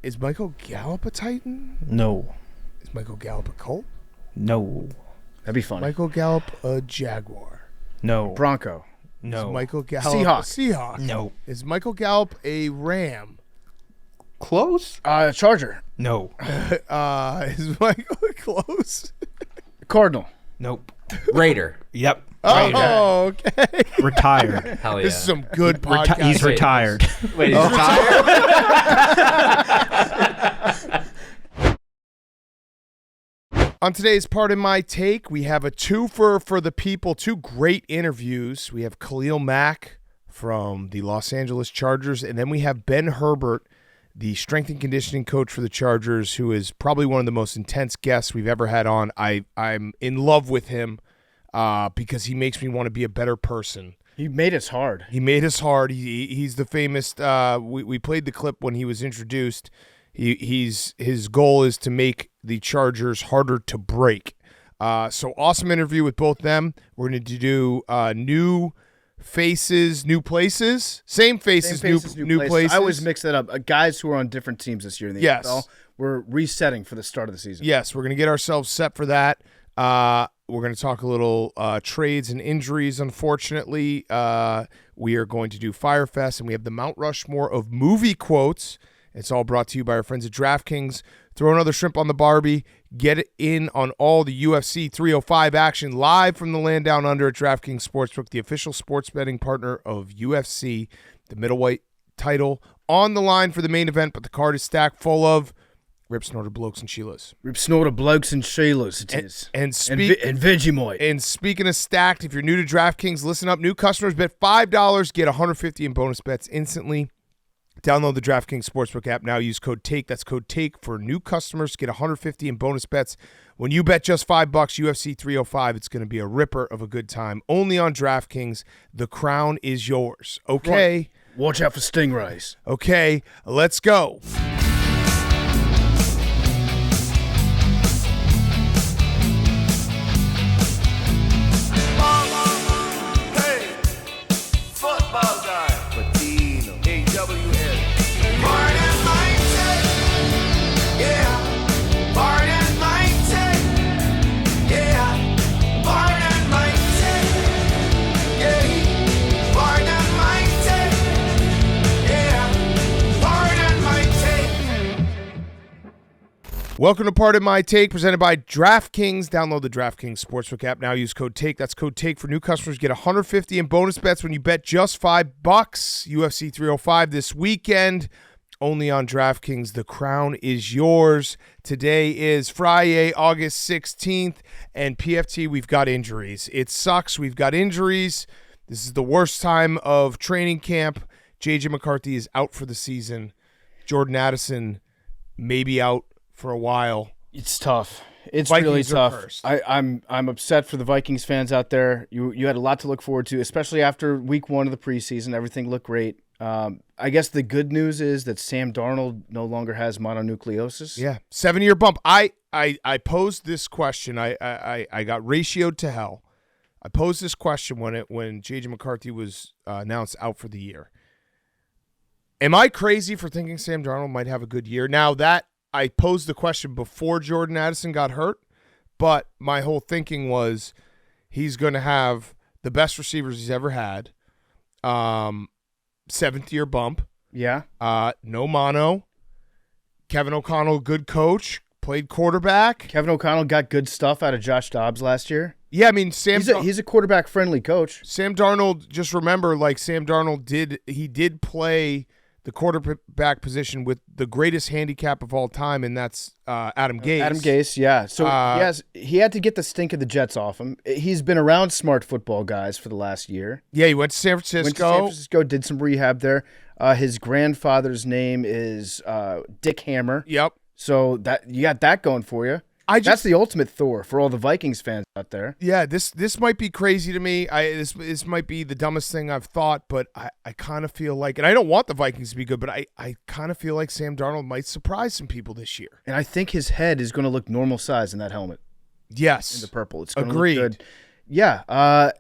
Is Michael Gallup a Titan? No. Is Michael Gallup a Colt? No. That'd be funny. Michael Gallup a Jaguar? No. Bronco. No. Is Michael Gallup Seahawk. a Seahawk? No. Is Michael Gallup a Ram? Close? Charger. No. Is Michael close? Cardinal. Nope. Raider. Yep. Oh, okay. Retired. Hell yeah. This is some good podcast. He's retired. Wait, he's retired? On today's Part of My Take, we have a twofer for the people, two great interviews. We have Khalil Mack from the Los Angeles Chargers, and then we have Ben Herbert, the strength and conditioning coach for the Chargers, who is probably one of the most intense guests we've ever had on. I'm in love with him because he makes me want to be a better person. He made us hard. He made us hard. He's the famous we played the clip when he was introduced. His goal is to make the Chargers harder to break. So awesome interview with both them. We're going to do new faces, new places. Same faces, new places. I always mix that up. Guys who are on different teams this year in the NFL. We're resetting for the start of the season. Yes, we're going to get ourselves set for that. We're going to talk a little trades and injuries, unfortunately. We are going to do Fyre Fest, and we have the Mount Rushmore of movie quotes. It's all brought to you by our friends at DraftKings. Throw another shrimp on the Barbie. Get in on all the UFC 305 action live from the land down under at DraftKings Sportsbook, the official sports betting partner of UFC. The middleweight title on the line for the main event, but the card is stacked full of Rip Snorter Blokes and Sheilas. Rip Snorter Blokes and Sheilas, it is. And Vegemite. And speaking of stacked, if you're new to DraftKings, listen up. New customers bet $5, get $150 in bonus bets instantly. Download the DraftKings Sportsbook app now. Use code TAKE. That's code TAKE for new customers. Get $150 in bonus bets. When you bet just $5, UFC 305, it's going to be a ripper of a good time. Only on DraftKings. The crown is yours. Okay. Right. Watch out for stingrays. Okay, let's go. Welcome to Part of My Take, presented by DraftKings. Download the DraftKings Sportsbook app now. Use code TAKE. That's code TAKE for new customers. Get $150 in bonus bets when you bet just $5. UFC 305 this weekend. Only on DraftKings. The crown is yours. Today is Friday, August 16th. And PFT, we've got injuries. It sucks. We've got injuries. This is the worst time of training camp. J.J. McCarthy is out for the season. Jordan Addison may be out for a while. It's tough. It's Vikings really are tough. cursed. I'm upset for the Vikings fans out there. You had a lot to look forward to, especially after week one of the preseason. Everything looked great. I guess the good news is that Sam Darnold no longer has mononucleosis. Yeah, 7-year bump. I posed this question. I got ratioed to hell. I posed this question when J.J. McCarthy was announced out for the year. Am I crazy for thinking Sam Darnold might have a good year? Now that I posed the question before Jordan Addison got hurt, but my whole thinking was he's going to have the best receivers he's ever had. 7th-year bump. Yeah. No mono. Kevin O'Connell, good coach, played quarterback. Kevin O'Connell got good stuff out of Josh Dobbs last year. Yeah, I mean, he's a quarterback-friendly coach. Sam Darnold, just remember, like Sam Darnold did play the quarterback position with the greatest handicap of all time, and that's Adam Gase. Adam Gase, yeah. So he had to get the stink of the Jets off him. He's been around smart football guys for the last year. Yeah, he went to San Francisco. Did some rehab there. His grandfather's name is Dick Hammer. Yep. So that you got that going for you. That's the ultimate Thor for all the Vikings fans out there. Yeah, this might be crazy to me. This might be the dumbest thing I've thought, but I kind of feel like, and I don't want the Vikings to be good, but I kind of feel like Sam Darnold might surprise some people this year. And I think his head is going to look normal size in that helmet. Yes. In the purple. It's going to Agreed. look good. Yeah,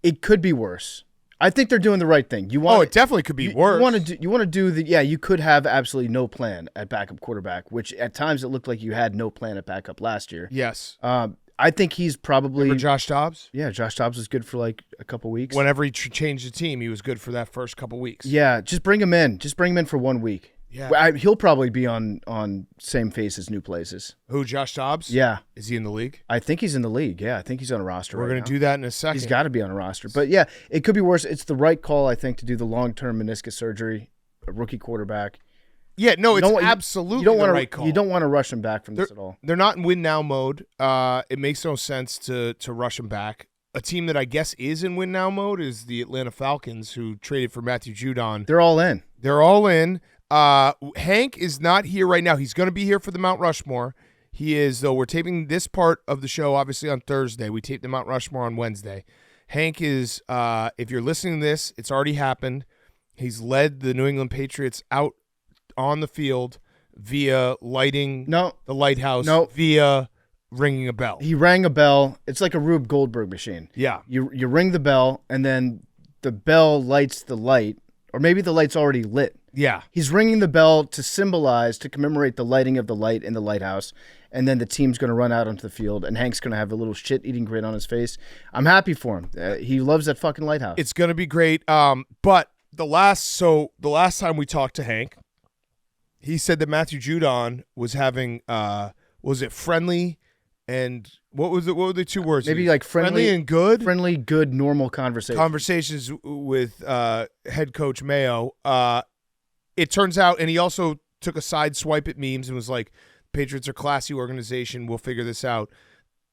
it could be worse. I think they're doing the right thing. You want it definitely could be worse. You want to do the you could have absolutely no plan at backup quarterback, which at times it looked like you had no plan at backup last year. Yes. I think he's probably Remember Josh Dobbs? Yeah, Josh Dobbs was good for like a couple weeks. Whenever he changed the team, he was good for that first couple weeks. Yeah, just bring him in. Just bring him in for 1 week. Yeah. He'll probably be on same face as new places. Who, Josh Dobbs? Yeah. Is he in the league? I think he's in the league. Yeah, I think he's on a roster. We're going to do that in a second. He's got to be on a roster. But yeah, it could be worse. It's the right call, I think, to do the long-term meniscus surgery, a rookie quarterback. Yeah, no, it's absolutely the right call. You don't want to rush him back from this at all. They're not in win now mode. It makes no sense to rush him back. A team that I guess is in win now mode is the Atlanta Falcons, who traded for Matthew Judon. They're all in. They're all in. Hank is not here right now. He's going to be here for the Mount Rushmore. He is, though. We're taping this part of the show, obviously, on Thursday. We taped the Mount Rushmore on Wednesday. Hank is, if you're listening to this, it's already happened. He's led the New England Patriots out on the field via lighting the lighthouse, via ringing a bell. He rang a bell. It's like a Rube Goldberg machine. Yeah. You ring the bell, and then the bell lights the light, or maybe the light's already lit. Yeah. He's ringing the bell to commemorate the lighting of the light in the lighthouse, and then the team's going to run out onto the field, and Hank's going to have a little shit-eating grin on his face. I'm happy for him. He loves that fucking lighthouse. It's going to be great. But the last time we talked to Hank, he said that Matthew Judon was having, was it friendly and what was it? What were the two words? Maybe like friendly and good? Friendly, good, normal conversation. Conversations with head coach Mayo. It turns out, and he also took a side swipe at memes and was like, Patriots are a classy organization. We'll figure this out.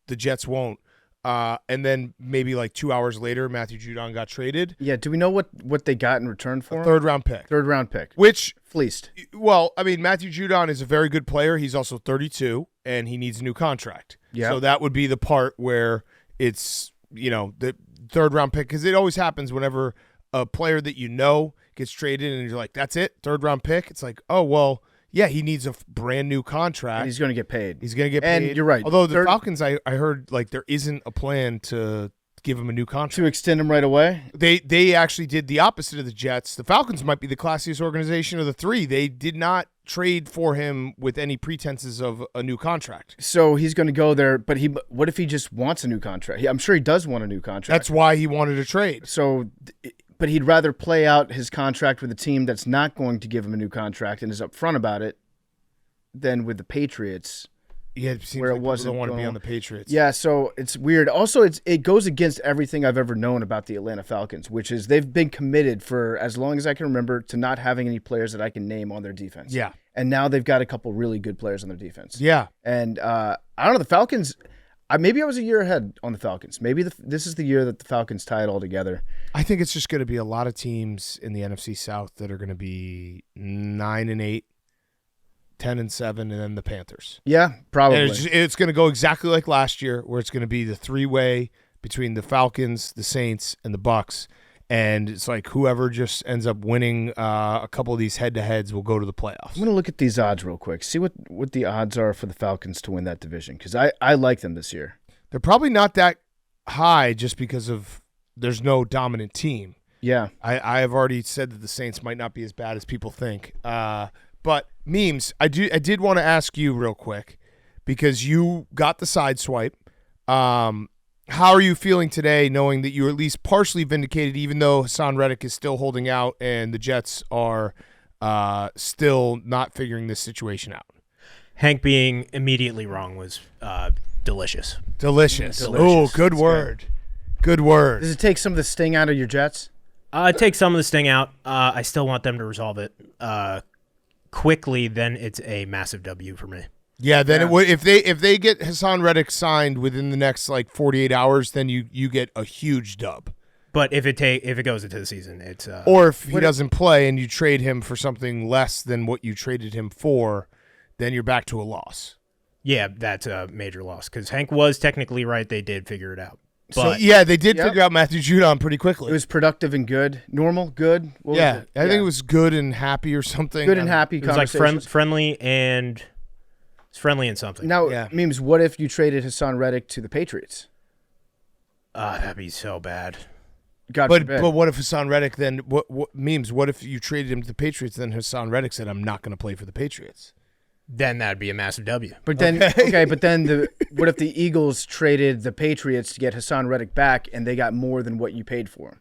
The Jets won't. And then maybe like 2 hours later, Matthew Judon got traded. Yeah, do we know what they got in return for him? Third-round pick. Third-round pick. Which fleeced. Well, I mean, Matthew Judon is a very good player. He's also 32, and he needs a new contract. Yeah. So that would be the part where it's, the third-round pick, because it always happens whenever a player that gets traded and you're like, that's it, third-round pick. It's like, oh, well, yeah, he needs a brand new contract. And he's going to get paid. He's going to get paid. And you're right. Although the Falcons, I heard, like, there isn't a plan to give him a new contract. To extend him right away? They actually did the opposite of the Jets. The Falcons might be the classiest organization of the three. They did not trade for him with any pretenses of a new contract. So he's going to go there, but what if he just wants a new contract? I'm sure he does want a new contract. That's why he wanted to trade. So, but he'd rather play out his contract with a team that's not going to give him a new contract and is upfront about it than with the Patriots. Yeah, it seems where like it wasn't don't want to be going- on the Patriots. Yeah, so it's weird. Also, it goes against everything I've ever known about the Atlanta Falcons, which is they've been committed for as long as I can remember to not having any players that I can name on their defense. Yeah. And now they've got a couple really good players on their defense. Yeah. And I don't know, the Falcons, maybe I was a year ahead on the Falcons. Maybe this is the year that the Falcons tie it all together. I think it's just going to be a lot of teams in the NFC South that are going to be 9-8, 10-7, and then the Panthers. Yeah, probably. And it's going to go exactly like last year, where it's going to be the three-way between the Falcons, the Saints, and the Bucks. And it's like whoever just ends up winning a couple of these head-to-heads will go to the playoffs. I'm going to look at these odds real quick. See what the odds are for the Falcons to win that division, because I like them this year. They're probably not that high just because of there's no dominant team. Yeah. I have already said that the Saints might not be as bad as people think. But memes, I did want to ask you real quick, because you got the side swipe. How are you feeling today, knowing that you were at least partially vindicated, even though Hassan Reddick is still holding out and the Jets are still not figuring this situation out? Hank being immediately wrong was delicious. Delicious. Oh, good word. Good word. Does it take some of the sting out of your Jets? Take some of the sting out. I still want them to resolve it quickly. Then it's a massive W for me. Yeah, then it would if they get Hassan Reddick signed within the next 48 hours, then you get a huge dub. But if it goes into the season, it's or if he doesn't play and you trade him for something less than what you traded him for, then you're back to a loss. Yeah, that's a major loss, because Hank was technically right. They did figure it out. So yeah, they did figure out Matthew Judon pretty quickly. It was productive and good, normal, good. What was it? I think it was good and happy or something. Good and happy. It was like friendly and it's friendly and something. Now, Memes, what if you traded Hassan Reddick to the Patriots? That'd be so bad. God But forbid. what if Hassan Reddick then what memes? What if you traded him to the Patriots? Then Hassan Reddick said, "I'm not going to play for the Patriots." Then that'd be a massive W. But then, but then what if the Eagles traded the Patriots to get Hassan Reddick back, and they got more than what you paid for him?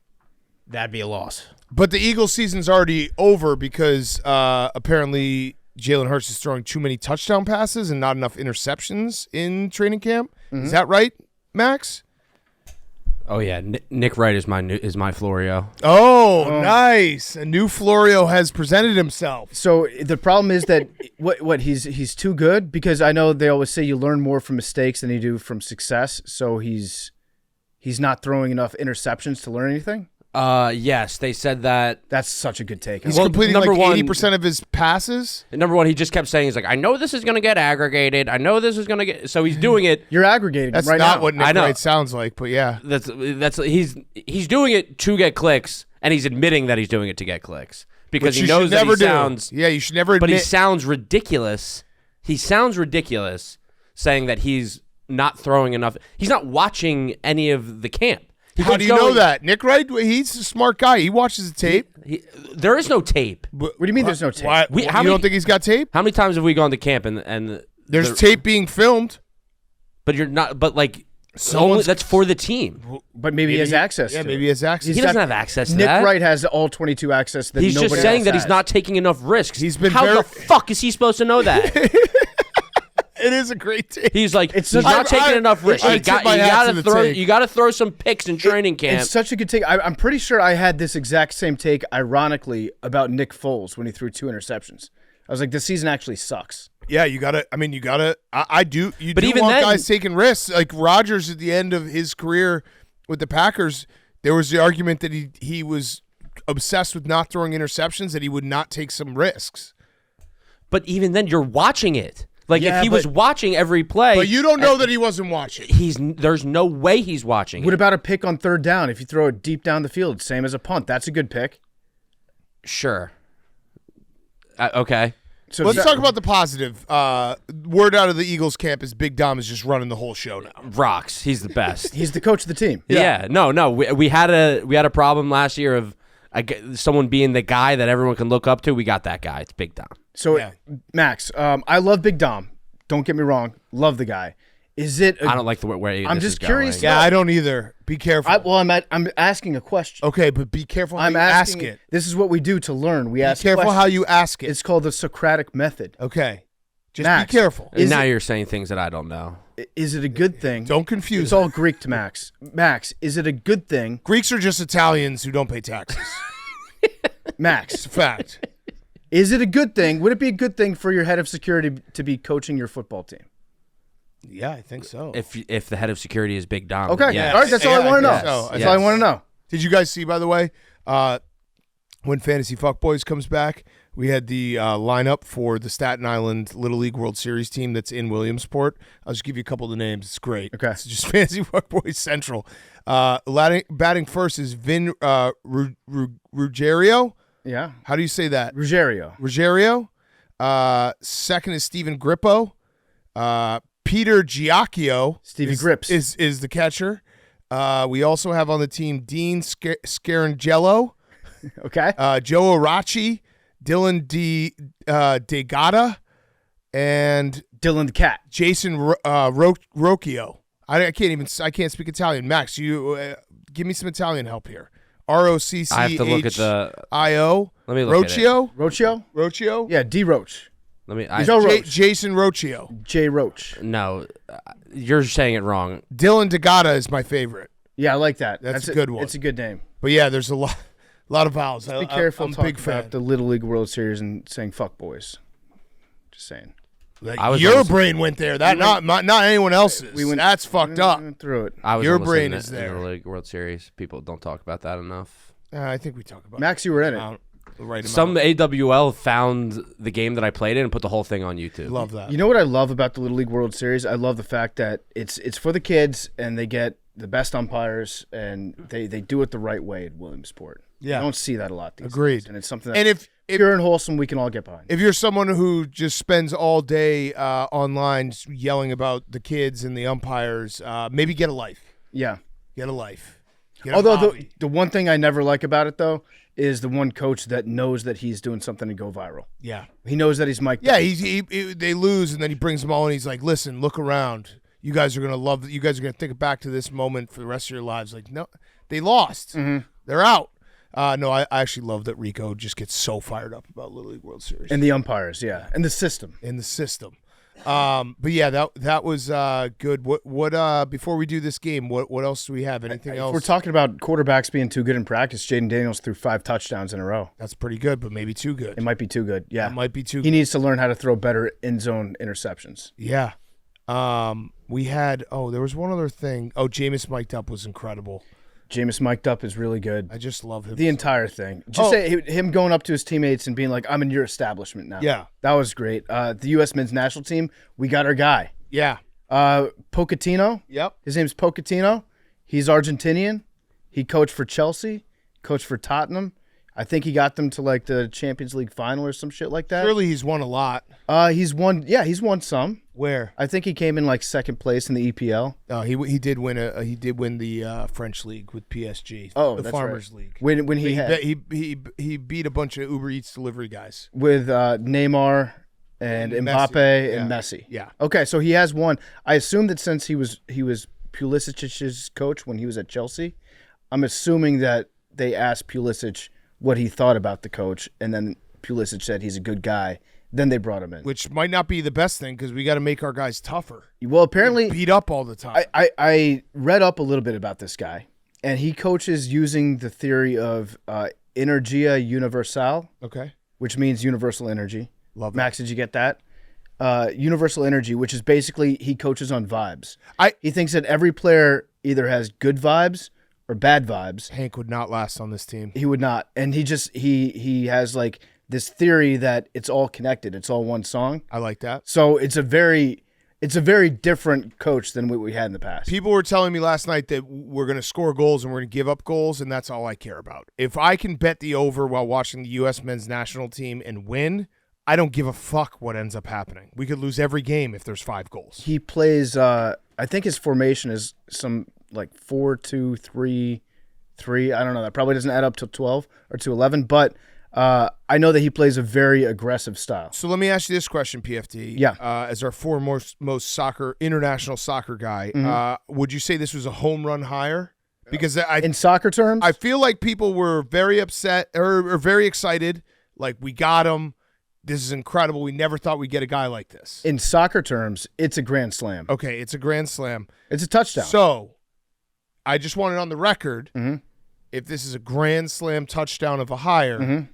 That'd be a loss. But the Eagles' season's already over because apparently Jalen Hurts is throwing too many touchdown passes and not enough interceptions in training camp. Is that right, Max? Oh yeah, Nick Wright is my Florio. Oh, nice. A new Florio has presented himself. So the problem is that what he's too good, because I know they always say you learn more from mistakes than you do from success. So he's not throwing enough interceptions to learn anything. Yes, they said that. That's such a good take. He's Well, completing number like one- 80% of his passes. Number one, he just kept saying, he's like, I know this is going to get aggregated. I know this is going to get. So he's doing it. You're aggregating That's right not now. what Nick I know. Wright sounds like, but yeah. He's doing it to get clicks, and he's admitting that he's doing it to get clicks because Which he you knows should that never he do. sounds. Yeah, you should never But he admit. sounds ridiculous. He sounds ridiculous saying that he's not throwing enough. He's not watching any of the camp. How do you know that? Nick Wright, he's a smart guy. He watches the tape. There is no tape. What do you mean there's no tape? Why, We- you how don't many- think he's got tape? How many times have we gone to camp and There's tape being filmed. But you're not. But like, Someone's- that's for the team. But maybe he has access. Yeah, to maybe it. he has access. He doesn't have access to Nick that. Wright has all 22 access. That He's just nobody saying else that he's has. not taking enough risks. He's been How very- the fuck is he supposed to know that? It is a great tape. He's like, It's he's such- not taking enough risks. I You tip my hat gotta to the throw. take. You gotta throw some picks in training camp. It's such a good take. I'm pretty sure I had this exact same take, ironically, about Nick Foles when he threw 2 interceptions. I was like, this season actually sucks. Yeah, you gotta. I mean, you gotta. I do. You But do even want then- guys taking risks. Like Rodgers at the end of his career with the Packers, there was the argument that he was obsessed with not throwing interceptions, that he would not take some risks. But even then, you're watching it. Like Yeah, if he was but- watching every play, But you don't know that he wasn't watching. there's no way he's watching What it. about a pick on 3rd down? If you throw it deep down the field, same as a punt. That's a good pick. Sure. Okay. So Let's talk about the positive. Word out of the Eagles camp is Big Dom is just running the whole show now. Rocks. He's the best. He's the coach of the team. Yeah. No. We had a problem last year of someone being the guy that everyone can look up to. We got that guy. It's Big Dom. So, Yeah. Max, I love Big Dom. Don't get me wrong. Love the guy. Is it? I don't like the way I'm this just is curious. going. Yeah, I don't either. Be careful. I'm asking a question. Okay, but be careful how I'm you asking. ask it. This is what we do to learn. We Be ask. careful how questions. you ask it. It's called the Socratic method. Okay. Just Max, be careful. And Is now it- you're saying things that I don't know. Is it a good thing? Don't confuse It's it. all Greek to Max. Max, is it a good thing? Greeks are just Italians who don't pay taxes. Max, It's a fact. is it a good thing? Would it be a good thing for your head of security to be coaching your football team? Yeah, I think so. If the head of security is Big Dom. Okay. Yeah. All right. That's all I want to know. think so. That's all I want to know. Did you guys see, by the way, when Fantasy Fuckboys comes back, we had the lineup for the Staten Island Little League World Series team that's in Williamsport. I'll just give you a couple of the names. It's great. Okay. It's just Fantasy Fuckboys Central. Batting first is Vin Ruggiero. Yeah. How do you say that? Ruggiero. Ruggiero. Second is Steven Grippo. Peter Giacchio Stevie is, Grips. is the catcher. We also have on the team Dean Scarangello, Okay. Joe Arachi, Dylan DeGata, and Dylan the Cat. Jason Rocchio. I can't speak Italian. Max, you give me some Italian help here. ROCCHIO. I have to look at the. Let me look at it. Rocchio. Rocio? Rocchio. Yeah, D Roach. Let me. Joe Roach. Jason Rocchio. J Roach. No, you're saying it wrong. Dylan DeGata is my favorite. Yeah, I like that. That's a good one. It's a good name. But yeah, there's a lot of vowels. Be careful I'm a talking big about fan. the Little League World Series and saying "fuck boys." Just saying. Like, I was your almost- brain went there. That not anyone else's. That's fucked up. Went through it. I was Your almost brain in is the, there. In the League World Series. People don't talk about that enough. I think we talk about Max, you were in it. the right Some amount. AWL found the game that I played in and put the whole thing on YouTube. Love that. You know what I love about the Little League World Series? I love the fact that it's for the kids and they get the best umpires and they do it the right way at Williamsport. Yeah. You don't see that a lot these Agreed. days. And it's something that And if pure and wholesome we can all get behind. if you're someone who just spends all day online yelling about the kids and the umpires, maybe get a life. Yeah. Get a life. Get a Although hobby. the one thing I never like about it though is the one coach that knows that he's doing something to go viral. Yeah. He knows that he's mic'd Yeah, up. they lose, and then he brings them all, and he's like, listen, look around. You guys are going to love it. You guys are going to think back to this moment for the rest of your lives. Like, no, they lost. Mm-hmm. They're out. No, I actually love that Rico just gets so fired up about Little League World Series. And the umpires, yeah. And the system. In the system. But yeah, that was good. What before we do this game, what else do we have? Anything else? If we're talking about quarterbacks being too good in practice, Jaden Daniels threw 5 touchdowns in a row. That's pretty good, but maybe too good. It might be too good. Yeah. It might be too He good. needs to learn how to throw better end zone interceptions. Yeah. We had there was one other thing. Oh, Jameis mic'd up was incredible. Jameis mic'd up is really good. I just love him. The entire thing. Just say him going up to his teammates and being like, I'm in your establishment now. Yeah. That was great. The U.S. men's national team, we got our guy. Yeah. Pochettino. Yep. His name's Pochettino. He's Argentinian. He coached for Chelsea, coached for Tottenham. I think he got them to like the Champions League final or some shit like that. Surely he's won a lot. He's won some. Where? I think he came in like second place in the EPL. Oh, he did win the French league with PSG. Oh, the that's Farmers right. League. When He beat a bunch of Uber Eats delivery guys. with Neymar and And Mbappe Messi. and Yeah. Messi. Yeah. Okay, so he has one. I assume that since he was Pulisic's coach when he was at Chelsea, I'm assuming that they asked Pulisic what he thought about the coach, and then Pulisic said he's a good guy. Then they brought him in. Which might not be the best thing because we got to make our guys tougher. Well, apparently, Beat up all the time. I read up a little bit about this guy, and he coaches using the theory of energia universal, Okay. which means universal energy. Love that. Max, did you get that? Universal energy, which is basically he coaches on vibes. He thinks that every player either has good vibes or bad vibes. Hank would not last on this team. He would not, and he has like this theory that it's all connected. It's all one song. I like that. So it's a very different coach than what we had in the past. People were telling me last night that we're going to score goals and we're going to give up goals, and that's all I care about. If I can bet the over while watching the U.S. men's national team and win, I don't give a fuck what ends up happening. We could lose every game if there's 5 goals. He plays. I think his formation is some like 4-2-3-3. I don't know. That probably doesn't add up to 12 or to 11, but I know that he plays a very aggressive style. So let me ask you this question, PFT. Yeah. As our foremost international soccer guy, would you say this was a home run hire? Because In soccer terms, I feel like people were very upset or very excited. Like, we got him. This is incredible. We never thought we'd get a guy like this. in soccer terms, it's a grand slam. Okay, it's a grand slam. It's a touchdown. So, I just want it on the record. Mhm. If this is a grand slam touchdown of a hire,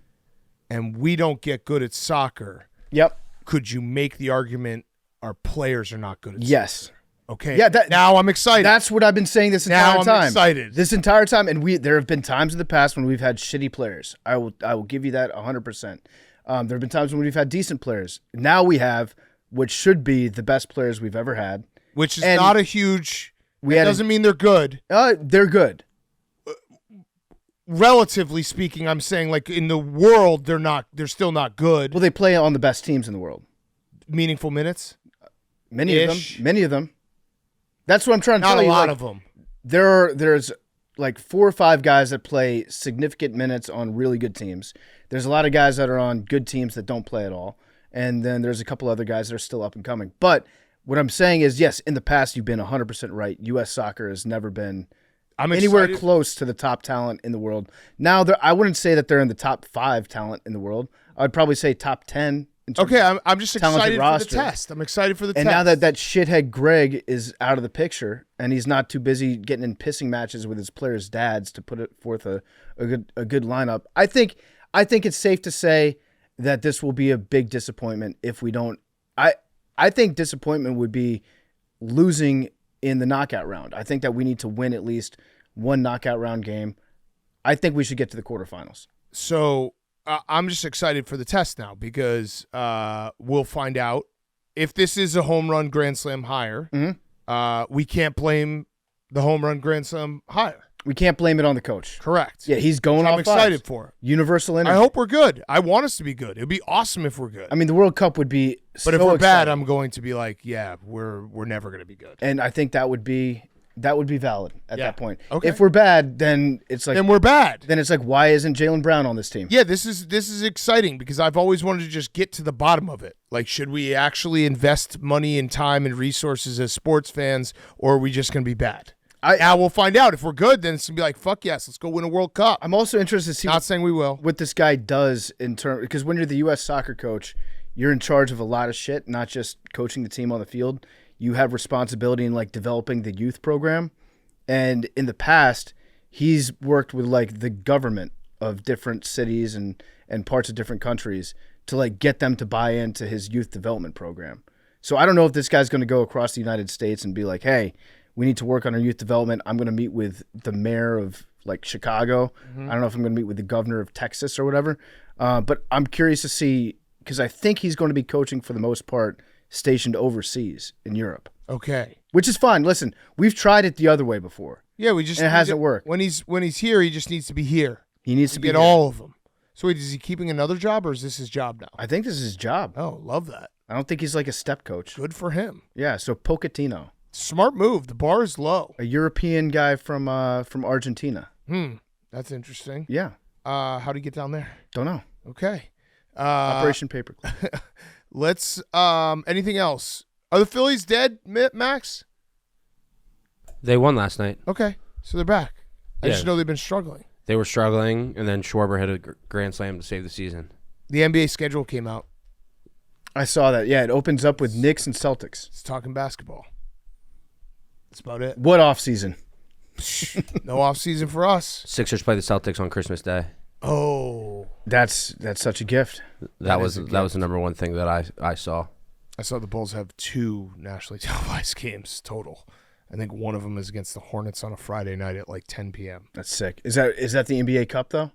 and we don't get good at soccer, Yep. could you make the argument our players are not good at Yes. soccer? Okay. Yeah, now I'm excited. That's what I've been saying this Now entire I'm time. excited. This entire time, and there have been times in the past when we've had shitty players. I will give you that 100%. There have been times when we've had decent players. Now we have what should be the best players we've ever had. Which is and not a huge. we It had a- doesn't mean they're good. They're good. Relatively speaking, I'm saying like in the world, they're not. They're still not good. Well, they play on the best teams in the world. Meaningful minutes. Many of Ish. them. Many of them. That's what I'm trying to Not tell a you. lot like, of them. There's like 4 or 5 guys that play significant minutes on really good teams. There's a lot of guys that are on good teams that don't play at all. And then there's a couple other guys that are still up and coming. But what I'm saying is, yes, in the past, you've been 100% right. U.S. soccer has never been I'm anywhere excited. close to the top talent in the world. Now, I wouldn't say that they're in the top 5 talent in the world. I'd probably say top 10. In terms Okay, of I'm just talented excited roster. for the test. I'm excited for the And test. now that shithead Greg is out of the picture, and he's not too busy getting in pissing matches with his players' dads to put it forth a good lineup, I think it's safe to say that this will be a big disappointment if we don't. I think disappointment would be losing in the knockout round. I think that we need to win at least one knockout round game. I think we should get to the quarterfinals. So I'm just excited for the test now because we'll find out if this is a home run grand slam hire. We can't blame the home run grand slam hire. We can't blame it on the coach. Correct. Yeah, he's going I'm off excited vibes. for it. Universal energy. I hope we're good. I want us to be good. It'd be awesome if we're good. I mean, the World Cup would be But so if we're bad, exciting. I'm going to be like, yeah, we're never going to be good. And I think that would be That would be valid at that point. Okay. If we're bad, then it's like Then we're bad. Then it's like, why isn't Jaylen Brown on this team? Yeah, this is exciting because I've always wanted to just get to the bottom of it. Like, should we actually invest money and time and resources as sports fans, or are we just going to be bad? Now we'll find out. If we're good, then it's going to be like, fuck yes, let's go win a World Cup. I'm also interested to see Not saying we will. what this guy does in terms, because when you're the U.S. soccer coach, you're in charge of a lot of shit, not just coaching the team on the field. You have responsibility in like developing the youth program. And in the past, he's worked with like the government of different cities and parts of different countries to like get them to buy into his youth development program. So I don't know if this guy's going to go across the United States and be like, hey, we need to work on our youth development. I'm going to meet with the mayor of like Chicago. I don't know if I'm going to meet with the governor of Texas or whatever. But I'm curious to see, because I think he's going to be coaching for the most part stationed overseas in Europe. Okay. Which is fine. Listen, we've tried it the other way before. Yeah, we just And it hasn't worked. When he's here, he just needs to be here. He needs to be Get here. all of them. So wait, is he keeping another job or is this his job now? I think this is his job. Oh, love that. I don't think he's like a step coach. Good for him. Yeah, so Pochettino, Smart move. The bar is low. a European guy from Argentina. That's interesting. Yeah, How'd he get down there? don't know. Okay. Operation Paperclip. Let's anything else? Are the Phillies dead, Max? They won last night. Okay. So they're back. I just Yeah. know they've been struggling. They were struggling, and then Schwarber hit a grand slam to save the season. The NBA schedule came out. I saw that. Yeah, it opens up with Knicks and Celtics. It's talking basketball. That's about it. What off season? No off season for us. Sixers play the Celtics on Christmas Day. Oh. That's such a gift. That is was a the number one thing that I saw. I saw the Bulls have 2 nationally televised games total. I think one of them is against the Hornets on a Friday night at like 10 p.m. That's sick. Is that the NBA Cup though?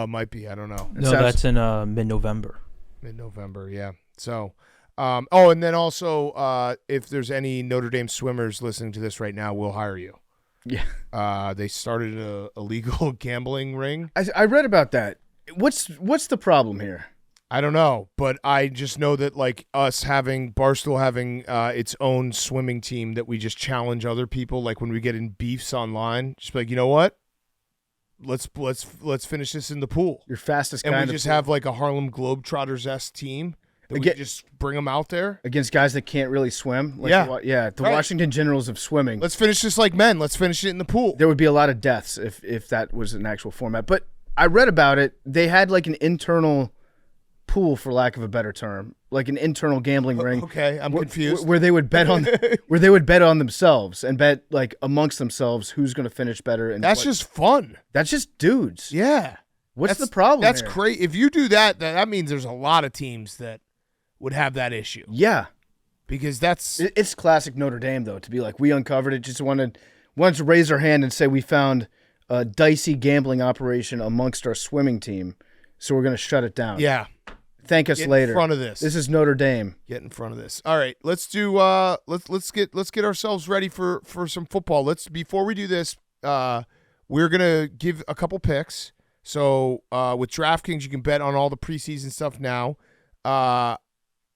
Might be. I don't know. It No, sounds- that's in mid-November. Mid-November, yeah. So, and then also, if there's any Notre Dame swimmers listening to this right now, we'll hire you. Yeah. They started a illegal gambling ring. I read about that. What's the problem here? I don't know, but I just know that like us having Barstool having its own swimming team that we just challenge other people. Like when we get in beefs online, just be like, you know what? Let's finish this in the pool. Your fastest And guy we in the just pool have like a Harlem Globetrotters-esque team that we Again- just bring them out there. against guys that can't really swim. Like Yeah. the Right. Washington Generals of swimming. Let's finish this like men. Let's finish it in the pool. There would be a lot of deaths if that was an actual format. But I read about it. They had like an internal pool, for lack of a better term, like an internal gambling ring. Okay, I'm confused. Where they would bet on themselves and bet like amongst themselves who's going to finish better. And That's just fun. that's just dudes. Yeah. What's That's- the problem? That's here? crazy. If you do that, that means there's a lot of teams that would have that issue Yeah, because that's it's classic Notre Dame though to be like we uncovered it. Just wanted to raise our hand and say we found a dicey gambling operation amongst our swimming team, so we're going to shut it down. yeah. Thank us Get later. in front of this. This is Notre Dame. Get in front of this. All right, let's do. Let's get ourselves ready for some football. Before we do this, we're gonna give a couple picks. So with DraftKings, you can bet on all the preseason stuff now.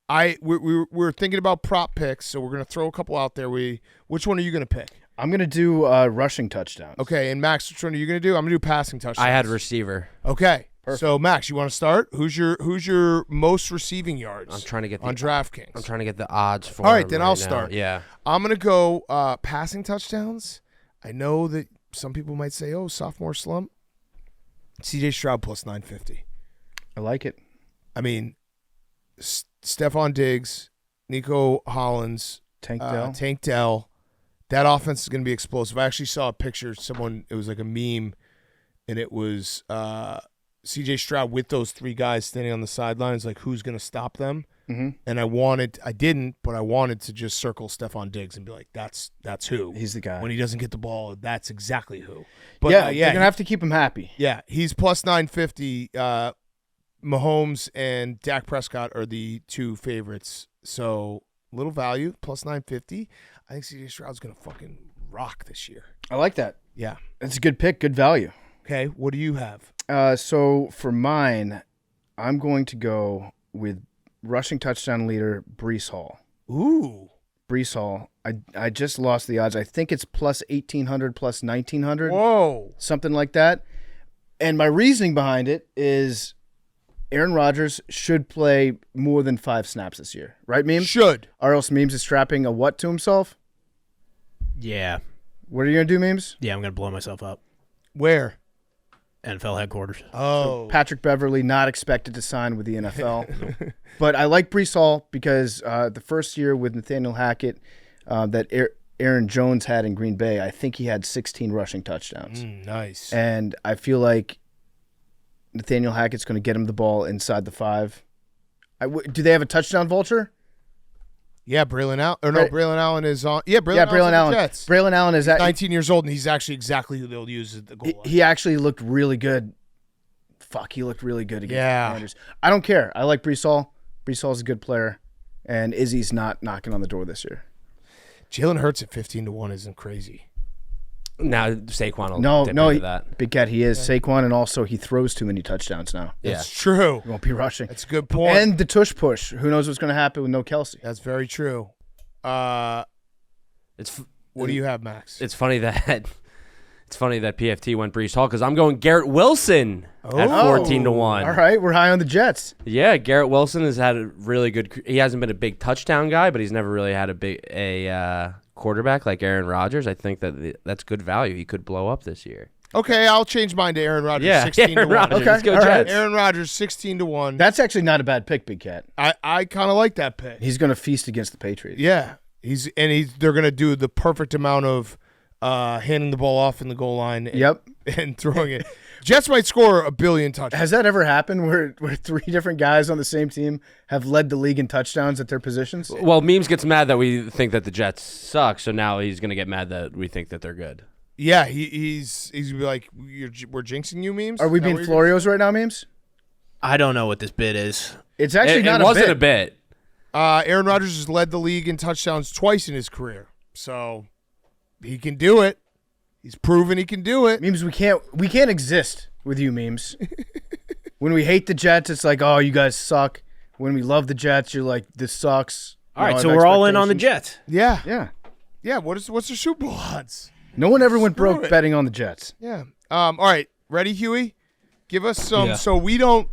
We're thinking about prop picks, so we're gonna throw a couple out there. Which one are you gonna pick? I'm going to do rushing touchdowns. Okay, and Max, which one are you gonna do? I'm gonna do passing touchdowns. I had receiver. Okay. So Max, you want to start? Who's your most receiving yards? I'm trying to get on DraftKings. I'm trying to get the odds for. All right, him then right I'll now. start. Yeah. I'm gonna go passing touchdowns. I know that some people might say, "Oh, sophomore slump." C.J. Stroud plus 950. I like it. I mean, Stephon Diggs, Nico Hollins, Tank Dell. Tank Dell. That offense is gonna be explosive. I actually saw a picture. It was like a meme, and it was C.J. Stroud with those 3 guys standing on the sidelines. Like, who's gonna stop them? Mm-hmm. And I didn't, but I wanted to just circle Stephon Diggs and be like, that's who. He's the guy. When he doesn't get the ball, that's exactly who. But They're going to have to keep him happy. yeah, he's plus 950. Mahomes and Dak Prescott are the 2 favorites. So little value, plus 950. I think CJ Stroud's going to fucking rock this year. I like that. Yeah. That's a good pick, good value. Okay, what do you have? So for mine, I'm going to go with rushing touchdown leader Brees Hall. Ooh. Brees Hall. I just lost the odds. I think it's plus 1,800, plus 1,900. Whoa. Something like that. And my reasoning behind it is Aaron Rodgers should play more than 5 snaps this year. Right, Memes? Should. Or else Memes is strapping a what to himself? Yeah. What are you going to do, Memes? Yeah, I'm going to blow myself up. Where? NFL headquarters. Oh. Patrick Beverly not expected to sign with the NFL. But I like Brees Hall because the first year with Nathaniel Hackett that Aaron Jones had in Green Bay, I think he had 16 rushing touchdowns. Nice. And I feel like Nathaniel Hackett's going to get him the ball inside the 5. Do they have a touchdown vulture? Yeah, Braylon Allen. Or no, Right. Braylon Allen is on. Yeah, Braylon, Yeah, Braylon Allen's on Allen. the Jets. Braylon Allen is 19 years old, and he's actually exactly who they'll use at the goal line. He actually looked really good. Fuck, he looked really good against the Commanders. I don't care. I like Brees Hall. Brees Hall's a good player, and Izzy's not knocking on the door this year. Jalen Hurts at 15-1 isn't crazy. Now Saquon will No, dip no, into that. Big Cat, he is. Saquon, and also he throws too many touchdowns now. Yeah. It's true. He won't be rushing. That's a good point. And the tush push. Who knows what's going to happen with no Kelsey? That's very true. It's What do you have, Max? It's funny that PFT went Brees Hall because I'm going Garrett Wilson at 14-1. All right, we're high on the Jets. Yeah, Garrett Wilson has had a really good. He hasn't been a big touchdown guy, but he's never really had a quarterback like Aaron Rodgers. I think that's good value. He could blow up this year. Okay, I'll change mine to Aaron Rodgers. Yeah, 16-1. Aaron Rodgers. Okay, Let's go all right. Jets. Aaron Rodgers, 16-1. That's actually not a bad pick, Big Cat. I kind of like that pick. He's going to feast against the Patriots. Yeah, they're gonna do the perfect amount of handing the ball off in the goal line. And throwing it. Jets might score 1 billion touchdowns. Has that ever happened where 3 different guys on the same team have led the league in touchdowns at their positions? Well, Memes gets mad that we think that the Jets suck, so now he's going to get mad that we think that they're good. Yeah, he's gonna be like, we're jinxing you, Memes. Are we being Florios right now, Memes? I don't know what this bid is. It's actually It not a wasn't bit. a bit. Aaron Rodgers has led the league in touchdowns twice in his career, so he can do it. He's proven he can do it. Memes, we can't exist with you, Memes. When we hate the Jets, it's like, oh, you guys suck. When we love the Jets, you're like, this sucks. All right, so we're all in on the Jets. Yeah. Yeah. What's the Super Bowl odds? No one ever went Screw broke it. betting on the Jets. Yeah. All right. Ready, Huey? Give us some. Yeah. So we don't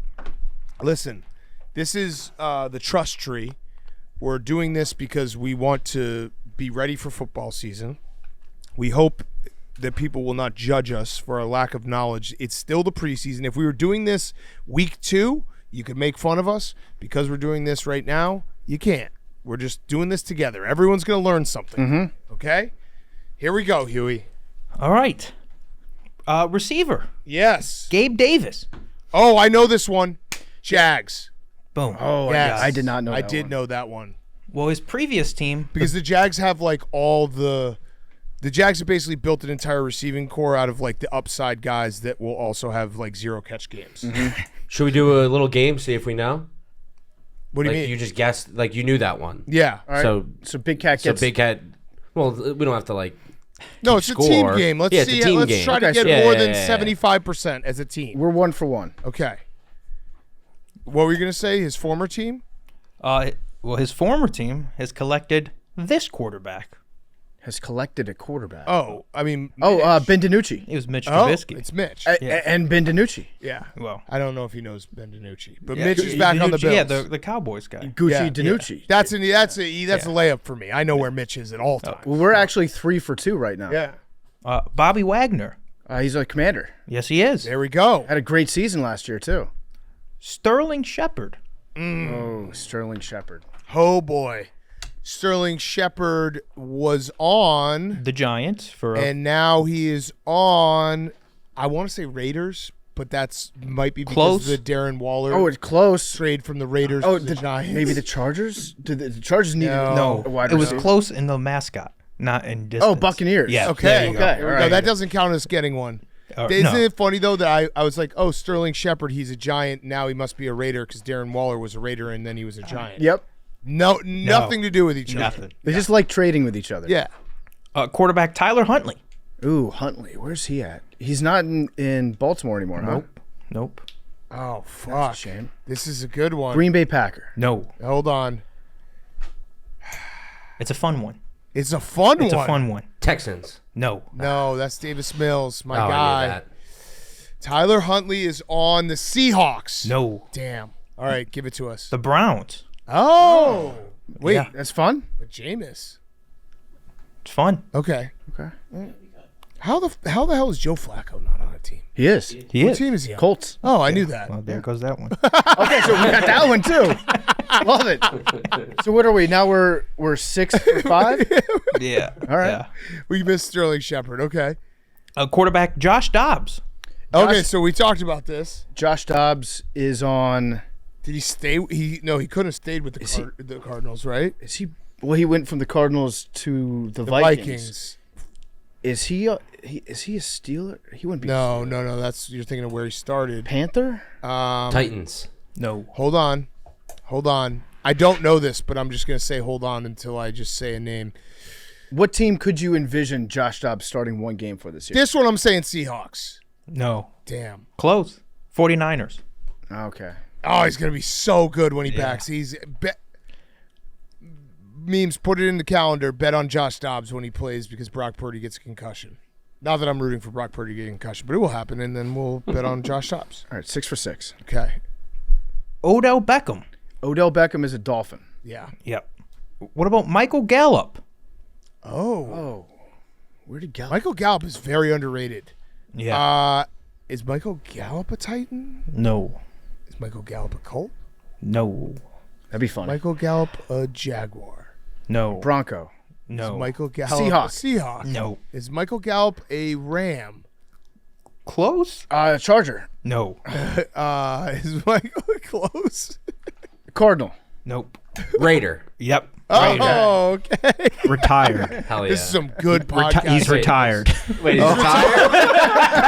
listen. This is the trust tree. We're doing this because we want to be ready for football season. We hope that people will not judge us for our lack of knowledge. It's still the preseason. If we were doing this week 2, you could make fun of us. Because we're doing this right now, you can't. We're just doing this together. Everyone's going to learn something. Okay? Here we go, Huey. All right. Receiver, Yes. Gabe Davis. Oh, I know this one. Jags. Boom. Oh, Yes. yeah, I did not know I that did one. know that one. Well, his previous team, Because the Jags have like all the Jags have basically built an entire receiving core out of like the upside guys that will also have like 0 catch games. Should we do a little game, see if we know? What do you Like mean? you just guessed, like you knew that one. Yeah. All right. So Big Cat gets Big Cat. Well, we don't have to like. No, keep it's a team score. game. Let's Yeah, it's a see. team Let's game. try to Okay, get so- more Yeah, than yeah, yeah. 75% as a team. we're 1 for 1. Okay. What were you gonna say? His former team? well, his former team has collected this quarterback. Has collected a quarterback. Oh, I mean. Ben DiNucci. It was Mitch Oh, Trubisky. it's Mitch. And Ben DiNucci. Yeah. Well, I don't know if he knows Ben DiNucci, but yeah, Mitch is back on the Bills. Yeah, the Cowboys guy. Gucci Yeah. DiNucci. That's a layup for me. I know where Mitch is at all times. Well, we're actually 3 for 2 right now. Yeah. Bobby Wagner. He's a commander. Yes, he is. There we go. Had a great season last year, too. Sterling Shepard. Oh, Sterling Shepard. Oh boy. Sterling Shepard was on, The Giants for and now he is on, I want to say Raiders, but that's might be because Close. of the Darren Waller Oh, it's close. trade from the Raiders Oh, to the Giants. maybe the Chargers? Did the Chargers needed No. a wide it was receiver? close in the mascot, not in distance. Oh, Buccaneers. Yeah. Okay. there you go. Okay. There we all go. right. That doesn't count as getting one. Isn't no. it funny, though, that I was like, oh, Sterling Shepard, he's a Giant. Now he must be a Raider because Darren Waller was a Raider and then he was a Giant. Yep. No, nothing to do with each other. Nothing. They just like trading with each other. Yeah. Quarterback Tyler Huntley. Ooh, Huntley. Where's he at? He's not in Baltimore anymore, huh? Nope. Oh, That's fuck. a shame. This is a good one. Green Bay Packer. No. Hold on. It's a fun one. It's a fun It's one. a fun one. Texans. No. No, that's Davis Mills, my Oh, I knew guy. that. Tyler Huntley is on the Seahawks. No. Damn. All right, give it to us. The Browns. Oh. Wait, Yeah. That's fun. with Jameis. It's fun. Okay. Okay. How the hell is Joe Flacco not on a team? He is. He What is. team is he on? Colts. Oh, I knew that. Well, there goes that one. Okay, so we got that one too. Love it. So what are we now? We're 6 for 5. Yeah. All right. Yeah. We missed Sterling Shepard. Okay. Quarterback Josh Dobbs. Okay, so we talked about this. Josh Dobbs is on. Did he stay? He couldn't have stayed with the Cardinals, right? Is he? Well, he went from the Cardinals to the The Vikings. Is he? Is he a Steeler? He wouldn't be. No. That's you're thinking of where he started. Panther. Titans. No. Hold on. I don't know this, but I'm just gonna say hold on until I just say a name. What team could you envision Josh Dobbs starting one game for this year? This one I'm saying Seahawks. No. Damn. Close. 49ers. Okay. Oh, he's gonna be so good when he backs. Memes, put it in the calendar. Bet on Josh Dobbs when he plays because Brock Purdy gets a concussion. Not that I'm rooting for Brock Purdy getting a concussion, but it will happen, and then we'll bet on Josh Dobbs. All right, 6 for 6. Okay. Odell Beckham. Odell Beckham is a Dolphin. Yeah. Yep. What about Michael Gallup? Oh. Where did Gallup? Michael Gallup is very underrated. Yeah. Is Michael Gallup a Titan? No. Is Michael Gallup a Colt? No. That'd be fun. Michael Gallup a Jaguar? No. Bronco. No. Is Michael Gallup Seahawk. a Seahawk? No. Is Michael Gallup a Ram? Close? Charger. No. Is Michael close? Cardinal. Nope. Raider. Yep. Oh, okay. Retired. Hell yeah. This is some good podcast. He's retired. Wait, he's retired?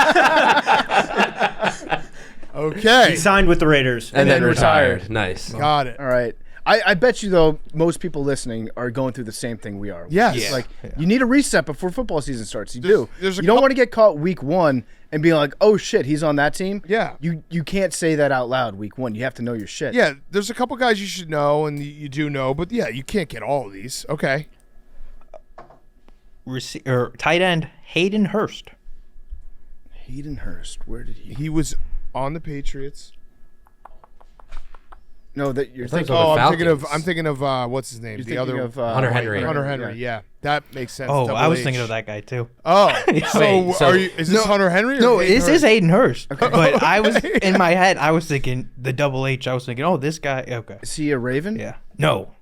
Okay. He signed with the Raiders. and then retired. retired. Nice. Got it. All right. I bet you, though, most people listening are going through the same thing we are. Yes. It's Yeah. like, you need a reset before football season starts. You do. there's a you don't cou- want to get caught week 1 and be like, oh, shit, he's on that team. Yeah. You can't say that out loud week 1. You have to know your shit. Yeah, there's a couple guys you should know, and you do know, but yeah, you can't get all of these. Okay. Tight end Hayden Hurst. Hayden Hurst. Where did he? He was on the Patriots. No, that you're thought it thinking. was on Oh, the I'm thinking of what's his name? You're The thinking other of Hunter Henry. Hunter Henry. Yeah, that makes sense. Oh, Double I was H. thinking of that guy too. Oh, so, Wait, so- are you? Is this Hunter Henry? Or No, Hayden this Hurst? is Hayden Hurst. But I was in my head. I was thinking the double H. I was thinking, oh, this guy. Okay. Is he a Raven? Yeah. No.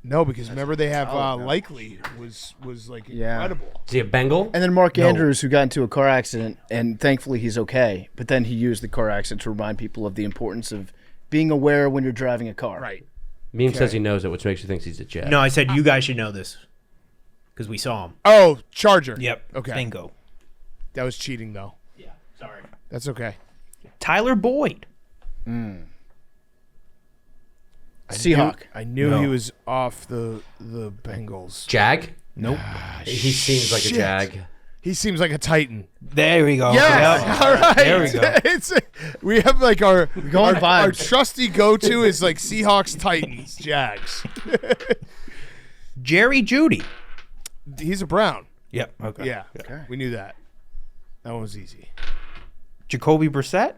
No, because remember they have no. Likely was like Yeah. incredible. Is he a Bengal? And then Mark Andrews, who got into a car accident, and thankfully he's okay. But then he used the car accident to remind people of the importance of being aware when you're driving a car. Right. Meme says he knows it, which makes you think he's a Jet. No, I said you guys should know this because we saw him. Oh, Charger. Yep. Okay. Bingo. That was cheating though. Yeah. Sorry. That's okay. Tyler Boyd. Seahawk. I knew No. he was off the Bengals. Jag? Nope. He seems like a shit. Jag. He seems like a Titan. There we go. Yes. Yep. All right. There we go. We have like our our vibes. trusty go-to is like Seahawks, Titans, Jags. Jerry Judy. He's a Brown. Yep. Okay. Yeah. Okay. We knew that. That one was easy. Jacoby Brissett.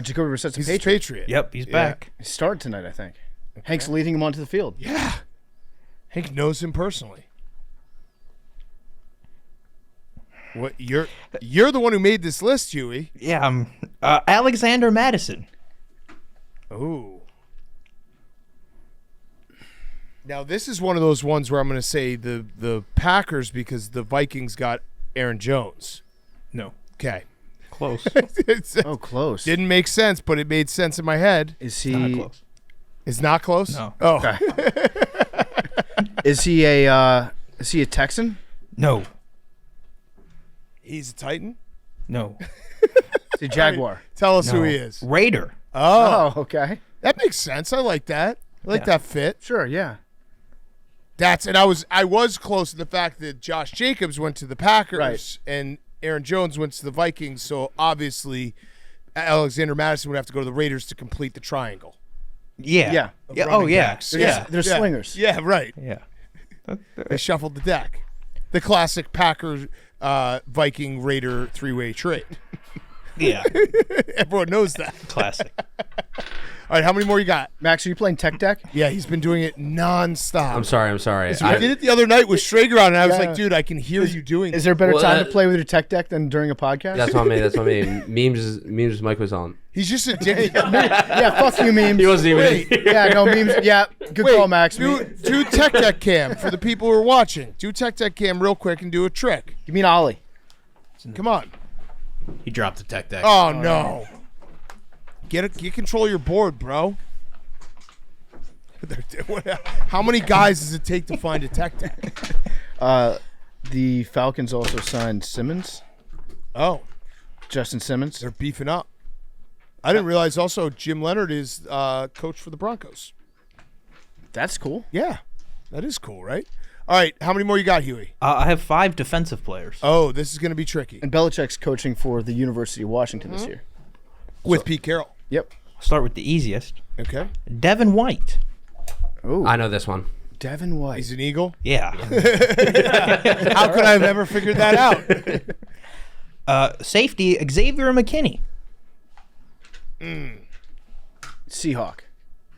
Jacoby Brissett's a He's a Patriot. Patriot. Yep. He's back. He started tonight, I think. Hank's leading him onto the field. Yeah. Hank knows him personally. What you're the one who made this list, Huey. Yeah. Alexander Madison. Ooh. Now this is one of those ones where I'm going to say the Packers because the Vikings got Aaron Jones. No. Okay. Close. Oh, close. Didn't make sense, but it made sense in my head. Is he? Not close. It's not close. No. Oh. Is he a Texan? No. He's a Titan. No. Is he a Jaguar? Tell us who No. he is. Raider. Oh, Oh, okay. that makes sense. I like that. I like Yeah. that fit. Sure, yeah. I was close to the fact that Josh Jacobs went to the Packers Right. and Aaron Jones went to the Vikings, so obviously Alexander Madison would have to go to the Raiders to complete the triangle. Yeah. Yeah. Yeah. running Oh, yeah. backs. They're Yeah. they're slingers. Yeah, right. Yeah. They shuffled the deck. The classic Packers Viking Raider three-way trade. Yeah. Everyone knows that. Classic. All right, how many more you got? Max, are you playing Tech Deck? Yeah, he's been doing it nonstop. I'm sorry. I did it the other night with Strager on, and I was Yeah. like, dude, I can hear you doing Is it. there a better Well, time to play with your Tech Deck than during a podcast? That's on me. Memes Mike was on. He's just addicted. Yeah, fuck you, memes. He wasn't even. Wait. Yeah, no memes. Yeah, good call, Max. Do Tech Deck Cam for the people who are watching. Do Tech Deck Cam real quick and do a trick. You mean Ollie? Come on. He dropped the tech deck. Oh, no. Get control of your board, bro. How many guys does it take to find a Tech Deck? The Falcons also signed Simmons, Oh, Justin Simmons. they're beefing up. I didn't realize also Jim Leonard is coach for the Broncos. That's cool. Yeah, that is cool, right? All right, how many more you got, Huey? I have 5 defensive players. Oh, this is going to be tricky. And Belichick's coaching for the University of Washington this year. With Pete Carroll. Yep. I'll start with the easiest. Okay. Devin White. Oh, I know this one. Devin White. He's an Eagle. Yeah. How could I have ever figured that out? Safety, Xavier McKinney. Seahawk.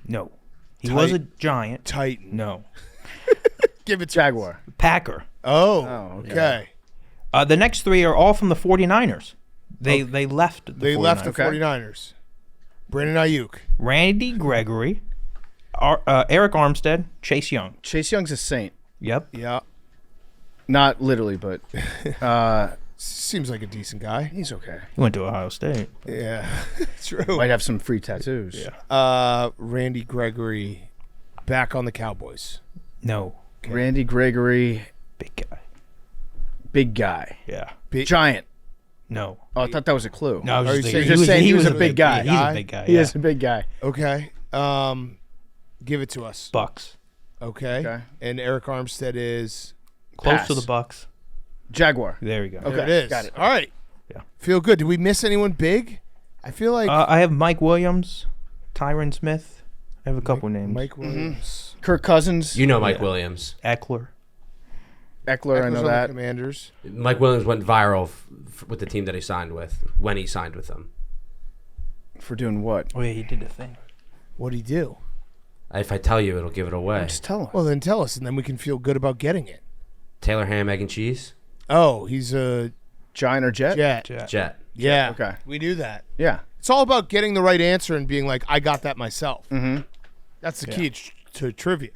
No. He was a Tight. Giant. Titan. No. Give it to Jaguar. Packer. Oh, okay. okay. The next 3 are all from the 49ers. They left the They 49ers. left the 49ers. Brandon Ayuk. Randy Gregory, Eric Armstead, Chase Young. Chase Young's a saint. Yep. Yeah. Not literally, but Seems like a decent guy. he's okay. He went to Ohio State. Yeah. True. Might have some free tattoos. Yeah. Randy Gregory back on the Cowboys. No. Randy Gregory, Big guy. big guy. Yeah. Giant. No. Oh, I thought that was a clue. No, I was Are just you saying, saying- You're saying he was a big guy. He's a big guy. He Yeah. is a big guy. Okay. Give it to us. Bucks. Okay. Okay. And Eric Armstead is Close Pass. to the Bucks. Jaguar. There we go. Okay. there it is. got it. All right. Yeah. Feel good. Did we miss anyone big? I feel like I have Mike Williams, Tyron Smith. I have a couple names. Mike Williams. Kirk Cousins. You know Mike Williams. Eckler. Eckler, I Eckler's know on the that. Commanders. Mike Williams went viral with the team that he signed with when he signed with them. For doing what? Oh yeah, he did a thing. What'd he do? If I tell you, it'll give it away. Just tell him. Well, then tell us, and then we can feel good about getting it. Taylor ham, egg, and cheese. Oh, he's a Giant or Jet? Jet. Jet. Yeah. Okay. We knew that. Yeah. It's all about getting the right answer and being like, I got that myself. Mm-hmm. That's the key to trivia.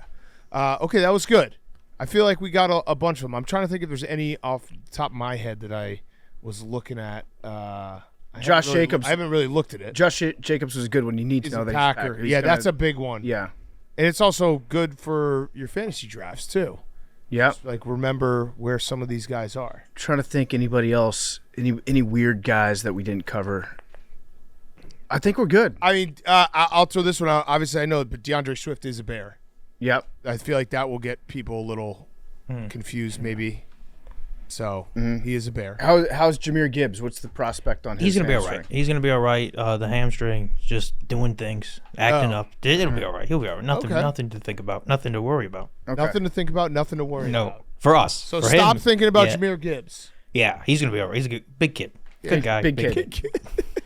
Okay, that was good. I feel like we got a bunch of them. I'm trying to think if there's any off the top of my head that I was looking at. Josh Jacobs. I haven't really looked at it. Josh Jacobs was a good one. You need to He's know a that Packer. he's a Packer. He's Yeah, gonna- that's a big one. Yeah. And it's also good for your fantasy drafts, too. Yep. Like, remember where some of these guys are. Trying to think anybody else, any weird guys that we didn't cover. I think we're good. I mean, I'll throw this one out. Obviously, I know, but DeAndre Swift is a Bear. Yep. I feel like that will get people a little confused, maybe. So, he is a Bear. How's Jahmyr Gibbs? What's the prospect on his He's gonna be all hamstring? right. He's gonna be all right. The hamstring, just doing things, acting Oh. up. It'll be all right. He'll be all right. Nothing, Okay. nothing to think about. Nothing to worry about. Okay. Nothing to think about, nothing to worry No, about. for us. So for stop him, thinking about yeah. Jahmyr Gibbs. Yeah, he's gonna be all right. He's a good, big kid. Good guy. Big kid.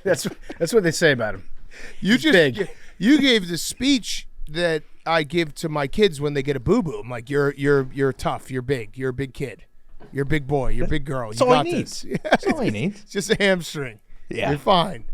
That's what they say about him. You just big. You gave the speech that I give to my kids when they get a boo boo. I'm like, you're tough. You're big. You're a big kid. You're a big boy. You're a big girl. That's You all got he this. needs. That's all he needs. It's just a hamstring. Yeah. You're fine.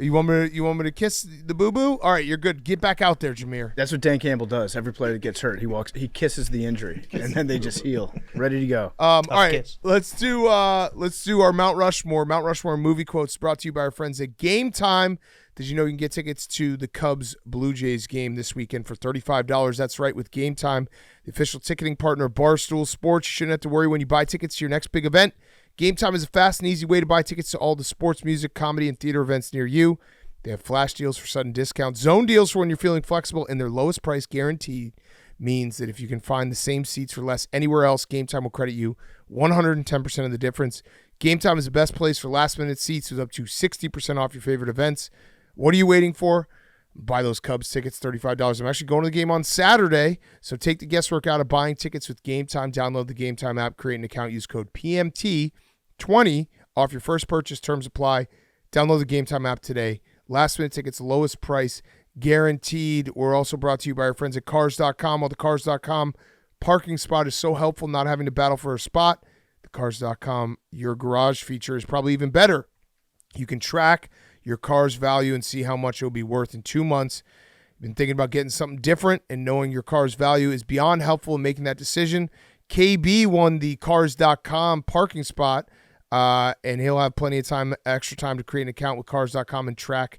You want me to kiss the boo boo? All right, you're good. Get back out there, Jahmyr. That's what Dan Campbell does. Every player that gets hurt, he kisses the injury, and then they just heal, ready to go. All right, kiss. let's do our Mount Rushmore. Mount Rushmore movie quotes brought to you by our friends at Game Time. Did you know you can get tickets to the Cubs Blue Jays game this weekend for $35? That's right, with Game Time, the official ticketing partner of Barstool Sports. You shouldn't have to worry when you buy tickets to your next big event. Game Time is a fast and easy way to buy tickets to all the sports, music, comedy, and theater events near you. They have flash deals for sudden discounts, zone deals for when you're feeling flexible, and their lowest price guarantee means that if you can find the same seats for less anywhere else, Game Time will credit you 110% of the difference. Game Time is the best place for last-minute seats with up to 60% off your favorite events. What are you waiting for? Buy those Cubs tickets, $35. I'm actually going to the game on Saturday, so take the guesswork out of buying tickets with Game Time. Download the Game Time app, create an account, use code PMT20 off your first purchase. Terms apply. Download the Game Time app today. Last minute tickets, lowest price guaranteed. We're also brought to you by our friends at Cars.com. While the Cars.com parking spot is so helpful, not having to battle for a spot, the Cars.com Your Garage feature is probably even better. You can track your car's value and see how much it will be worth in 2 months. You've been thinking about getting something different, and knowing your car's value is beyond helpful in making that decision. KB won the Cars.com parking spot, and he'll have plenty of time, extra time to create an account with Cars.com and track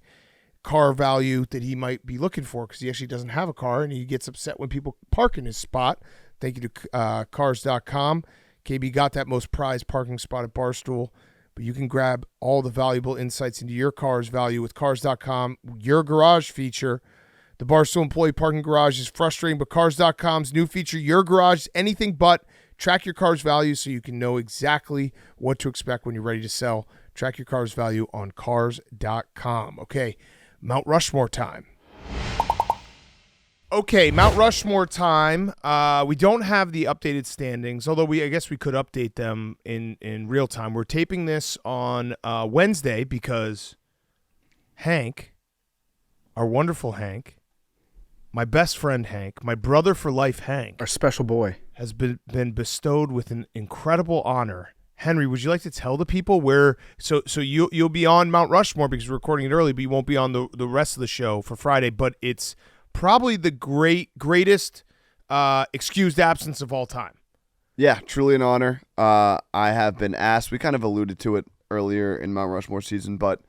car value that he might be looking for, because he actually doesn't have a car, and he gets upset when people park in his spot. Thank you to Cars.com. KB got that most prized parking spot at Barstool. But you can grab all the valuable insights into your car's value with Cars.com, Your Garage feature. The Barstool Employee Parking Garage is frustrating, but Cars.com's new feature, Your Garage, is anything but. Track your car's value so you can know exactly what to expect when you're ready to sell. Track your car's value on Cars.com. Okay, Mount Rushmore time. Okay, Mount Rushmore time. We don't have the updated standings, although I guess we could update them in real time. We're taping this on Wednesday because Hank, our wonderful Hank, my best friend Hank, my brother for life Hank, Our special boy. has been bestowed with an incredible honor. Henry, would you like to tell the people where? So you'll be on Mount Rushmore because we're recording it early, but you won't be on the rest of the show for Friday. But it's probably the greatest excused absence of all time. Yeah, truly an honor. I have been asked, we kind of alluded to it earlier in Mount Rushmore season, but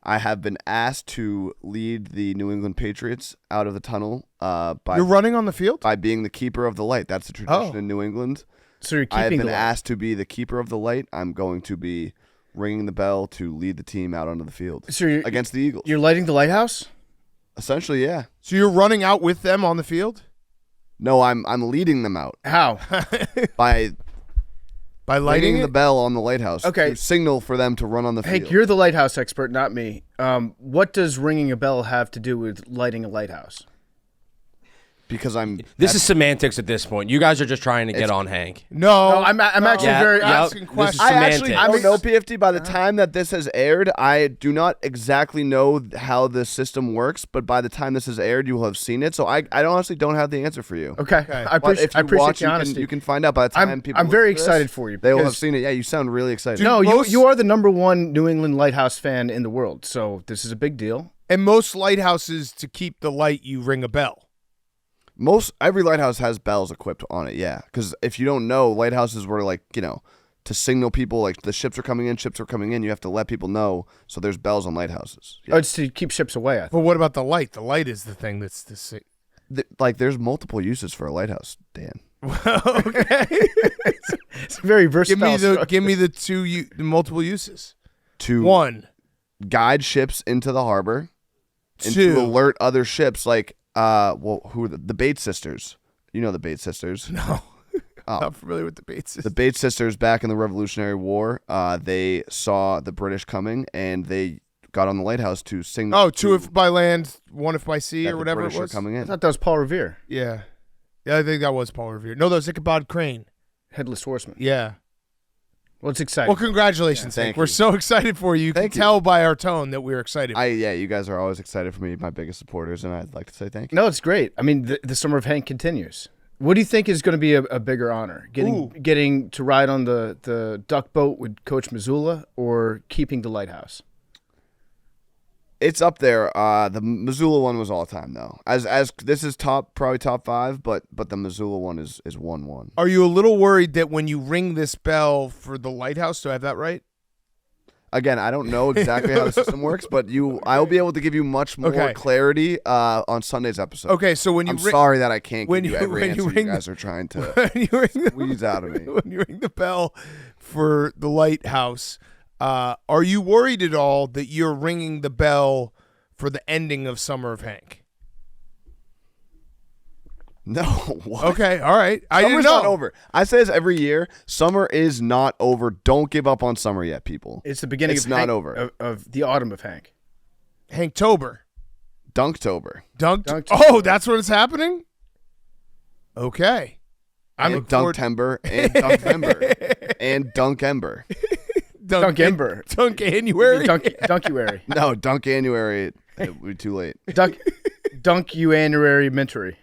I have been asked to lead the New England Patriots out of the tunnel You're running on the field? by being the keeper of the light. That's the tradition Oh. in New England. So you're I have keeping been the asked to be the keeper of the light. I'm going to be ringing the bell to lead the team out onto the field So you're, against the Eagles. you're lighting the lighthouse? Essentially, yeah. So you're running out with them on the field? No, I'm leading them out How? by By lighting ringing it? the bell on the lighthouse. Okay. To signal for them to run on the Hank, field. you're the lighthouse expert, not me. What does ringing a bell have to do with lighting a lighthouse? Because I'm. This is semantics at this point. You guys are just trying to get It's- on Hank. No, I'm actually Yeah, very yep. asking This is questions. I actually semantics. don't know, PFT. By the time that this has aired, I do not exactly know how the system works, but by the time this has aired, you will have seen it. So I honestly don't have the answer for you. Okay. I But appreciate, if you I appreciate watch, the honesty. you can find out by the time people I'm listen very to this, excited for you. They will have because- seen it. Yeah, you sound really excited. No, Most- you are the number one New England lighthouse fan in the world, so this is a big deal. And most lighthouses, to keep the light, you ring a bell. Every lighthouse has bells equipped on it, yeah. Because if you don't know, lighthouses were like, to signal people, like the ships are coming in, you have to let people know, so there's bells on lighthouses. Oh, it's to keep ships away, I think. But what about the light? The light is the thing that's the There's multiple uses for a lighthouse, Dan. okay. It's a very versatile structure. Give me the multiple uses. To One, guide ships into the harbor, and Two. to alert other ships, like, who are the Bates sisters? You know the Bates sisters. no, Oh. not familiar with the Bates. The Bates sisters back in the Revolutionary War, they saw the British coming, and they got on the lighthouse to signal. Oh, two if by land, one if by sea, that or the whatever British it are was. coming I in. thought that was Paul Revere, Yeah, I think that was Paul Revere. No, that was Ichabod Crane. Headless Horseman. Yeah. Well, it's exciting. Well, congratulations, Yeah, Hank. thank We're you. so excited for you. You Thank can you. tell by our tone that we're excited. You guys are always excited for me, my biggest supporters, and I'd like to say thank you. No, it's great. I mean, the summer of Hank continues. What do you think is going to be a bigger honor? Getting to ride on the duck boat with Coach Missoula, or keeping the lighthouse? It's up there. The Missoula one was all time though. As this is probably top 5, but the Missoula one is 1-1. Are you a little worried that when you ring this bell for the lighthouse, do I have that right? Again, I don't know exactly how the system works, but I will be able to give you much more Okay. clarity on Sunday's episode. Okay, so when you I'm ring, sorry that I can't when give you you- every when you answer ring you guys are trying to when you ring the, squeeze out of me. when you ring the bell for the lighthouse, are you worried at all that you're ringing the bell for the ending of Summer of Hank? No, what? Okay, all right. I didn't Summer's know. not over. I say this every year. Summer is not over. Don't give up on summer yet, people. It's the beginning It's of not Hank, over. of the autumn of Hank. Hanktober. Dunktober. Dunktober. Oh, that's when it's happening? Okay. And Dunktember and Dunkember and Dunkember. Dunkember. Dunkanuary? Dunkuary. No, Dunkanuary. It would be too late. Dunkuanuary Mintery.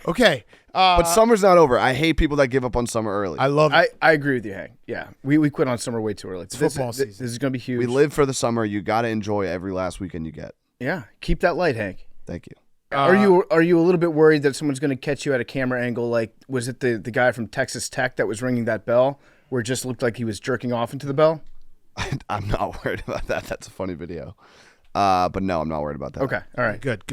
Okay. But summer's not over. I hate people that give up on summer early. I love it. I agree with you, Hank. Yeah, we quit on summer way too early. It's football season. This is going to be huge. We live for the summer. You got to enjoy every last weekend you get. Yeah, keep that light, Hank. Thank you. Are you a little bit worried that someone's going to catch you at a camera angle? Like, was it the guy from Texas Tech that was ringing that bell, where it just looked like he was jerking off into the bell? I'm not worried about that. That's a funny video. But no, I'm not worried about that. Okay, all right. Good.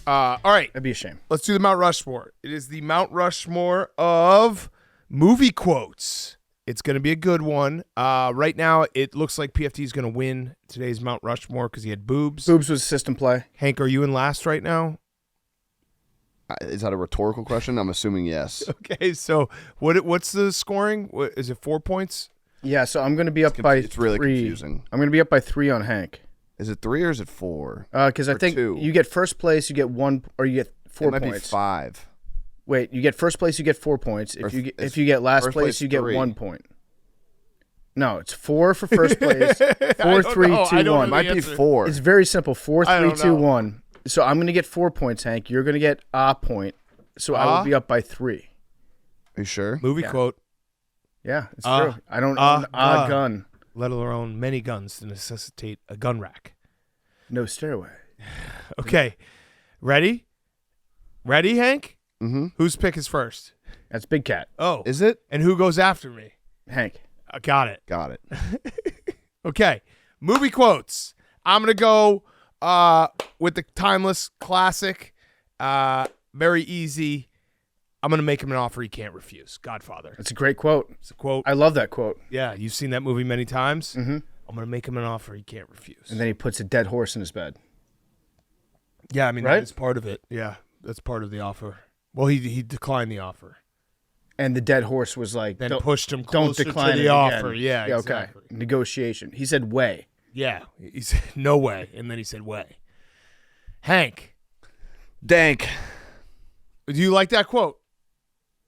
All right. That'd be a shame. Let's do the Mount Rushmore. It is the Mount Rushmore of movie quotes. It's going to be a good one. Right now, it looks like PFT is going to win today's Mount Rushmore because he had boobs. Boobs was system play. Hank, are you in last right now? Is that a rhetorical question? I'm assuming yes. Okay, so what's the scoring? Is it 4 points? Yeah, so I'm going to be up by It's really 3. confusing. I'm going to be up by 3 on Hank. Is it 3 or is it 4? Because I Or think 2? you get first place, you get 1, or you get 4 It might points. be 5. Wait, you get first place, you get 4 points. Or If you get last first place, place you get 3. 1 point. No, it's 4 for first place. 4, don't 3, know. 2, I don't 1. know Might be answer. 4. It's very simple. 4, I 3, don't 2, know. 1. So I'm going to get 4 points, Hank. You're going to get a point. So I will be up by 3. Are you sure? Movie Yeah. quote. Yeah, it's true. I don't own a gun. Let alone many guns to necessitate a gun rack. No stairway. Okay. Ready? Ready, Hank? Mm-hmm. Whose pick is first? That's Big Cat. Oh. Is it? And who goes after me? Hank. Got it. Got it. Okay. Movie quotes. I'm going to go with the timeless classic. Very easy. I'm going to make him an offer he can't refuse. Godfather. That's a great quote. It's a quote. I love that quote. Yeah, you've seen that movie many times. Mm-hmm. I'm going to make him an offer he can't refuse. And then he puts a dead horse in his bed. Yeah, I mean, Right? that's part of it. Yeah, that's part of the offer. Well, he declined the offer. And the dead horse was like, Then don't, pushed him don't closer decline to it the offer. again. Yeah, okay. exactly. Negotiation. He said way. Yeah, he said no way, and then he said way. Hank, Dank. do you like that quote?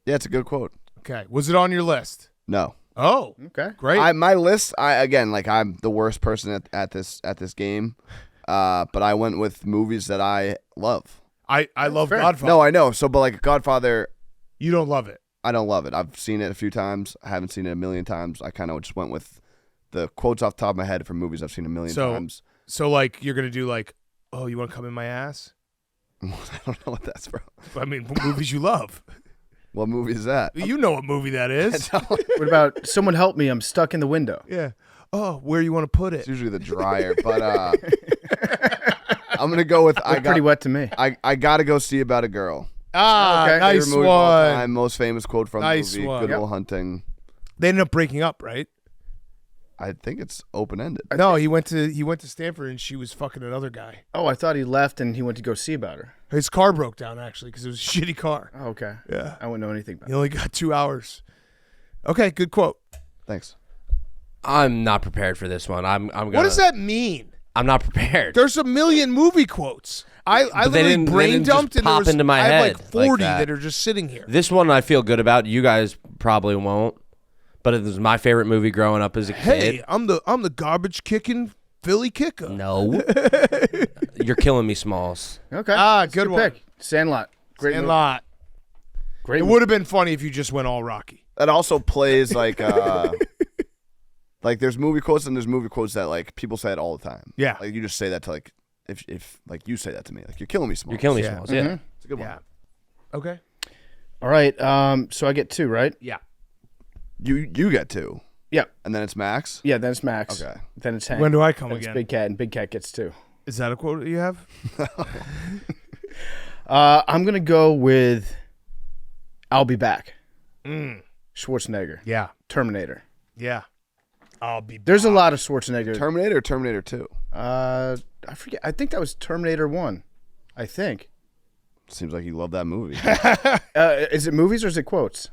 Yeah, it's a good quote. Okay, was it on your list? No. Oh, Okay. great. My list, I'm the worst person at this game. But I went with movies that I love. I love fair. Godfather. No, I know. So, but like Godfather, You don't love it. I don't love it. I've seen it a few times. I haven't seen it a million times. I kind of just went with the quotes off the top of my head from movies I've seen a million times. So like you're gonna do like, oh, you want to come in my ass? I don't know what that's from. I mean, movies you love. What movie is that? You know what movie that is. What about someone help me? I'm stuck in the window. Yeah. Oh, where you want to put It's it? usually the dryer, but I'm gonna go with Pretty wet to me. I gotta go see About a Girl. Ah, Okay. nice Favorite movie of all one. time, most famous quote from Nice the movie. one. Good Yep. Will Hunting. They ended up breaking up, right? I think it's open ended. No, he went to Stanford and she was fucking another guy. Oh, I thought he left and he went to go see about her. His car broke down actually because it was a shitty car. Oh, okay. Yeah. I wouldn't know anything about He only got 2 hours. Okay, good quote. Thanks. I'm not prepared for this one. I'm gonna. What does that mean? I'm not prepared. There's a million movie quotes. I But they literally didn't- they brain didn't just dumped and there pop was into my I have head like like 40 that. that are just sitting here. This one I feel good about. You guys probably won't. But it was my favorite movie growing up as a Hey, kid. I'm the garbage kicking Philly kicker. No. You're killing me, Smalls. it. Okay. Ah, That's a good one. pick. Sandlot. Great And movie. lot. Great It movie. would have been funny if you just went all Rocky. That also plays like like there's movie quotes and there's movie quotes that like people say it all the time. Yeah. Like you just say that to like if like you say that to me, like you're killing me, Smalls. You're killing me, Yeah. Smalls. Yeah. It's a good one. Yeah. Okay. All right. So I get 2, right? Yeah. You get 2. Yeah. And then it's Max. Yeah, then it's Max. Okay. Then it's Hank. When do I come Then it's again? Big Cat, and Big Cat gets 2. Is that a quote that you have? I'm going to go with I'll Be Back. Schwarzenegger. Yeah. Terminator. Yeah. I'll be There's a lot of Schwarzenegger. Terminator or Terminator 2? I forget. I think that was Terminator 1. I think. Seems like you love that movie. Is it movies or is it quotes?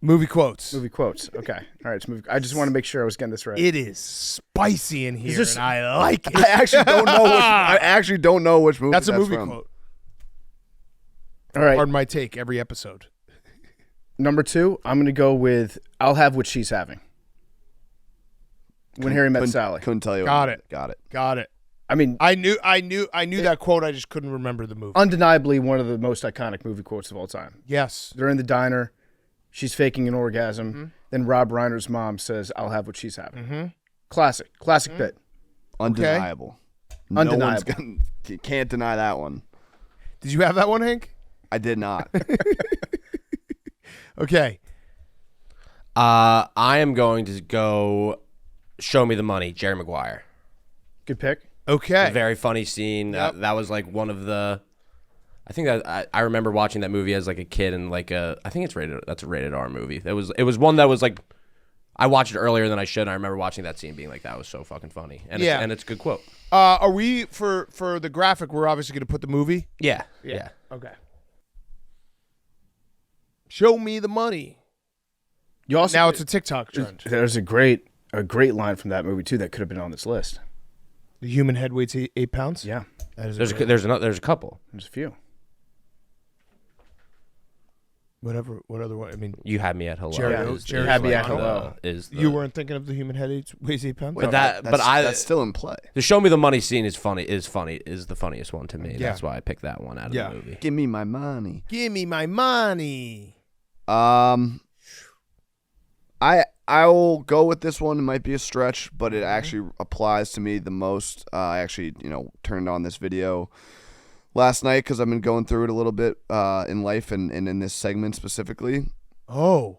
Movie quotes. Movie quotes. Okay. All right. It's movie. I just want to make sure I was getting this right. It is spicy in here, this- and I like it. I actually don't know which movie That's a movie from. quote. All right. Pardon my take every episode. Number 2, I'm going to go with I'll have what she's having. When Harry Met Sally. Couldn't tell you. Got it. Got it. Got it. I mean, I knew that quote. I just couldn't remember the movie. undeniably one of the most iconic movie quotes of all time. Yes. They're in the diner. She's faking an orgasm. Mm-hmm. Then Rob Reiner's mom says, I'll have what she's having. Mm-hmm. Classic bit. Undeniable. Undeniable. You can't deny that one. Did you have that one, Hank? I did not. Okay. I am going to go Show Me the Money, Jerry Maguire. Good pick. Okay. A very funny scene. Yep. That was like one of the. I think that I remember watching that movie as like a kid and like I think it's rated. That's a rated R movie. It was one that was like. I watched it earlier than I should. And I remember watching that scene, being like, "That was so fucking funny." And Yeah. it's a good quote. Are we for the graphic? We're obviously going to put the movie. Yeah. Okay. Show me the money. You also Now it's a TikTok trend. There's a great line from that movie too that could have been on this list. The human head weighs 8 pounds. Yeah, That is There's great- there's a couple. there's a few. what other one? I mean, You had me at hello. Jerry- is- Jerry is had me like at hello. Is the, you weren't thinking of the human head weighs 8 pounds. But That's still in play. the Show Me the Money scene is the funniest one to me. Yeah. That's why I picked that one out of Yeah. the movie. Give me my money. Give me my money. I will go with this one. It might be a stretch, but it actually applies to me the most. I actually, turned on this video last night because I've been going through it a little bit in life and in this segment specifically. Oh.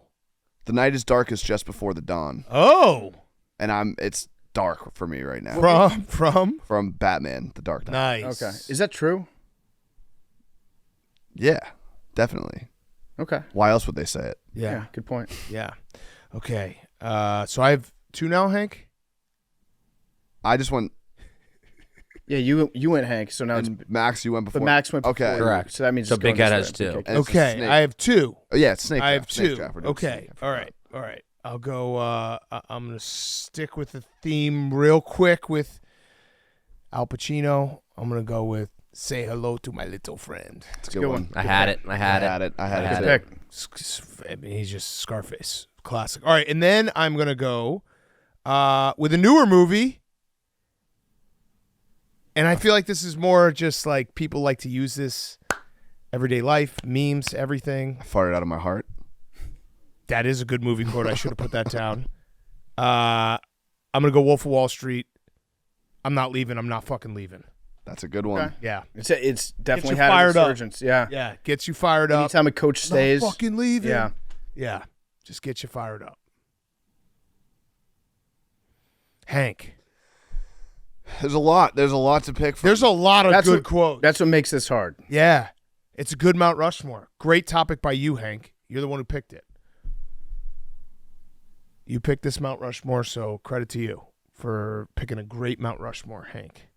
The night is darkest just before the dawn, Oh. and it's dark for me right now. From Batman, The Dark Knight. nice. Okay, is that true? Yeah, definitely. Okay. Why else would they say it? Yeah. Good point. Yeah. Okay. So I have 2 now, Hank. I just went. Yeah, you went Hank. So now it's And Max, you went before. but Max went before. Okay. you, Correct. So that means So it's going Big Cat this has way. two. Big Cat. And it's Okay. snake. I have 2. Oh, yeah, it's snake. I have draft. Snake 2. draft. We're doing Okay. snake. All right. All right. I'll go. I'm gonna stick with the theme real quick with Al Pacino. I'm gonna go with "Say Hello to My Little Friend." It's a good good one. I had it. I had it. Good too. pick. I mean, he's just Scarface, classic. All right, and then I'm gonna go with a newer movie, and I feel like this is more just like people like to use this everyday life, memes, everything. I farted out of my heart. That is a good movie quote. I should have put that down. I'm gonna go Wolf of Wall Street. I'm not leaving. I'm not fucking leaving. That's a good one. Okay. Yeah, It's definitely you had a fired up. resurgence. Yeah. yeah, gets you fired up. Anytime a coach stays. Not fucking leaving. Yeah. Yeah, just get you fired up. Hank, There's a lot. There's a lot to pick from. there's a lot of That's good what- quotes. That's what makes this hard. Yeah, it's a good Mount Rushmore. Great topic by you, Hank. You're the one who picked it. You picked this Mount Rushmore, so credit to you for picking a great Mount Rushmore, Hank.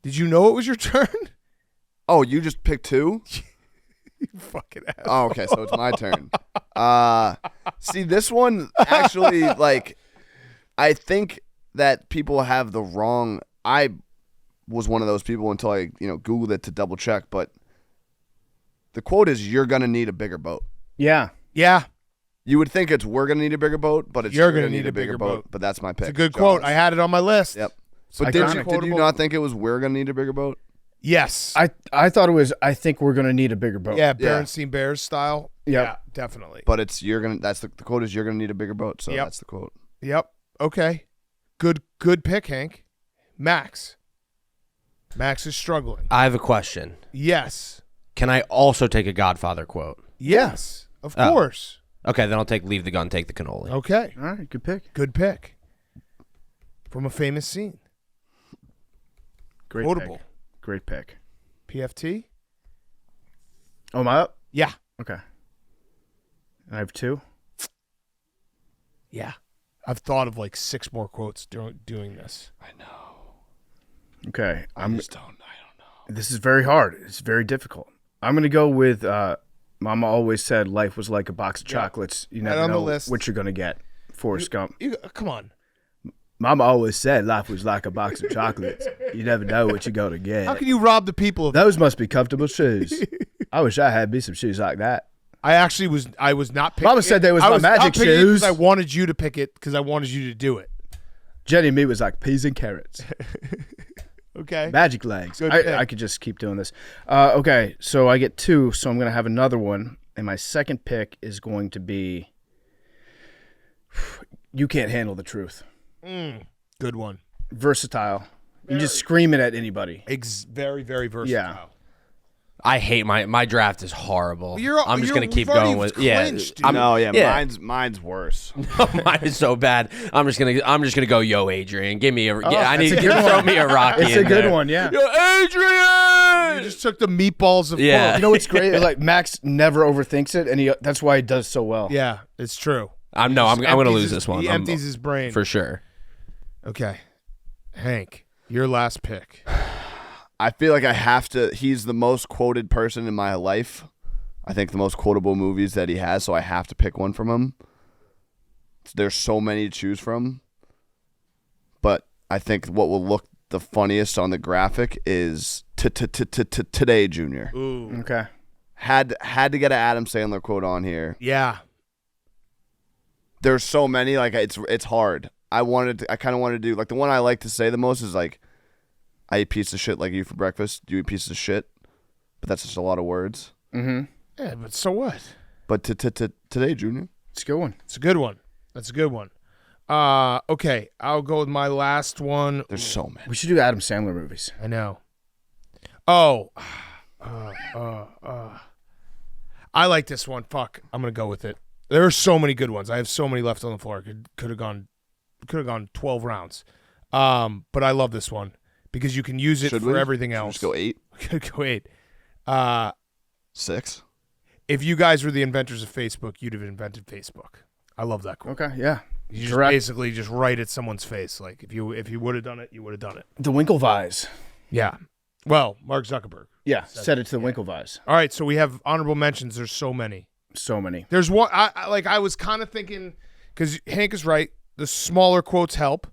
Did you know it was your turn? Oh, you just picked 2? You fucking ass. Oh, okay, so it's my turn. See, this one actually, like, I think that people have the wrong. I was one of those people until I, Googled it to double check. But the quote is, "You're gonna need a bigger boat." Yeah. Yeah, You would think it's "We're gonna need a bigger boat," but it's You're "You're gonna need a bigger boat." But that's my pick. it's a good Jaws. quote. I had it on my list. Yep. It's But did iconic. you not think it was "We're gonna need a bigger boat"? Yes. I thought it was. I think we're gonna need a bigger boat. Yeah, Berenstein Bears style. Yep. Yeah, definitely. But it's "You're gonna." That's the quote is "You're gonna need a bigger boat." So Yep. that's the quote. Yep. Okay. Good pick, Hank. Max. Max is struggling. I have a question. Yes. Can I also take a Godfather quote? Yes. Of Oh. course. Okay, then I'll take Leave the Gun, Take the Cannoli. Okay. All right. Good pick. Good pick. From a famous scene. Great Quotable. pick. Great pick. PFT? Oh, am I up? Yeah. Okay. I have 2. Yeah. I've thought of like 6 more quotes doing this. Okay. I don't know. This is very hard. It's very difficult. I'm gonna go with. Mama always said life was like a box of chocolates. You never on the know list. what you're gonna get. Forrest Gump. Come on. Mama always said life was like a box of chocolates. You never know what you're gonna get. How can you rob the people of Those must be comfortable shoes. I wish I had me some shoes like that. I was not picking Mama said they was I my not magic picking it 'cause shoes. I wanted you to pick it because I wanted you to do it. Jenny and me was like peas and carrots. Okay. Magic legs. Good pick. I could just keep doing this. Okay, so I get 2, so I'm going to have another one. And my second pick is going to be You Can't Handle the Truth. Good one. Versatile. You can just scream it at anybody. Very, very versatile. Yeah. I hate my draft is horrible. I'm just gonna keep we've already going with clinched, dude. Mine's worse. Mine is so bad. I'm just gonna go yo Adrian. Give me I need that's to a good throw one. me a Rocky. It's a in good there. one, yeah. Yo Adrian. You just took the meatballs of Yeah. Coke. You know what's great? Like Max never overthinks it, and that's why he does so well. Yeah, it's true. I'm gonna Empties lose his- this one. He I'm- empties his brain. for sure. Okay. Hank, your last pick. I feel like I have to. He's the most quoted person in my life. I think the most quotable movies that he has, so I have to pick one from him. There's so many to choose from. But I think what will look the funniest on the graphic is Today, Junior. Ooh. Okay. Had to get an Adam Sandler quote on here. Yeah. There's so many, like it's hard. I kind of wanted to do, like, the one I like to say the most is like, I eat pieces of shit like you for breakfast. You eat pieces of shit, but that's just a lot of words. Mm-hmm. Yeah, but so what? But Today, Junior. It's a good one. It's a good one. That's a good one. Okay, I'll go with my last one. There's so many. We should do Adam Sandler movies. I know. Oh. I like this one. Fuck. I'm gonna go with it. There are so many good ones. I have so many left on the floor. Could have gone 12 rounds. But I love this one because you can use it for everything else. Just go 8. Could go 8. 6. If you guys were the inventors of Facebook, you'd have invented Facebook. I love that quote. Okay, yeah. You just basically just write at someone's face. Like if you would have done it, you would have done it. The Winklevis. Yeah. Well, Mark Zuckerberg. Yeah, said it to the Winklevis. All right, so we have honorable mentions. There's so many. So many. There's one. I was kind of thinking because Hank is right. The smaller quotes help.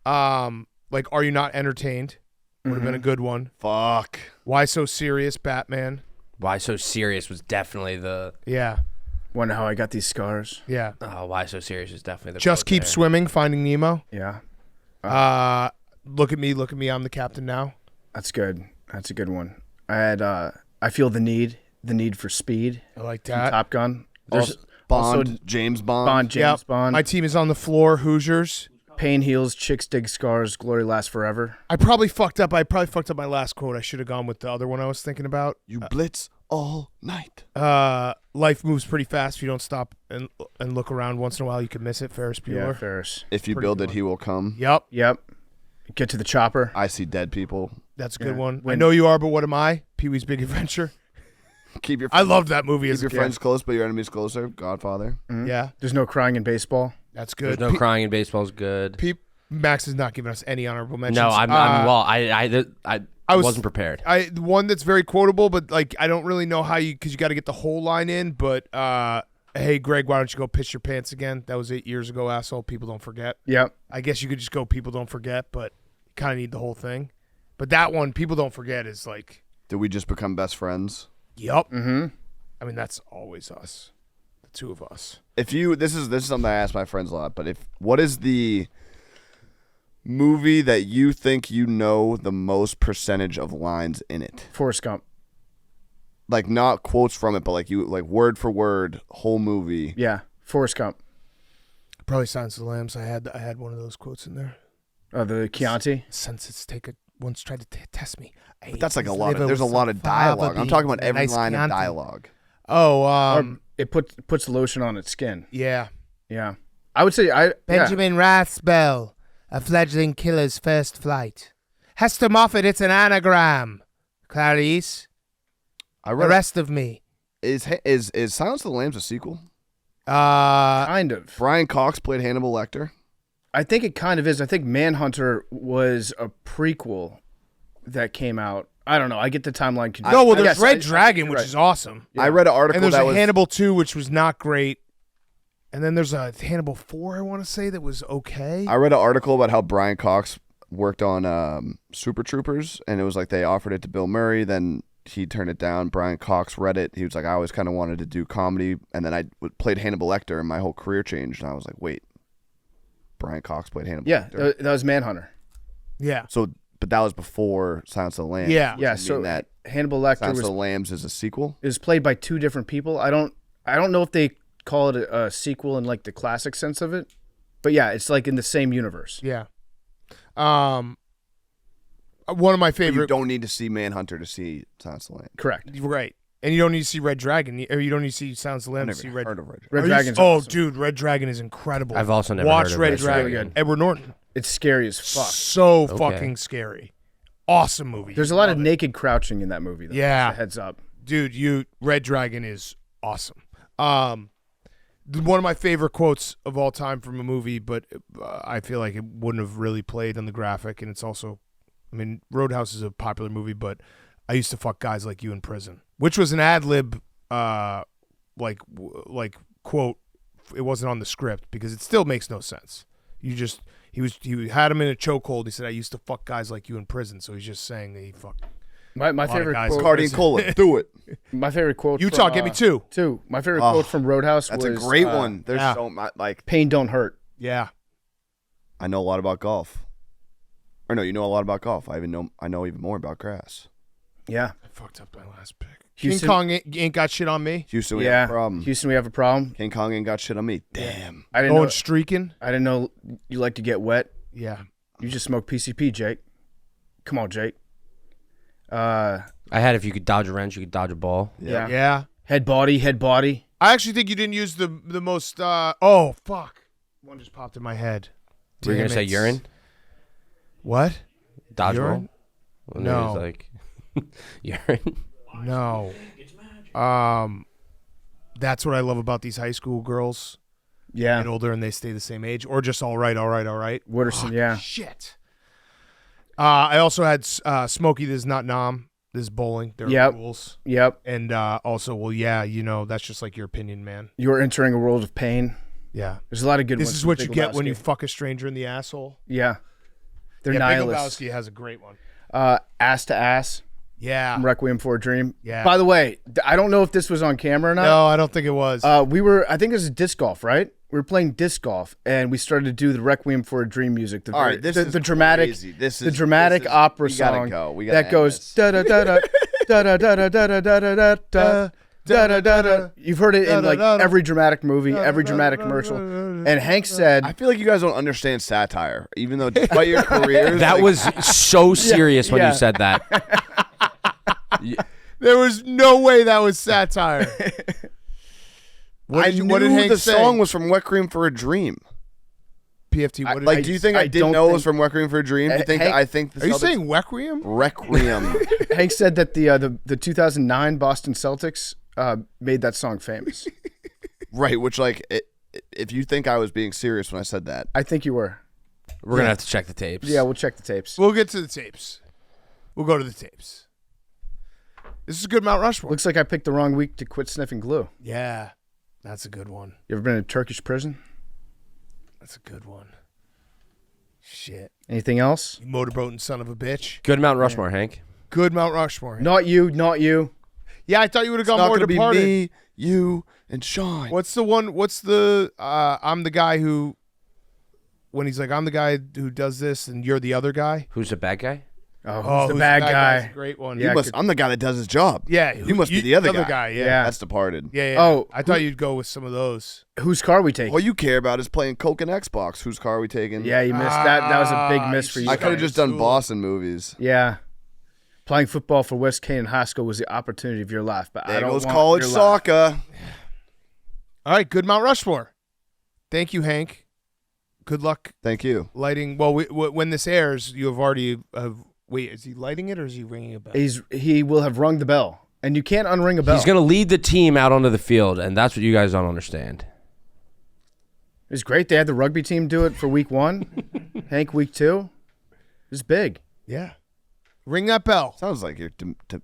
Like, are you not entertained? Would have been a good one. Fuck. Why so serious, Batman? Why so serious was definitely the. Yeah. Wonder how I got these scars. Yeah. Why so serious is definitely the. Just quote keep there. swimming, Finding Nemo. Yeah, Look at me, I'm the captain now. that's good. That's a good one. I had I feel the need for speed. I like from that. Top Gun. Also, James Bond. James Yep. Bond. My team is on the floor. Hoosiers. Pain heals, chicks dig scars, glory lasts forever. I probably fucked up my last quote. I should have gone with the other one I was thinking about. You blitz all night. Life moves pretty fast. If you don't stop and look around once in a while, you can miss it. Ferris Yeah, Bueller. Ferris. If you Pretty build good it, one. he will come. Yep. Yep. Get to the chopper. I see dead people. That's a good Yeah. one. I When- know you are, but what am I? Pee-wee's Big Adventure. Keep your I loved that movie keep as a your kid. friends close, but your enemies closer. Godfather. Yeah, There's no crying in baseball. that's good. There's no crying in baseball is good. Max is not giving us any honorable mentions. No, I'm well. I wasn't prepared. The one that's very quotable, but like I don't really know how because you got to get the whole line in. But hey, Greg, why don't you go piss your pants again? That was 8 years ago, asshole. People don't forget. Yep. I guess you could just go people don't forget, but you kind of need the whole thing. But that one, people don't forget, is like, Did we just become best friends? yup. Mm-hmm. I mean, that's always us, the two of us. If you this is something I ask my friends a lot, but what is the movie that you think you know the most percentage of lines in it? Forrest Gump. Like not quotes from it, but like word for word, whole movie. Yeah. Forrest Gump. Probably Silence of the Lambs. I had one of those quotes in there. The Chianti. Since once tried to test me. But that's like there's a lot of dialogue. I'm talking about every line of dialogue. Oh, It puts lotion on its skin. yeah. Yeah. I would say Benjamin Rathspell, a fledgling killer's first flight. Hester Moffat, it's an anagram. Clarice, I the read. rest of me. Is Silence of the Lambs a sequel? Kind of. Brian Cox played Hannibal Lecter. I think it kind of is. I think Manhunter was a prequel that came out. I don't know. I get the timeline confused. No, well, there's Yes, Red I Dragon, think which you're is right. awesome. I read an article And there's that a was Hannibal 2, which was not great. And then there's a Hannibal 4, I want to say, that was okay. I read an article about how Brian Cox worked on Super Troopers, and it was like they offered it to Bill Murray, then he turned it down. Brian Cox read it. He was like, I always kind of wanted to do comedy, and then I played Hannibal Lecter, and my whole career changed. And I was like, wait, Brian Cox played Hannibal Yeah, Lecter? that was Manhunter. Yeah. So, but that was before Silence of the Lambs. Yeah. Yeah, I so mean that Hannibal Lecter Silence of was the Lambs is a sequel. played by two different people. I don't know if they call it a sequel in like the classic sense of it, but yeah, it's like in the same universe. Yeah. One of my But you favorite. don't need to see Manhunter to see Silence of the Lambs. Correct. Right. And you don't need to see Red Dragon, or you don't need to see Sounds of the I've Lamb to never see Red heard of Red Dragon. Red Are you- Dragon's Oh, awesome. dude, Red Dragon is incredible. I've also never Watch heard of Red Red Dragon. Dragon. Edward Norton. It's scary as fuck. So Okay. fucking scary. Awesome movie. There's a lot of naked crouching in that movie, though. Yeah. Just a heads up. Dude, Red Dragon is awesome. One of my favorite quotes of all time from a movie, but I feel like it wouldn't have really played on the graphic, and it's also, I mean, Roadhouse is a popular movie, but I used to fuck guys like you in prison, which was an ad lib, like quote. It wasn't on the script because it still makes no sense. He had him in a chokehold. He said, "I used to fuck guys like you in prison," so he's just saying that he fucked. My of favorite guys quote. Cardi and Cola, do it. My favorite quote. Utah, from, get me two. Two. My favorite Oh, quote from Roadhouse That's was a great uh, one. There's yeah. so much, like, Pain don't hurt. Yeah, I know a lot about golf. Or no, you know a lot about golf. I know even more about grass. Yeah. I fucked up my last pick. Houston- King Kong ain't got shit on me. Houston, we yeah. have a problem. Houston, we have a problem. King Kong ain't got shit on me. Damn. I didn't Going know. streaking. I didn't know you like to get wet. Yeah. You just smoke PCP, Jake. Come on, Jake. I had if you could dodge a wrench, you could dodge a ball. Yeah. Yeah. Head body. I actually think you didn't use the most. Oh fuck! One just popped in my head. Were you gonna Damn say it. urine? What? Dodgeball? Urine? When No. there's like urine. No. That's what I love about these high school girls. Yeah. Get older and they stay the same age, or just all right. Wooderson, yeah. Shit. I also had Smokey. This is not Nom. This is bowling. There are Yep. rules. Yep. And also, well, yeah, that's just like your opinion, man. You're entering a world of pain. Yeah. There's a lot of good ones. This is from what you Big get when you Lebowski. fuck a stranger in the asshole. Yeah. They're Yeah, Big nihilists. Lebowski has a great one. Ass to ass. Yeah. From Requiem for a Dream. Yeah. By the way, I don't know if this was on camera or not. No, I don't think it was. I think it was disc golf, right? We were playing disc golf, and we started to do the Requiem for a Dream music. All right, this is the dramatic, crazy. This the is- dramatic this is- opera we gotta song go. We gotta that end goes this. da da da da da da da da da da da da da da da da. You've heard it in like every dramatic movie, every dramatic commercial. And Hank said, I feel like you guys don't understand satire, even though despite your careers, That like, was so serious when yeah. you said that. There was no way that was satire. What did, I you, knew what did Hank the say? song was from Wet Cream for a Dream. PFT. What did Like, Hank do you think I, I didn't don't know it was think- from Wet Cream for a Dream? Do you think Hank- I think the Are you Celtics- saying Requiem? Requiem? Hank said that the 2009 Boston Celtics made that song famous. Right, which like if you think I was being serious when I said that, I think you were. We're gonna have to check the tapes. Yeah, we'll check the tapes. We'll get to the tapes. We'll go to the tapes. This is a good Mount Rushmore. Looks like I picked the wrong week to quit sniffing glue. Yeah, that's a good one. You ever been in a Turkish prison? That's a good one. Shit. Anything else? You motorboating son of a bitch. Good Mount Rushmore, Hank. Good Mount Rushmore. Not you. Yeah, I thought you would have it's gone not more gonna be Departed. me, you, and Sean. What's the one? What's the? I'm the guy who. When he's like, I'm the guy who does this, and you're the other guy. Who's the bad guy? Oh, Oh, who's the bad guy's guy? a great one. Yeah, I'm the guy that does his job. Yeah, You must be the other guy. Yeah. Yeah. That's Departed. Yeah. Oh, I thought you'd go with some of those. Whose car we taking? All you care about is playing Coke and Xbox. Whose car are we taking? Yeah, you missed that. That was a big miss for you. I could have just done Cool. Boston movies. Yeah. Playing football for West Canaan High School was the opportunity of your life, but I There don't goes want college your life. soccer. All right, good Mount Rushmore. Thank you, Hank. Good luck Thank you. lighting. Well, when this airs, you have already. Wait, is he lighting it or is he ringing a bell? He will have rung the bell, and you can't unring a bell. He's gonna lead the team out onto the field, and that's what you guys don't understand. It's great. They had the rugby team do it for week 1. Hank, week 2. It's big. Yeah. Ring that bell. Sounds like you're.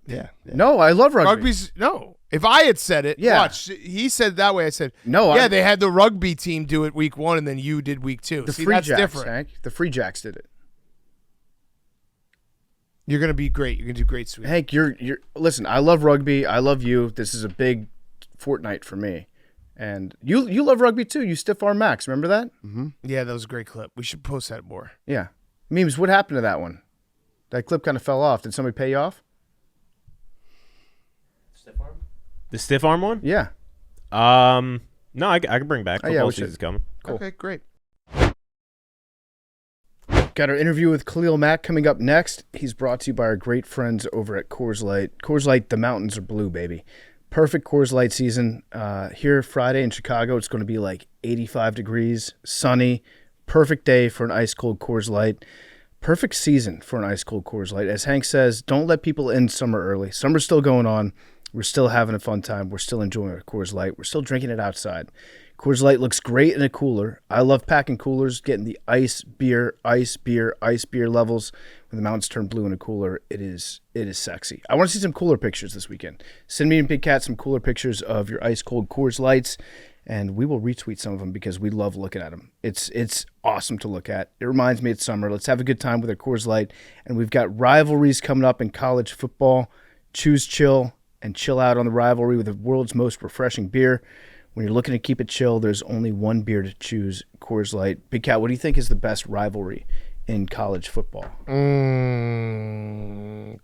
Yeah. No, I love rugby. Rugby's no. If I had said it, Yeah. watch. He said it that way. I said No, Yeah, I- they had the rugby team do it week 1, and then you did week 2. The See, Free that's Jacks, different. Hank. The Free Jacks did it. You're gonna be great. You're gonna do great, sweet. Hank, you're listen. I love rugby. I love you. This is a big fortnight for me, and you love rugby too. You stiff arm Max. Remember that? Yeah, that was a great clip. We should post that more. Yeah. Memes. What happened to that one? That clip kind of fell off. Did somebody pay you off? The stiff arm one? Yeah. No, I can bring back. Oh, yeah, Football we should. season's coming. Cool. Okay, great. Got our interview with Khalil Mack coming up next. He's brought to you by our great friends over at Coors Light. Coors Light, the mountains are blue, baby. Perfect Coors Light season. Here Friday in Chicago, it's going to be like 85 degrees, sunny. Perfect day for an ice-cold Coors Light. Perfect season for an ice-cold Coors Light. As Hank says, don't let people end summer early. Summer's still going on. We're still having a fun time. We're still enjoying our Coors Light. We're still drinking it outside. Coors Light looks great in a cooler. I love packing coolers, getting the ice beer levels. When the mountains turn blue in a cooler, it is sexy. I want to see some cooler pictures this weekend. Send me and Big Cat some cooler pictures of your ice-cold Coors Lights, and we will retweet some of them because we love looking at them. It's awesome to look at. It reminds me it's summer. Let's have a good time with our Coors Light. And we've got rivalries coming up in college football. Choose chill and chill out on the rivalry with the world's most refreshing beer. When you're looking to keep it chill, there's only one beer to choose, Coors Light. Big Cat, what do you think is the best rivalry in college football?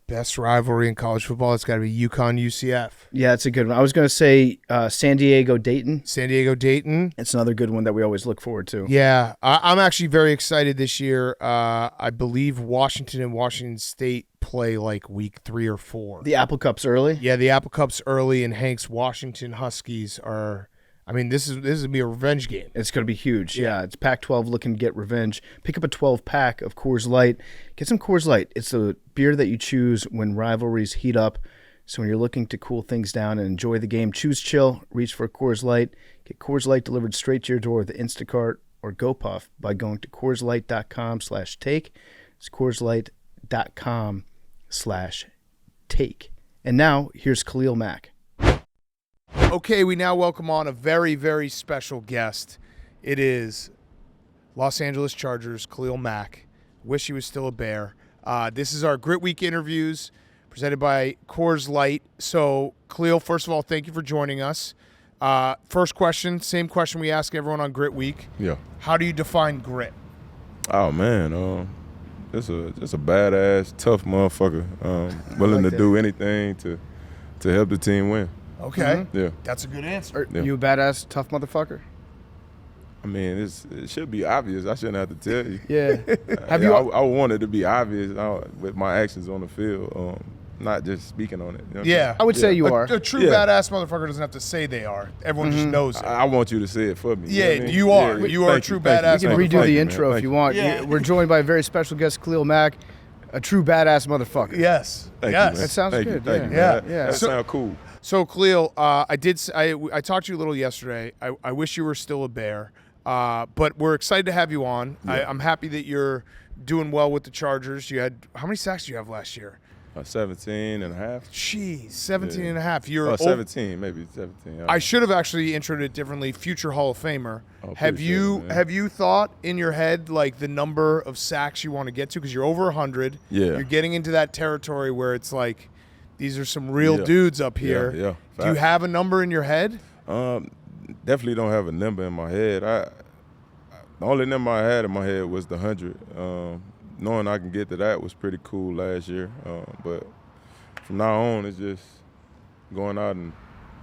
Best rivalry in college football. It's got to be UConn-UCF. Yeah, it's a good one. I was going to say San Diego-Dayton. San Diego-Dayton. It's another good one that we always look forward to. Yeah, I'm actually very excited this year. I believe Washington and Washington State play like week 3 or 4. The Apple Cup's early. Yeah, the Apple Cup's early, and Hank's Washington Huskies are. I mean, this is gonna be a revenge game. It's going to be huge. Yeah, it's Pac-12 looking to get revenge. Pick up a 12-pack of Coors Light. Get some Coors Light. It's the beer that you choose when rivalries heat up. So when you're looking to cool things down and enjoy the game, choose chill, reach for Coors Light. Get Coors Light delivered straight to your door with Instacart or GoPuff by going to CoorsLight.com/take. It's CoorsLight.com/take. And now, here's Khalil Mack. Okay, we now welcome on a very, very special guest. It is Los Angeles Chargers, Khalil Mack. Wish he was still a Bear. This is our Grit Week interviews presented by Coors Light. So, Khalil, first of all, thank you for joining us. First question, same question we ask everyone on Grit Week. Yeah. How do you define grit? Oh man, just a badass, tough motherfucker. Willing like to that. do anything to help the team win. Okay, Yeah. that's a good answer. Are Yeah. you a badass, tough motherfucker? I mean, it should be obvious. I shouldn't have to tell you. Yeah. Have Yeah, you? I want it to be obvious with my actions on the field, not just speaking on it. You know what I'm Yeah, I would say you are. A true Yeah. badass motherfucker doesn't have to say they are. Everyone just knows it. saying? I want you to say it for me. Yeah, know what I mean? you are. Yeah, You are a thank true thank badass You can thank redo thank the man. intro if Thank you want. Yeah. We're joined by a very special guest, Khalil Mack, a true badass motherfucker. Yes. Thank yes. you, man. That sounds Thank good, You, thank you, yeah. man. Yeah. That So- sounds cool. So, Khalil, I talked to you a little yesterday. I wish you were still a Bear, but we're excited to have you on. Yeah. I'm happy that you're doing well with the Chargers. You had how many sacks did you have last year? 17 and a half. Jeez, 17 Yeah. and a half. You're Oh, 17, maybe 17. I should have actually introed it differently. Future Hall of Famer. Oh, Have appreciate you it, man. have you thought in your head like the number of sacks you want to get to? Because you're over 100. Yeah. You're getting into that territory where it's like these are some real Yeah. dudes up Yeah, here. yeah. Do you have a number in your head? Definitely don't have a number in my head. The only number I had in my head was the 100. Knowing I can get to that was pretty cool last year. But from now on, it's just going out and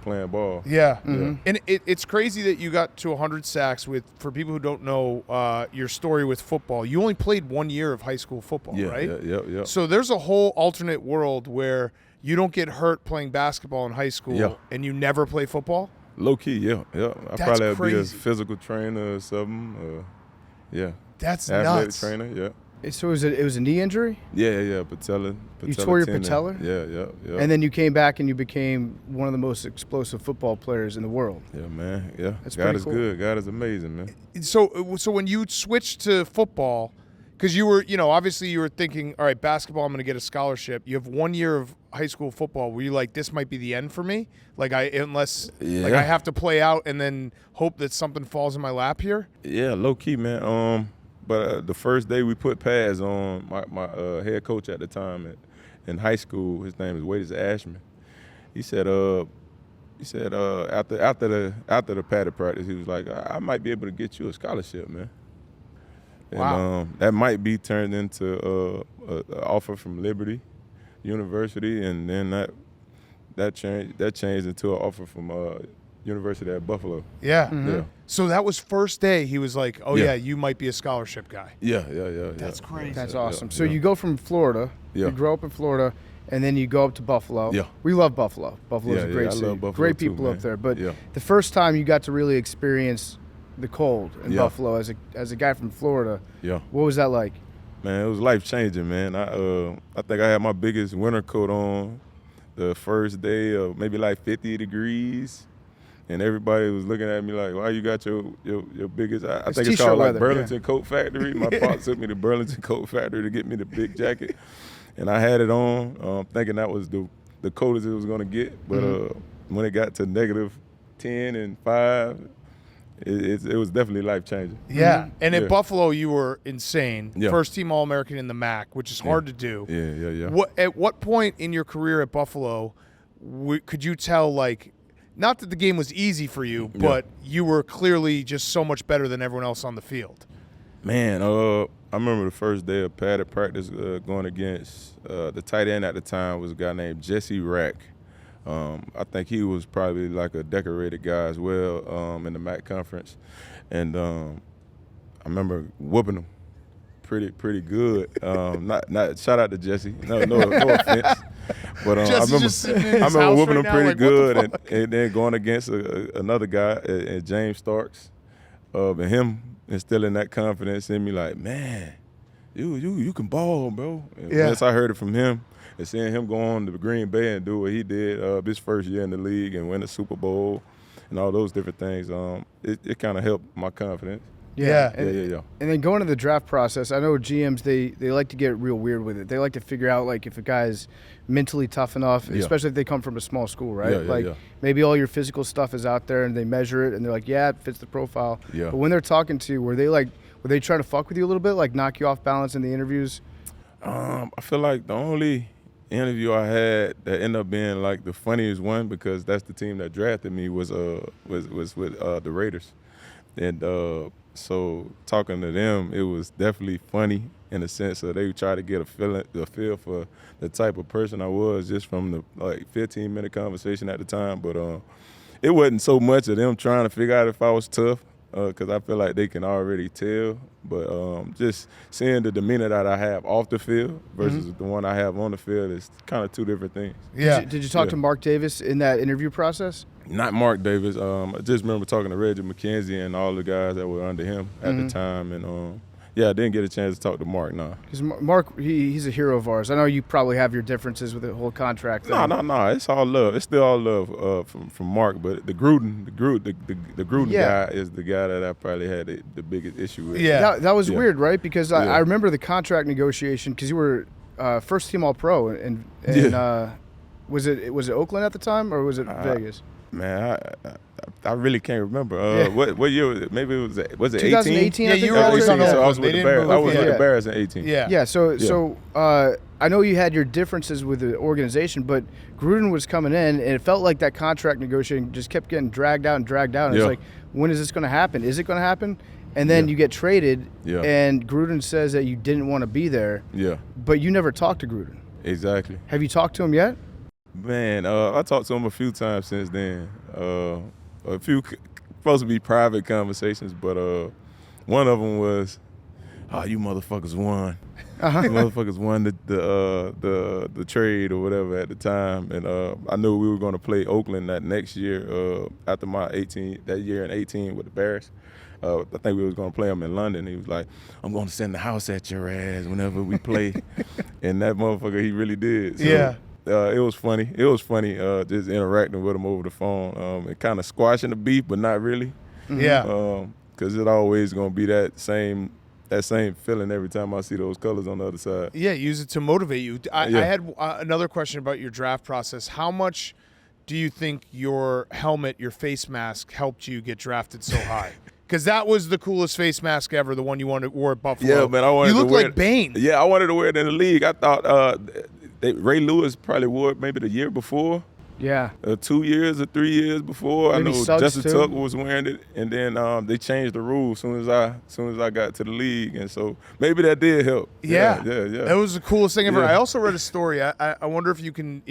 playing ball. Yeah. Mm-hmm. And it's crazy that you got to 100 sacks with, for people who don't know your story with football, you only played 1 year of high school football, Yeah, right? yeah. So there's a whole alternate world where you don't get hurt playing basketball in high school Yeah. and you never play football? Low key, yeah. I That's probably would be a crazy. physical trainer or something. Yeah. That's Athletic nuts. trainer, yeah. So it was a knee injury, Yeah, patella. You tore your tendon. patella? Yeah. and then you came back and you became one of the most explosive football players in the world. Yeah, man. Yeah. That's God pretty is cool. good. God is amazing, man. So when you switched to football, Because you were, obviously you were thinking, all right, basketball, I'm going to get a scholarship. You have 1 year of high school football. Were you like, this might be the end for me? Like I have to play out and then hope that something falls in my lap here? Yeah, low key, man. But the first day we put pads on, my head coach at the time in high school, his name is Wadis Ashman. He said after the padded practice, he was like, I might be able to get you a scholarship, man. And Wow. that might be turned into an offer from Liberty University, and then that changed into an offer from University at Buffalo. Yeah. Yeah. So that was first day. He was like, oh, yeah, Yeah. you might be a scholarship guy. Yeah. That's crazy. That's Yeah, awesome. yeah, So yeah. you go from Florida. Yeah. You grow up in Florida, and then you go up to Buffalo. Yeah. We love Buffalo. Buffalo's Yeah, a great I city. love Buffalo great too, people man. up there. But Yeah. the first time you got to really experience the cold in Yeah. Buffalo as a guy from Florida, Yeah. what was that like? Man, it was life changing, man. I think I had my biggest winter coat on the first day of maybe like 50 degrees, and everybody was looking at me like, "Why you got your biggest?" I It's think it's t-shirt called like weather, Burlington Coat Factory. My pops took me to Burlington Coat Factory to get me the big jacket, and I had it on, thinking that was the coldest it was gonna get. But when it got to -10 and 5. It was definitely life changing. Yeah. And at Yeah. Buffalo, you were insane. Yeah. First team All-American in the MAC, which is hard to do. Yeah. At what point in your career at Buffalo could you tell, like, not that the game was easy for you, but you were clearly just so much better than everyone else on the field? Man, I remember the first day of padded practice going against the tight end at the time was a guy named Jesse Rack. I think he was probably like a decorated guy as well in the MAC conference, and I remember whooping him pretty good. Not shout out to Jesse. No offense, but I Jesse's remember just sitting in his whooping house him right now, pretty like, what the good, fuck? and then going against another guy, James Starks, and him instilling that confidence in me, like, man, you can ball, bro. And Yeah. once I heard it from him, and seeing him go on to Green Bay and do what he did his first year in the league and win the Super Bowl and all those different things, it kind of helped my confidence. Yeah. Yeah. And then going to the draft process, I know GMs, they like to get real weird with it. They like to figure out, like, if a guy's mentally tough enough, Yeah. especially if they come from a small school, right? Yeah, like, yeah. maybe all your physical stuff is out there and they measure it and they're like, yeah, it fits the profile. Yeah. But when they're talking to you, were they trying to fuck with you a little bit, like knock you off balance in the interviews? I feel like the only interview I had that ended up being like the funniest one, because that's the team that drafted me, was with the Raiders, and so talking to them, it was definitely funny in the sense of they try to get a feel for the type of person I was just from the 15-minute conversation at the time, but it wasn't so much of them trying to figure out if I was tough, because I feel like they can already tell. But just seeing the demeanor that I have off the field versus the one I have on the field is kind of two different things. Yeah. Did you talk to Mark Davis in that interview process? Not Mark Davis. I just remember talking to Reggie McKenzie and all the guys that were under him at the time. And, I didn't get a chance to talk to Mark, no. Because Mark, he's a hero of ours. I know you probably have your differences with the whole contract thing. No. It's all love. It's still all love from Mark. But the Gruden Yeah. guy is the guy that I probably had the biggest issue with. Yeah. That was Yeah. weird, right? Because Yeah. I remember the contract negotiation, because you were first team All-Pro, and was it Oakland at the time, or was it Vegas? Man, I really can't remember. What year was it? Maybe was it 18? 2018. Yeah, I think you were that always was on it. Oakland. So I was They with the didn't Bears. move I was you. with Yeah. the Bears in 18. Yeah. Yeah, so I know you had your differences with the organization, but Gruden was coming in, and it felt like that contract negotiation just kept getting dragged out. And Yeah. it's like, when is this going to happen? Is it going to happen? And then you get traded, Yeah. and Gruden says that you didn't want to be there, Yeah, but you never talked to Gruden. exactly. Have you talked to him yet? Man, I talked to him a few times since then. A few supposed to be private conversations, but one of them was, "Oh, you motherfuckers won. You motherfuckers won the trade or whatever at the time." And I knew we were going to play Oakland that next year after that year in 18 with the Bears. I think we was going to play them in London. He was like, "I'm going to send the house at your ass whenever we play." And that motherfucker, he really did. So, Yeah. It was funny. It was funny just interacting with him over the phone and kind of squashing the beef, but not really. Yeah. Because it's always going to be that same that same feeling every time I see those colors on the other side. Yeah, use it to motivate you. I Yeah. had another question about your draft process. How much do you think your helmet, your face mask, helped you get drafted so high? Because that was the coolest face mask ever, the one you wore at Buffalo. Yeah, man, I wanted you to look wear like Bane. Yeah, I wanted to wear it in the league. I thought Ray Lewis probably wore it maybe the year before. Yeah. 2 years or 3 years before. Maybe I know Suggs, Justin too. Tucker was wearing it, and then they changed the rules soon as I got to the league, and so maybe that did help. Yeah. yeah. That was the coolest thing ever. Yeah. I also read a story. I wonder if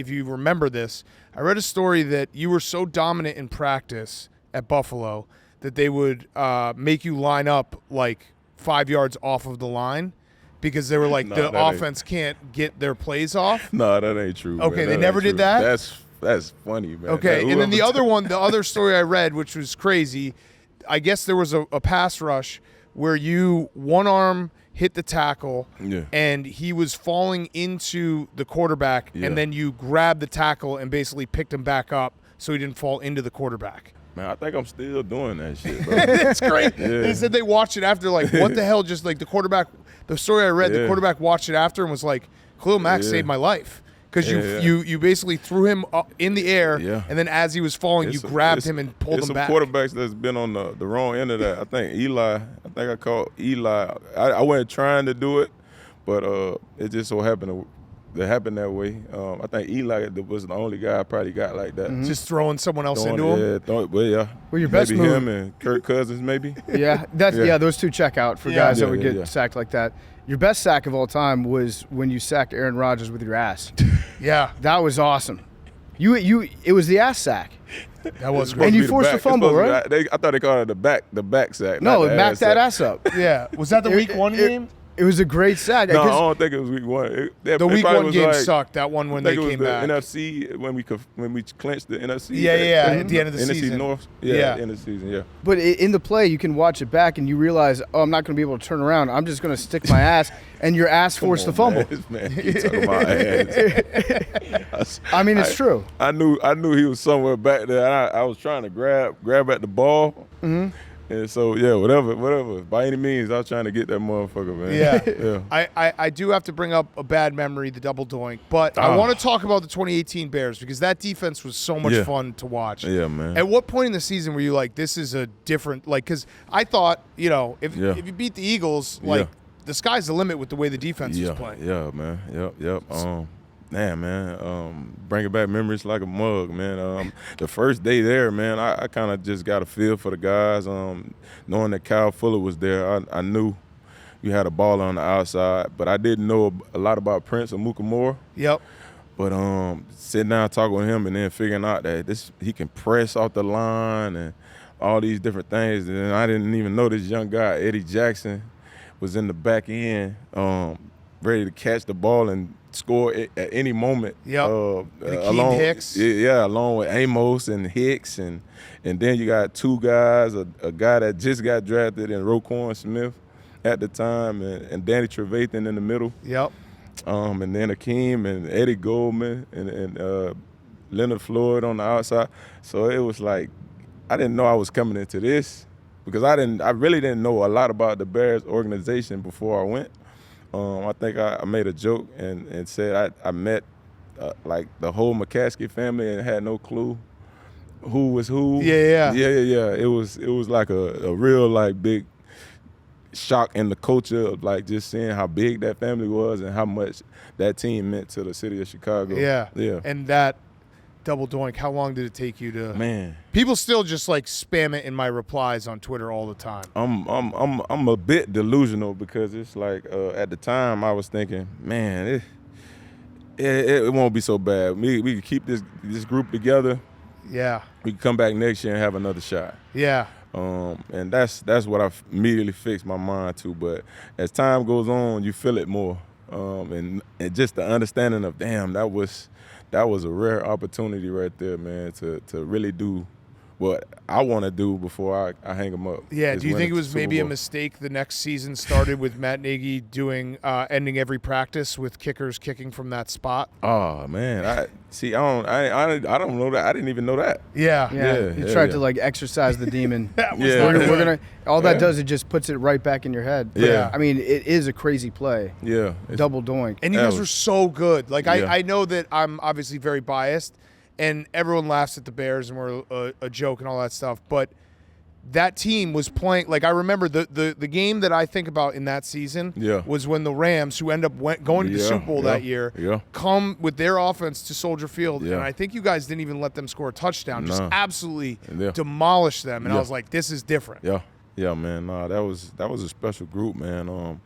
you remember this. I read a story that you were so dominant in practice at Buffalo that they would make you line up like 5 yards off of the line because they were like No, the that ain't- offense can't get their plays off. No, that ain't true. Okay, man. they That never ain't did true. that? That's funny, man. Okay, That- and then the whoever- other one, the other story I read, which was crazy, I guess there was a pass rush where you one arm hit the tackle Yeah. and he was falling into the quarterback Yeah. and then you grabbed the tackle and basically picked him back up so he didn't fall into the quarterback. Man, I think I'm still doing that shit, bro. It's great. Yeah. They said they watched it after, like, what the hell? Just like the quarterback, the story I read, the Yeah. quarterback watched it after and was like, Khalil Mack Yeah. saved my life. Because Yeah. you basically threw him up in the air, Yeah. and then as he was falling, you grabbed him and pulled it's him some back. quarterbacks that's been on the wrong end of that. I think I called Eli. I wasn't trying to do it, but it just so happened that happened that way. I think Eli was the only guy I probably got like that. Just throwing someone else Throwing- into him. Yeah, well, yeah. Well, your best maybe move- him and Kirk Cousins, maybe. Yeah, that's Yeah. those two check out for Yeah. guys that Yeah, would yeah, get yeah. sacked like that. Your best sack of all time was when you sacked Aaron Rodgers with your ass. Yeah, That was awesome. It was the ass sack. that was It's great. And supposed you to be forced the a back. fumble, It's supposed right? to be- I thought they called it the back sack. No, not the back that sack. ass up. Yeah, was that the week one game? It was a great sack. No, I 'Cause- don't think it was week one. The week one game sucked. That one when I they think it was came the back. NFC when we clinched the NFC. Yeah, at the end of the NFC season. North. Yeah. Yeah, end of the season. Yeah. But in the play, you can watch it back and you realize, oh, I'm not going to be able to turn around. I'm just going to stick my ass, and your ass forced the fumble. Man, you talking about ass. I mean, it's true. I knew he was somewhere back there. I was trying to grab at the ball. Mm-hmm. And so yeah, whatever. By any means, I was trying to get that motherfucker, man. Yeah. yeah. I do have to bring up a bad memory, the double doink, but I want to talk about the 2018 Bears because that defense was so much Yeah. fun to watch. Yeah, man. At what point in the season were you like, this is a different, like, because I thought, if Yeah. you beat the Eagles, like, Yeah. the sky's the limit with the way the defense Yeah, was playing. yeah, man. Yep. Man. Bringing back memories like a mug, man. The first day there, man, I kind of just got a feel for the guys. Knowing that Kyle Fuller was there, I knew you had a baller on the outside, but I didn't know a lot about Prince or Mukamura. Yep. But sitting down talking with him and then figuring out that he can press off the line and all these different things. And I didn't even know this young guy, Eddie Jackson, was in the back end, ready to catch the ball and score at any moment. Yep. Along Hicks. Yeah, along with Amos and Hicks, and then you got two guys, a guy that just got drafted in Roquan Smith at the time, and Danny Trevathan in the middle. Yep. And then Akeem and Eddie Goldman and Leonard Floyd on the outside. So it was like I didn't know I was coming into this because I really didn't know a lot about the Bears organization before I went. I think I made a joke and said I met like the whole McCaskey family and had no clue who was who. Yeah. It was like a real like big shock in the culture of like just seeing how big that family was and how much that team meant to the city of Chicago. Yeah. And that double doink, how long did it take you to? Man, People still just like spam it in my replies on Twitter all the time. I'm a bit delusional because it's like at the time I was thinking, man, it won't be so bad. We can keep this group together. Yeah. We can come back next year and have another shot. Yeah. And that's what I immediately fixed my mind to. But as time goes on, you feel it more, and just the understanding of that was a rare opportunity right there, man, to really do what I want to do before I hang them up. Yeah. is Do you win think it a was Super maybe a Bowl. mistake the next season started with Matt Nagy doing ending every practice with kickers kicking from that spot? Oh man, I don't know that. I didn't even know that. Yeah. Yeah, he tried to like exercise the demon. That was Yeah. not We're good. gonna. All that does, it just puts it right back in your head. But, Yeah. I mean, it is a crazy play. Yeah, it's- Double doink. And you That guys was- were so good. Like Yeah. I know that I'm obviously very biased, and everyone laughs at the Bears and we're a joke and all that stuff. But that team was playing. Like I remember the game that I think about in that season Yeah. was when the Rams, who end up going to the Yeah, Super Bowl yeah, that year, yeah. come with their offense to Soldier Field, Yeah. and I think you guys didn't even let them score a touchdown. Just No. absolutely Yeah. demolished them, and I Yeah. was like, this is different. Yeah, man. Nah, that was a special group, man.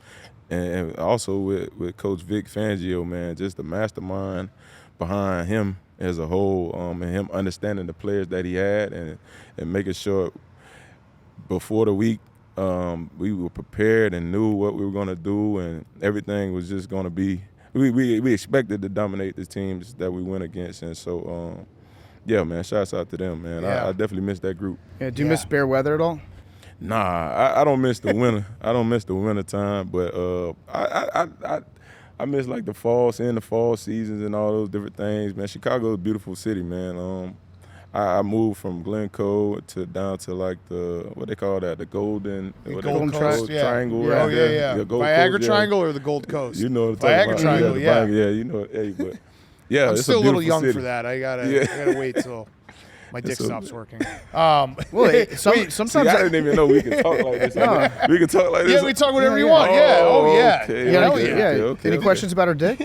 And also with Coach Vic Fangio, man, just the mastermind behind him as a whole, and him understanding the players that he had and making sure before the week we were prepared and knew what we were gonna do, and everything was just gonna be. We expected to dominate the teams that we went against, and so yeah, man. Shouts out to them, man. Yeah. I definitely miss that group. Yeah, do you miss bare weather at all? Nah, I don't miss the winter. I don't miss the winter time, but I miss like the fall seasons and all those different things, man. Chicago is a beautiful city, man. I moved from Glencoe down to like what they call that, the Golden Gold Coast, yeah. Triangle. Yeah. right Oh yeah, there. yeah. Gold Viagra Coast, yeah. Triangle or the Gold Coast? You know what I'm talking Viagra about. Triangle, the yeah. Viagra, yeah, you know. Hey, but yeah, I'm it's still a little young city. for that. I gotta wait till my dick It's a- stops working. Well, wait, sometimes See, I didn't even know we could talk like this. No. We can talk like this. yeah, we talk whatever Yeah, you yeah. want. Yeah. Oh yeah. okay. Yeah, Hell okay, yeah. yeah. okay, Any okay. questions about her dick?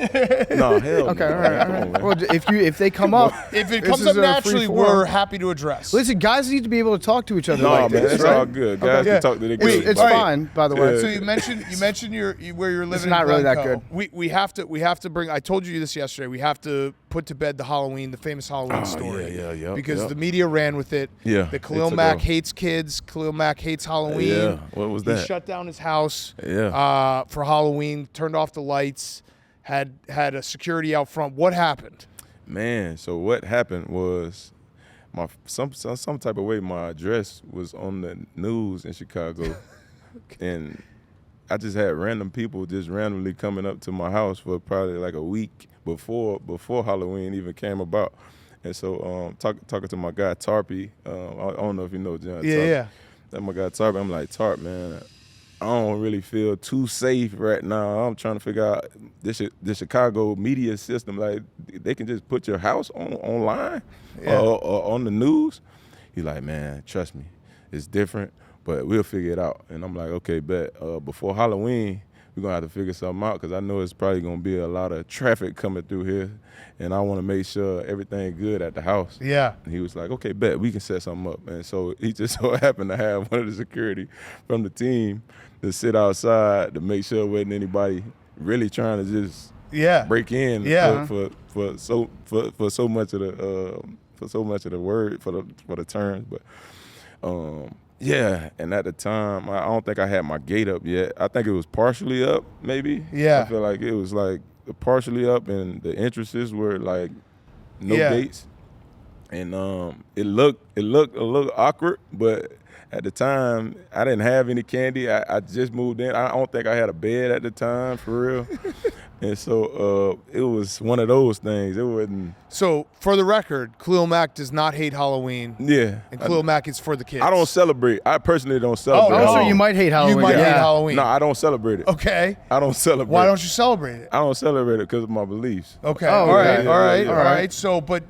No, hell Okay, no. all right. Come on, man. Well, if they come up, If it this comes is up a naturally, free we're form. happy to address. Listen, guys need to be able to talk to each other. No, like man, this, it's right? all good. Guys Yeah. can talk to their Wait, kids. It's all right. fine, by the way. Yeah. So you mentioned where you're living. not in really that Glencoe. good. We have to bring. I told you this yesterday. We have to put to bed the famous Halloween story. yeah, Because yeah. the media ran with it. Yeah, The it Khalil took Mack off. hates kids. Khalil Mack hates Halloween. Yeah, what was He that? shut down his house. Yeah. For Halloween, turned off the lights, had a security out front. What happened? Man, so what happened was some type of way my address was on the news in Chicago, and I just had random people just randomly coming up to my house for probably like a week before Halloween even came about. And so talking to my guy Tarpy, I don't know if you know John. Yeah, Tarp. yeah. That my guy Tarp. I'm like, Tarp, man, I don't really feel too safe right now. I'm trying to figure out the Chicago media system. Like, they can just put your house online or on the news. He's like, man, trust me, it's different, but we'll figure it out. And I'm like, okay, bet. Before Halloween, we're going to have to figure something out because I know it's probably going to be a lot of traffic coming through here, and I want to make sure everything good at the house. Yeah. And he was like, okay, bet, we can set something up. And so he just so happened to have one of the security from the team to sit outside to make sure wasn't anybody really trying to just break in Yeah. for so much of the word for the terms. But yeah, and at the time I don't think I had my gate up yet. I think it was partially up, maybe. Yeah. I feel like it was like partially up, and the entrances were like no Yeah. gates. And it looked a little awkward, but at the time I didn't have any candy. I just moved in. I don't think I had a bed at the time, for real. And so it was one of those things. It wasn't. So, for the record, Khalil Mack does not hate Halloween, Yeah. and Khalil Mack is for the kids. I don't celebrate. I personally don't celebrate. no. Oh, so you might hate Halloween. You might yeah. hate Halloween. No, I don't celebrate it. Okay. I don't celebrate. Why don't you celebrate it? I don't celebrate it because of my beliefs. Okay. Oh, all right. okay. All right. Yeah, All yeah. right. So, but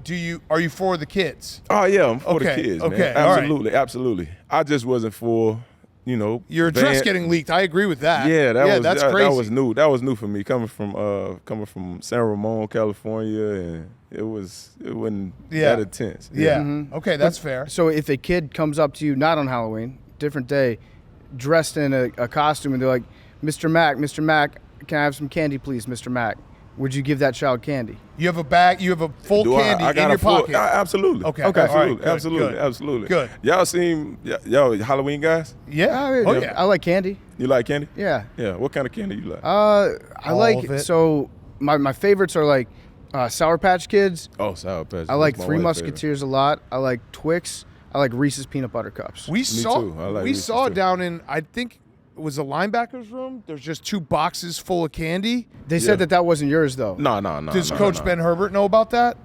are you for the kids? Oh yeah, I'm for Okay, the kids, okay, man. all right. Absolutely, absolutely. I just wasn't for, Your address band- getting leaked. I agree with that. Yeah, that's crazy. That was new. That was new for me coming from San Ramon, California, and it wasn't Yeah. that intense. Yeah. Okay, that's fair. So if a kid comes up to you, not on Halloween, different day, dressed in a costume, and they're like, Mr. Mack, can I have some candy, please, Mr. Mack? Would you give that child candy? You have a bag. You have a full Do candy I in got your a full, pocket. absolutely. Okay. Okay. All right, Absolutely. good, Absolutely. good. Absolutely. Good. Y'all seen y'all Halloween guys? Yeah. Oh yeah. I like candy. You like candy? Yeah. Yeah. What kind of candy you like? I All like of it. so my favorites are like Sour Patch Kids. oh, Sour Patch. I like That's my Three wife's favorite. Musketeers a lot. I like Twix. I like Reese's peanut butter cups. We saw too. I like we Reese's saw too. down in, I think it was a linebacker's room. There's just 2 boxes full of candy. They said that wasn't yours though. No. Does Coach Ben Herbert know about that?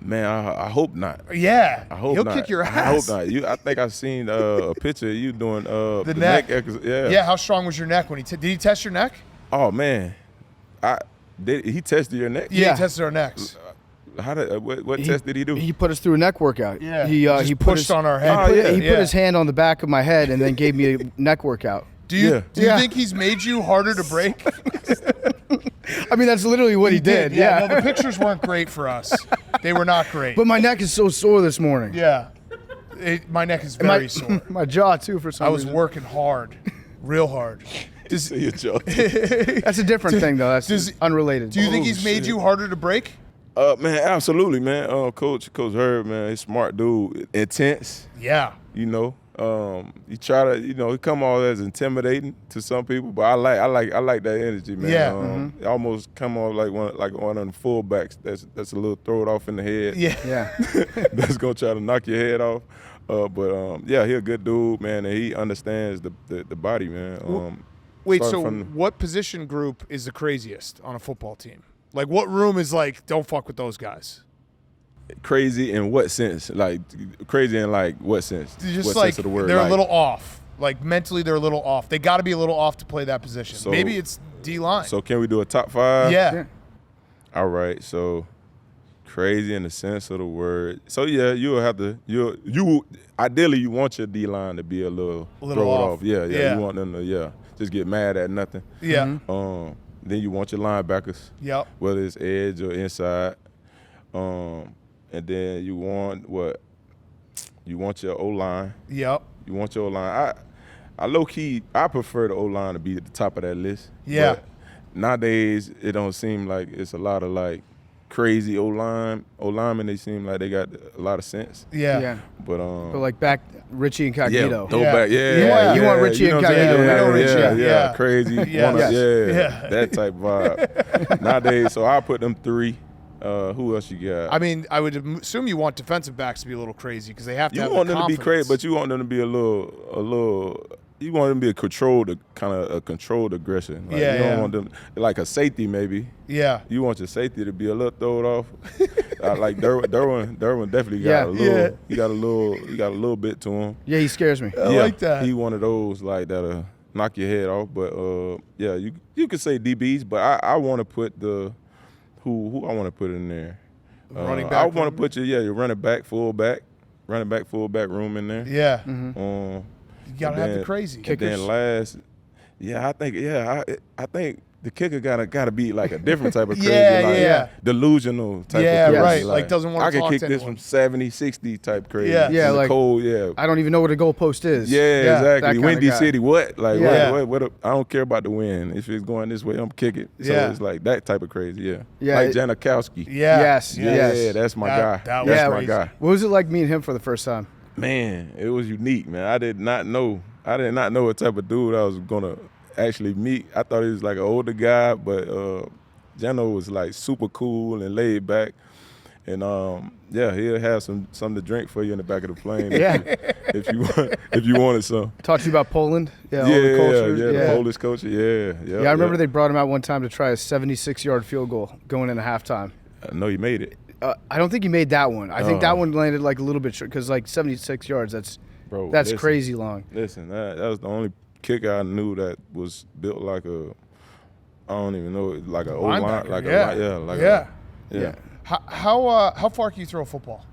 Man, I hope not. Yeah, I hope he'll not. kick your ass. I hope not. I think I seen a picture of you doing the neck. Yeah. Yeah, how strong was your neck when did he test your neck? Oh man, he tested your neck? Yeah, he tested our necks. What test did he do? He put us through a neck workout. Yeah, he pushed on our head. He put his hand on the back of my head and then gave me a neck workout. Do you think he's made you harder to break? I mean, that's literally what he did. Yeah. No, the pictures weren't great for us. They were not great. But my neck is so sore this morning. Yeah. My neck is very sore. My jaw, too, for some I was reason. working hard. Real hard. That's a different thing, though. That's unrelated. Do you think he's made you harder to break? Man, absolutely, man. Coach Herb, man, he's smart dude, intense. Yeah. You know, he try to, he come off as intimidating to some people, but I like that energy, man. Yeah. It almost come off like one of the fullbacks that's a little throw it off in the head. Yeah. That's gonna try to knock your head off. Yeah, he a good dude, man, and he understands the body, man. Wait, so what position group is the craziest on a football team? Like, what room is like, don't fuck with those guys? Crazy in what sense? Like, crazy in like what sense? Just what like sense of the word? they're like, a little off. Like, mentally, they're a little off. They got to be a little off to play that position. So- Maybe it's D-line. So can we do a top 5? Yeah. All right, so crazy in the sense of the word. So yeah, you'll have to you ideally you want your D line to be a little throw it off. off. Yeah. Yeah. You want them to just get mad at nothing. Yeah. Then you want your linebackers, Yep. whether it's edge or inside. And then you want what? You want your O line. Yep. You want your O line. I low key I prefer the O line to be at the top of that list. Yeah. But nowadays it don't seem like it's a lot of like crazy O-linemen. They seem like they got a lot of sense. Yeah. But like back Richie Incognito. Throwback. You want Richie know what I'm saying? Incognito. We know Richie. Yeah. Crazy. Yeah. That type vibe. Nowadays, so I put them 3. Who else you got? I mean, I would assume you want defensive backs to be a little crazy because they have to You have want the them to be confidence. crazy, but you want them to be a little. You want them to be a controlled aggression. Like, Yeah, you don't yeah. want them like a safety maybe. Yeah. You want your safety to be a little throw it off. Like Derwin definitely got a little. Yeah. He got a little bit to him. Yeah, he scares me. I like that. He one of those like that'll knock your head off. But you could say DBs, but I want to put the who I want to put in there. Running I back want to room? put your running back fullback room in there. Yeah. Mm-hmm. You got to have the crazy. And then last, I think the kicker gotta be like a different type of crazy, like delusional type Yeah, of crazy. right. Like, doesn't wanna I can talk kick to this anyone. from 70, 60 type crazy. Yeah. Yeah, In the like- cold, I don't even know what a goalpost is. Yeah, that exactly. kinda Windy guy. City, what? Like, Yeah. what I don't care about the wind. If it's going this way, I'm kicking. So Yeah. it's like that type of crazy, yeah. Yeah, Like it- Janikowski. Yeah. Yes, Yeah, yes. that's my That- guy. that was That's my crazy. guy. What was it like meeting him for the first time? Man, it was unique, man. I did not know what type of dude I was gonna actually meet. I thought he was like an older guy, but Jano was like super cool and laid back. And he'll have something to drink for you in the back of the plane. Yeah. if you wanted some. Taught you about Poland? Yeah, all the cultures? the Polish culture. Yeah. Yeah, I remember they brought him out one time to try a 76-yard field goal going into halftime. I know you made it, I don't think he made that one. I think Oh. that one landed like a little bit short because like 76 yards, that's bro. listen, crazy long. Listen, that was the only kicker I knew that was built like a. I don't even know, like a old line, Linebacker, like yeah. yeah. How far can you throw a football?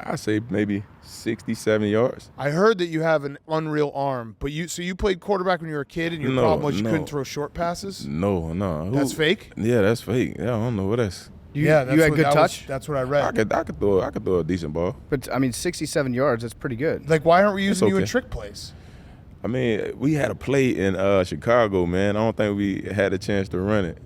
I say maybe 60, 70 yards. I heard that you have an unreal arm, but you played quarterback when you were a kid, and your No, problem was you no. couldn't throw short passes. No. That's fake. Yeah, that's fake. Yeah, I don't know what that's. You That's had what- good that touch? Was, that's what I I read. could throw a decent ball. But, I mean, 67 yards, that's pretty good. Like, why aren't we using you in okay. trick plays? I mean, we had a play in Chicago, man. I don't think we had a chance to run it.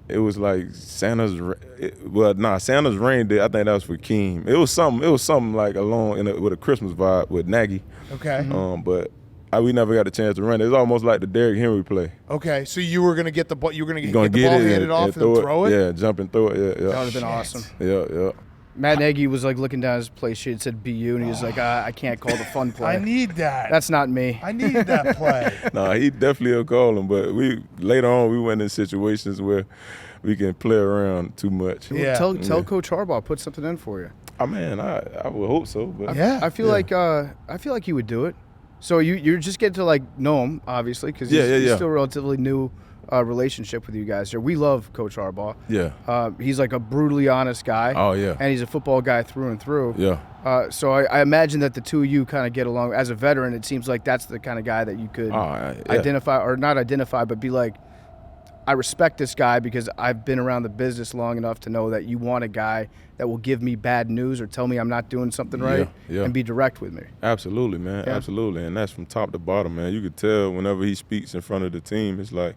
It was like Santa's rain did. I think that was for Keem. It was something like with a Christmas vibe with Nagy. Okay. But we never got a chance to run it. It's almost like the Derrick Henry play. Okay. So you were gonna get the ball. You were gonna get You're gonna the get ball it handed off and throw it. Yeah, jump and throw it. Yeah, That would have been awesome. yeah. Matt Nagy was like looking down his play sheet. It said BU, and he was like, I can't call the fun play. I need that. That's not me. I need that play. No, he definitely will call him. But later on we went in situations where we can play around too much. Yeah. Tell Coach Harbaugh put something in for you. I mean, I would hope so. But Yeah. I feel like he would do it. So you just get to like know him, obviously, because he's still a relatively new relationship with you guys here. We love Coach Harbaugh. Yeah. He's like a brutally honest guy. Oh yeah. And he's a football guy through and through. Yeah. So I imagine that the two of you kind of get along. As a veteran, it seems like that's the kind of guy that you could identify, or not identify, but be like, I respect this guy because I've been around the business long enough to know that you want a guy that will give me bad news or tell me I'm not doing something right and be direct with me. Absolutely, man. Yeah. Absolutely. And that's from top to bottom, man. You could tell whenever he speaks in front of the team, it's like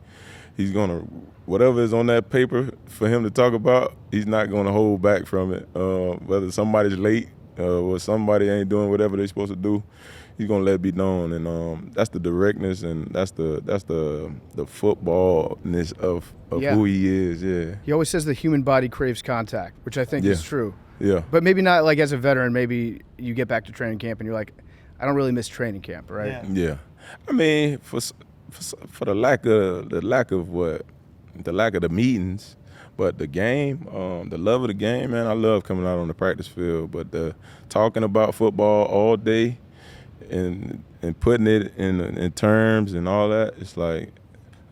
he's going to, whatever is on that paper for him to talk about, he's not going to hold back from it. Whether somebody's late or somebody ain't doing whatever they're supposed to do, he's gonna let it be known, and that's the directness, and that's the footballness of who he is. Yeah. He always says the human body craves contact, which I think is true. Yeah. But maybe not like as a veteran. Maybe you get back to training camp and you're like, I don't really miss training camp, right? Yeah. I mean, for the lack of the meetings, but the game, the love of the game, man. I love coming out on the practice field, but the talking about football all day. And putting it in terms and all that, it's like,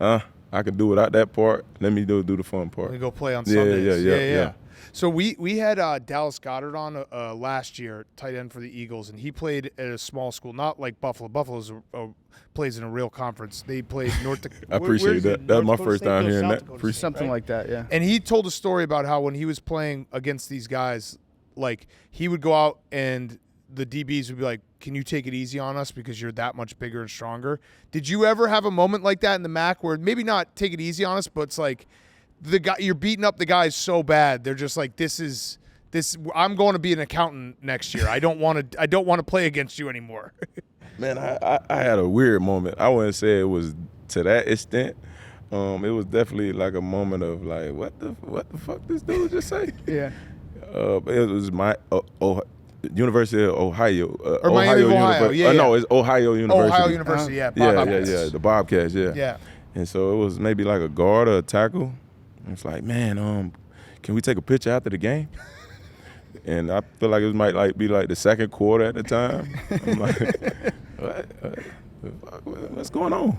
I can do without that part. Let me do the fun part. We go play on Sundays. Yeah. So we had Dallas Goedert on last year, tight end for the Eagles, and he played at a small school, not like Buffalo. Buffalo's plays in a real conference. They played North Dakota. I appreciate that. That was my first time hearing that. Something like that, yeah. And he told a story about how when he was playing against these guys, like he would go out and the DBs would be like, can you take it easy on us because you're that much bigger and stronger? Did you ever have a moment like that in the MAC where maybe not take it easy on us, but it's like the guy you're beating up the guys so bad they're just like, this I'm going to be an accountant next year. I don't want to play against you anymore. Man, I had a weird moment. I wouldn't say it was to that extent. It was definitely like a moment of like, what the fuck this dude just say? Yeah. But it was my University of Ohio. Or Miami of Ohio, No, it's Ohio University. Ohio University, yeah. Yeah. The Bobcats, yeah. Yeah. And so it was maybe like a guard or a tackle. It's like, man, can we take a picture after the game? And I feel like it might be like the second quarter at the time. I'm like, what's going on?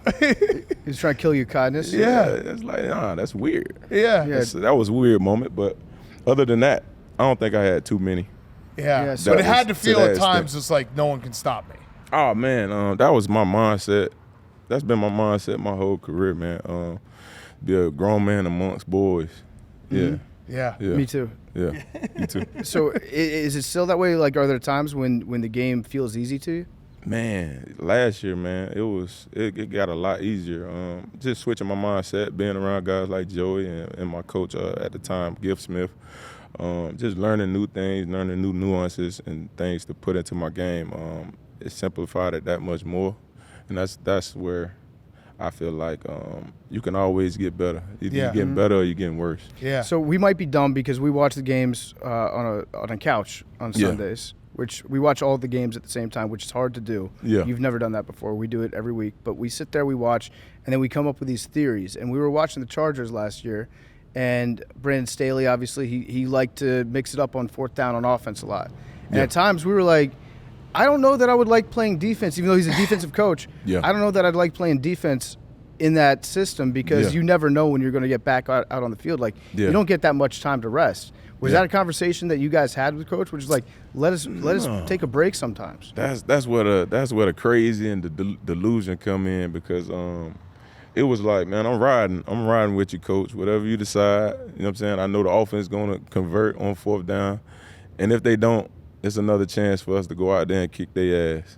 He's trying to kill your kindness. Yeah, it's like, that's weird. Yeah. That was a weird moment, but other than that, I don't think I had too many. Yeah, so but it had to feel at extent. times just like no one can stop me. Oh man, that was my mindset. That's been my mindset my whole career, man. Be a grown man amongst boys. Yeah. Yeah. Me too. Yeah. Me too. So is it still that way? Like, are there times when the game feels easy to you? Man, last year, man, it got a lot easier. Just switching my mindset, being around guys like Joey and my coach at the time, Giff Smith. Just learning new things, learning new nuances and things to put into my game. It simplified it that much more, and that's where I feel like you can always get better. Either you're getting better or you're getting worse. Yeah. So we might be dumb because we watch the games on a couch on Sundays, which we watch all the games at the same time, which is hard to do. Yeah. You've never done that before. We do it every week, but we sit there, we watch, and then we come up with these theories. And we were watching the Chargers last year. And Brandon Staley, obviously, he liked to mix it up on fourth down on offense a lot. And at times we were like, I don't know that I would like playing defense, even though he's a defensive coach. Yeah. I don't know that I'd like playing defense in that system because you never know when you're going to get back out on the field. Like, you don't get that much time to rest. Was that a conversation that you guys had with Coach, which is like, let us take a break sometimes? That's where the crazy and the delusion come in because it was like, man, I'm riding with you, Coach. Whatever you decide, you know what I'm saying? I know the offense is going to convert on fourth down. And if they don't, it's another chance for us to go out there and kick their ass.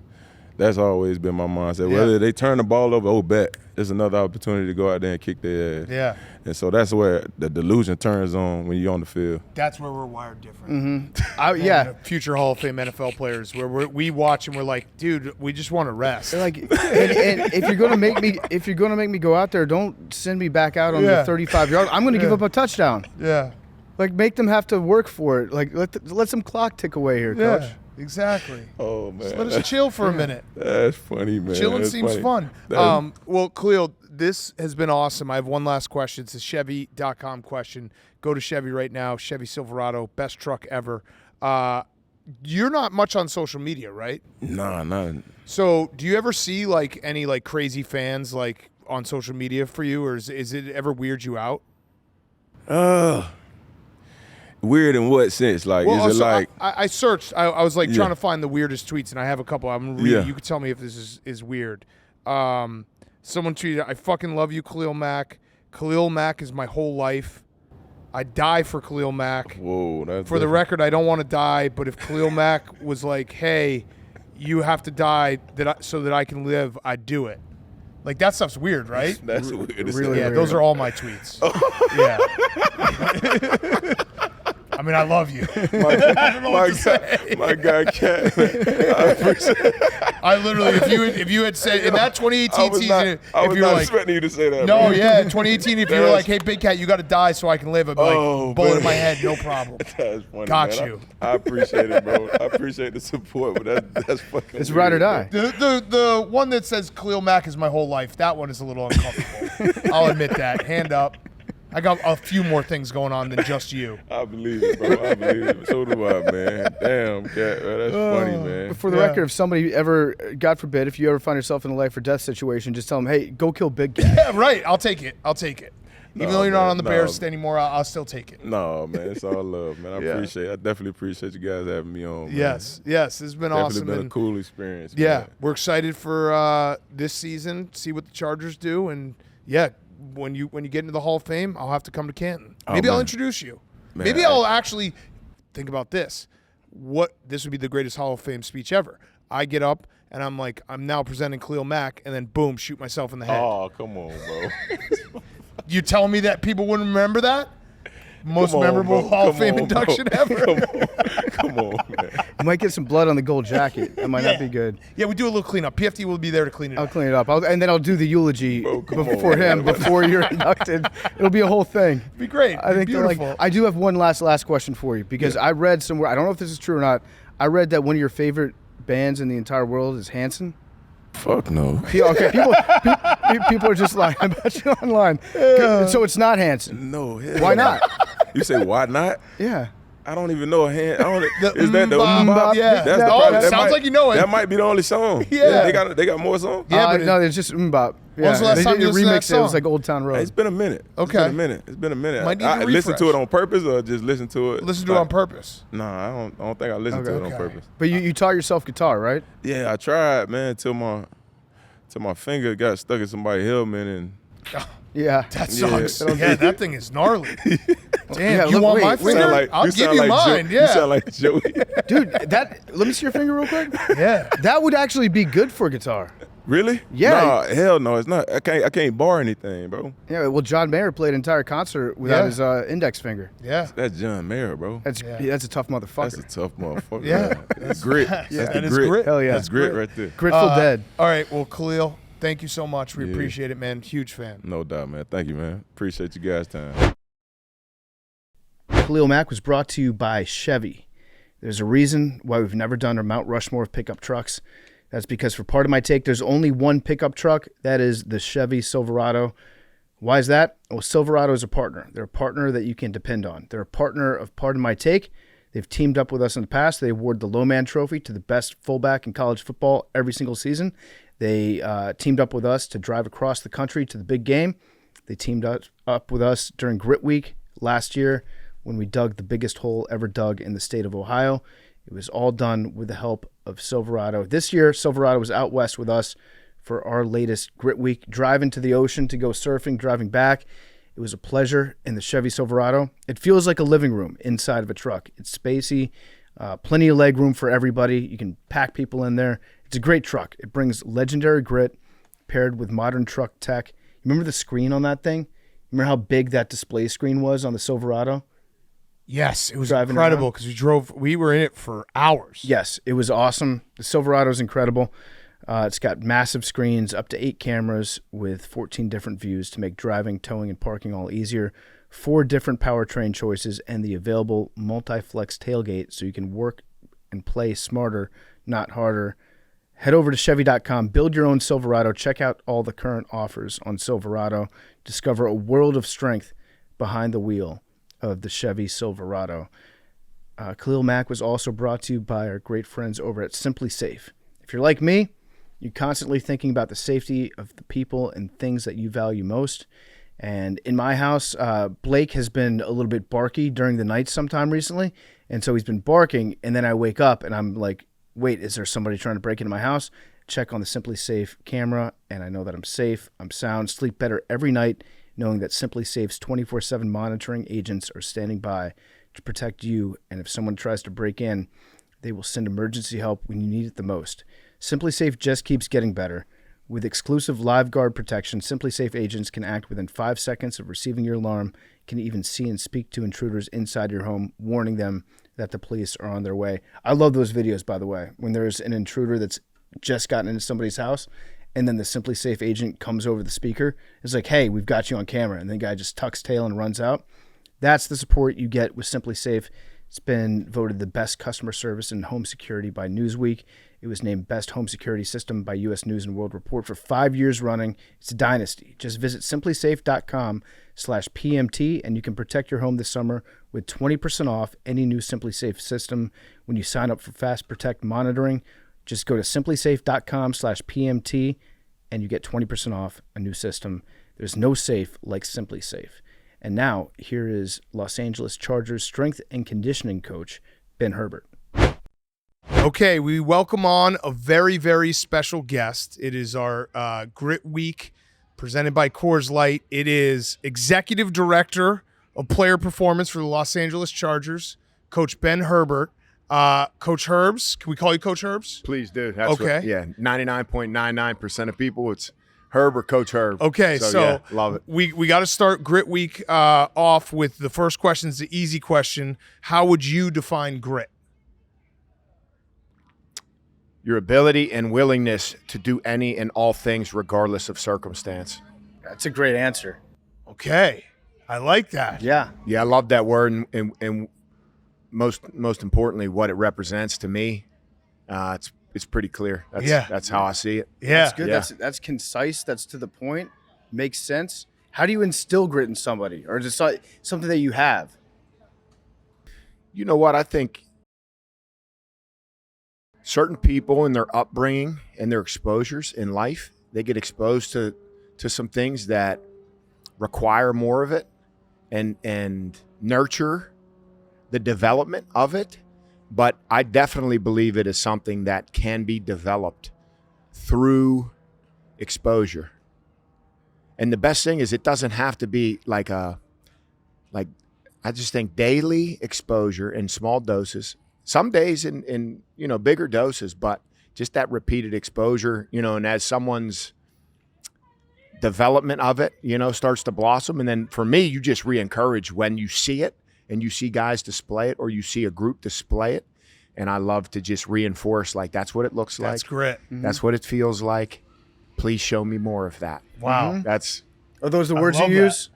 That's always been my mindset. Whether they turn the ball over, bet. It's another opportunity to go out there and kick their ass. Yeah. And so that's where the delusion turns on when you're on the field. That's where we're wired different. Mm-hmm. Future Hall of Fame NFL players, where we watch and we're like, dude, we just want to rest. Like, and if you're gonna make me go out there, don't send me back out on the 35-yard. I'm gonna give up a touchdown. Yeah. Like, make them have to work for it. Like, let some clock tick away here, Coach. Yeah, exactly. Oh man, Just let us chill for a minute. That's funny, man. Chilling That's seems funny. fun. Well, Khalil, this has been awesome. I have one last question. It's a Chevy.com question. Go to Chevy right now. Chevy Silverado, best truck ever. You're not much on social media, right? Nah, none. So do you ever see like any like crazy fans like on social media for you, or is it ever weird you out? Weird in what sense? Like, Well, is it so like? I searched. I was like Yeah. trying to find the weirdest tweets, and I have a couple. I'm gonna read. Yeah. You can tell me if this is weird. Someone tweeted, "I fucking love you, Khalil Mack. Khalil Mack is my whole life. I die for Khalil Mack. Whoa, that's For the record, I don't want to die, but if Khalil Mack was like, hey, you have to die so that I can live, I'd do it." Like, that stuff's weird, right? That's weird. to really say. Yeah, those are all my tweets. Yeah. I mean, I love you. I don't know what to say. My guy, Cat. I appreciate it. I literally, if you had said in that 2018 I was season, not, I if was you were not like, expecting you to say that. no, bro. yeah, in 2018, if you were That's- like, hey, Big Cat, you got to die so I can live, I'd be Oh, like, bullet man. in my head, no problem. That's funny. Got man. you. I appreciate it, bro. I appreciate the support, but that's fucking. It's weird, ride or bro. die. The one that says Khalil Mack is my whole life, that one is a little uncomfortable. I'll admit that. Hand up. I got a few more things going on than just you. I believe it, bro. I believe it. So do I, man. Damn, Cat. Man, that's funny, man. For the record, if somebody ever, God forbid, if you ever find yourself in a life or death situation, just tell them, hey, go kill Big Cat. Yeah, right. I'll take it. Even though you're not man, on the no. Bears anymore, I'll still take it. No, man, it's all love, man. I Yeah. appreciate. I definitely appreciate you guys having me on. Man. Yes, it's been definitely awesome. been a and cool experience. yeah, man. we're excited for this season. See what the Chargers do, and yeah, when you get into the Hall of Fame, I'll have to come to Canton. Maybe I'll man. introduce you. Man, Maybe I'll actually think about this. This would be the greatest Hall of Fame speech ever. I get up and I'm like, I'm now presenting Khalil Mack, and then boom, shoot myself in the head. Oh, come on, bro. You telling me that people wouldn't remember that? Most Come on, memorable bro. Hall of Come Fame on, bro. induction ever. Come on, man. You might get some blood on the gold jacket. That might not be good. Yeah, we do a little cleanup. PFT will be there to clean it I'll up. clean it up. And then I'll do the eulogy Bro, come before on, him, man. before you're inducted. It'll be a whole thing. It'd be great. I think they're beautiful. like, I do have one last question for you, because I read somewhere, I don't know if this is true or not, I read that one of your favorite bands in the entire world is Hanson. Fuck no. Okay, people are just like, I bet you online. So it's not Hanson. No. Hell Why no. not? You say why not? Yeah. I don't even know a hand. I don't. The Is that the Mbop, yeah. That's the Oh, probably, it that sounds might- like you know it. That might be the only song. Yeah. They got more songs. Yeah, but no, it's just Mbop. Yeah. was the last They time did you a listened to that remix. It was song? like Old Town Road. It's been a minute. Okay. It's been a minute. Might need I to listen to refresh. it on purpose or just listen to it. Listen to it on purpose. Nah, I don't think I listened to it on Okay. purpose. But you taught yourself guitar, right? Yeah, I tried, man, till my finger got stuck in somebody's helmet and. Yeah. That Yeah. sucks. Yeah, that thing is gnarly. Damn, Yeah, you look, want wait, my wait. finger? I'll give you mine. You sound like Joey. Dude, let me see your finger real quick. Yeah. That would actually be good for guitar. Really? Yeah. Nah, hell no, it's not. I can't bar anything, bro. Yeah, well, John Mayer played an entire concert without Yeah. his index finger. Yeah. That's John Mayer, bro. That's a tough motherfucker. That's a tough motherfucker. Yeah. man. That's grit. That's that the is grit. grit. Hell yeah. That's grit right there. Grateful Dead. All right. Well, Khalil, thank you so much. We Yeah. appreciate it, man. Huge fan. No doubt, man. Thank you, man. Appreciate you guys' time. Khalil Mack was brought to you by Chevy. There's a reason why we've never done a Mount Rushmore of pickup trucks. That's because for part of my take, there's only one pickup truck. That is the Chevy Silverado. Why is that? Well, Silverado is a partner. They're a partner that you can depend on. They're a partner of Part of My Take. They've teamed up with us in the past. They award the Lowman Trophy to the best fullback in college football every single season. They teamed up with us to drive across the country to the big game. They teamed up with us during Grit Week last year when we dug the biggest hole ever dug in the state of Ohio. It was all done with the help of Silverado. This year, Silverado was out west with us for our latest Grit Week, driving to the ocean to go surfing, driving back. It was a pleasure in the Chevy Silverado. It feels like a living room inside of a truck. It's spacey, plenty of leg room for everybody. You can pack people in there. It's a great truck. It brings legendary grit paired with modern truck tech. Remember the screen on that thing? Remember how big that display screen was on the Silverado? Yes, it was Driving incredible because we were in it for hours. Yes, it was awesome. The Silverado is incredible. It's got massive screens, up to 8 cameras with 14 different views to make driving, towing, and parking all easier. 4 different powertrain choices and the available multi-flex tailgate so you can work and play smarter, not harder. Head over to Chevy.com, build your own Silverado, check out all the current offers on Silverado, discover a world of strength behind the wheel of the Chevy Silverado. Khalil Mack was also brought to you by our great friends over at Simply Safe. If you're like me, you're constantly thinking about the safety of the people and things that you value most. And in my house, Blake has been a little bit barky during the night sometime recently. And so he's been barking. And then I wake up and I'm like, wait, is there somebody trying to break into my house? Check on the Simply Safe camera. And I know that I'm safe, I'm sound, sleep better every night, knowing that Simply Safe's 24/7 monitoring agents are standing by to protect you. And if someone tries to break in, they will send emergency help when you need it the most. Simply Safe just keeps getting better. With exclusive live guard protection, Simply Safe agents can act within 5 seconds of receiving your alarm, can even see and speak to intruders inside your home, warning them that the police are on their way. I love those videos, by the way, when there's an intruder that's just gotten into somebody's house, and then the Simply Safe agent comes over the speaker. It's like, hey, we've got you on camera. And the guy just tucks tail and runs out. That's the support you get with Simply Safe. It's been voted the best customer service in home security by Newsweek. It was named Best Home Security System by U.S. News & World Report for 5 years running. It's a dynasty. Just visit simplysafe.com/PMT and you can protect your home this summer with 20% off any new Simply Safe system when you sign up for Fast Protect monitoring. Just go to simplysafe.com/PMT and you get 20% off a new system. There's no safe like Simply Safe. And now, here is Los Angeles Chargers strength and conditioning coach, Ben Herbert. Okay, we welcome on a very, very special guest. It is our Grit Week presented by Coors Light. It is Executive Director of Player Performance for the Los Angeles Chargers, Coach Ben Herbert. Coach Herbs, can we call you Coach Herbs? Please do. That's Okay. What, yeah, 99.99% of people, it's Herb or Coach Herb. Okay, so yeah, love it. We got to start Grit Week off with the first question. It's the easy question. How would you define grit? Your ability and willingness to do any and all things regardless of circumstance. That's a great answer. Okay, I like that. Yeah. Yeah, I love that word, and most importantly, what it represents to me. It's pretty clear. That's how I see it. Yeah. That's good. Yeah. That's concise. That's to the point. Makes sense. How do you instill grit in somebody? Or is it something that you have? You know what? I think certain people in their upbringing and their exposures in life, they get exposed to some things that require more of it and nurture the development of it. But I definitely believe it is something that can be developed through exposure. And the best thing is it doesn't have to be like I just think daily exposure in small doses, some days in bigger doses, but just that repeated exposure, and as someone's development of it, starts to blossom. And then for me, you just re-encourage when you see it, and you see guys display it or you see a group display it. And I love to just reinforce, like, that's what it looks like. That's grit. That's what it feels like. Please show me more of that. Wow. That's Are those the I words you love use?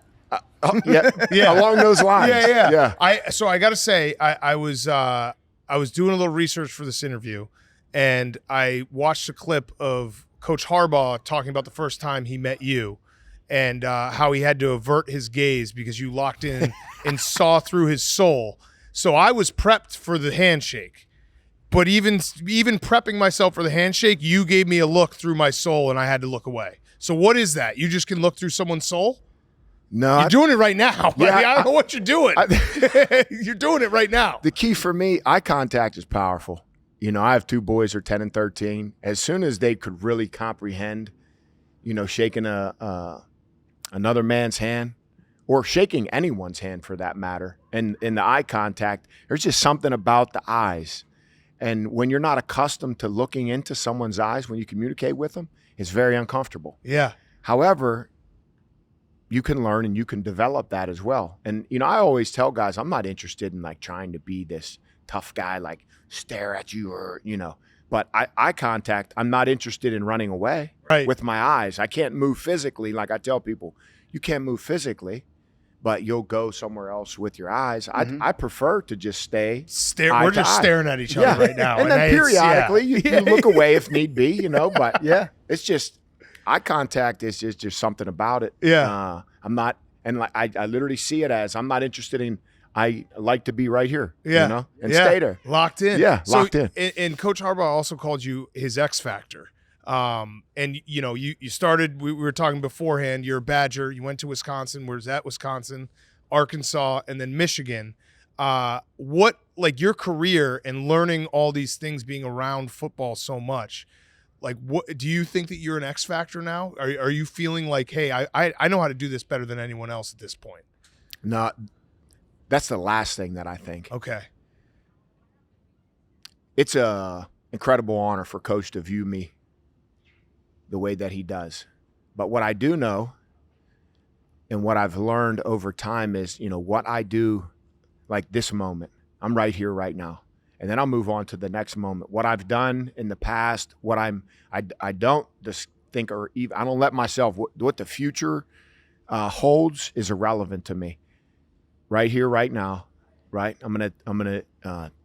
yeah, along those lines. Yeah. So I got to say, I was doing a little research for this interview, and I watched a clip of Coach Harbaugh talking about the first time he met you, and how he had to avert his gaze because you locked in and saw through his soul. So I was prepped for the handshake, but even prepping myself for the handshake, you gave me a look through my soul, and I had to look away. So what is that? You just can look through someone's soul? No, You're doing it right now. Yeah, I don't know what you're doing. You're doing it right now. the key for me, eye contact is powerful. I have 2 boys who are 10 and 13. As soon as they could really comprehend, shaking another man's hand, or shaking anyone's hand for that matter, and in the eye contact, there's just something about the eyes. And when you're not accustomed to looking into someone's eyes when you communicate with them, it's very uncomfortable. Yeah. However, you can learn and you can develop that as well. And, I always tell guys, I'm not interested in like trying to be this tough guy, like stare at you or, But eye contact, I'm not interested in running away with my eyes. I can't move physically. Like I tell people, you can't move physically, but you'll go somewhere else with your eyes. I prefer to just stay. We're just staring at each other right now. And then periodically you look away if need be, but it's just eye contact is just something about it. Yeah. I'm not, and like I literally see it as I'm not interested in, I like to be right here, and stay there. Locked in. Yeah, locked in. And Coach Harbaugh also called you his X factor. And you started, we were talking beforehand, you're a Badger, you went to Wisconsin, where's that? Wisconsin, Arkansas, and then Michigan. What, like your career and learning all these things, being around football so much, like what do you think that you're an X factor now? Are you feeling like, hey, I know how to do this better than anyone else at this point? No, that's the last thing that I think. Okay. It's a incredible honor for Coach to view me the way that he does. But what I do know and what I've learned over time is, what I do, like this moment, I'm right here right now. And then I'll move on to the next moment. What I've done in the past, I don't just think, or even, I don't let myself, what the future holds is irrelevant to me. Right here, right now, right? I'm gonna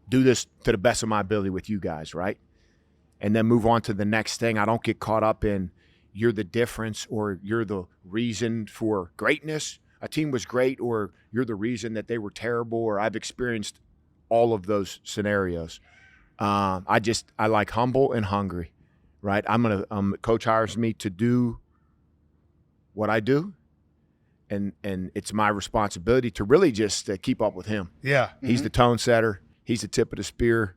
do this to the best of my ability with you guys, right? And then move on to the next thing. I don't get caught up in you're the difference or you're the reason for greatness. A team was great or you're the reason that they were terrible, or I've experienced all of those scenarios. I like humble and hungry, right? Coach hires me to do what I do. And it's my responsibility to really just keep up with him. Yeah. He's the tone setter. He's the tip of the spear.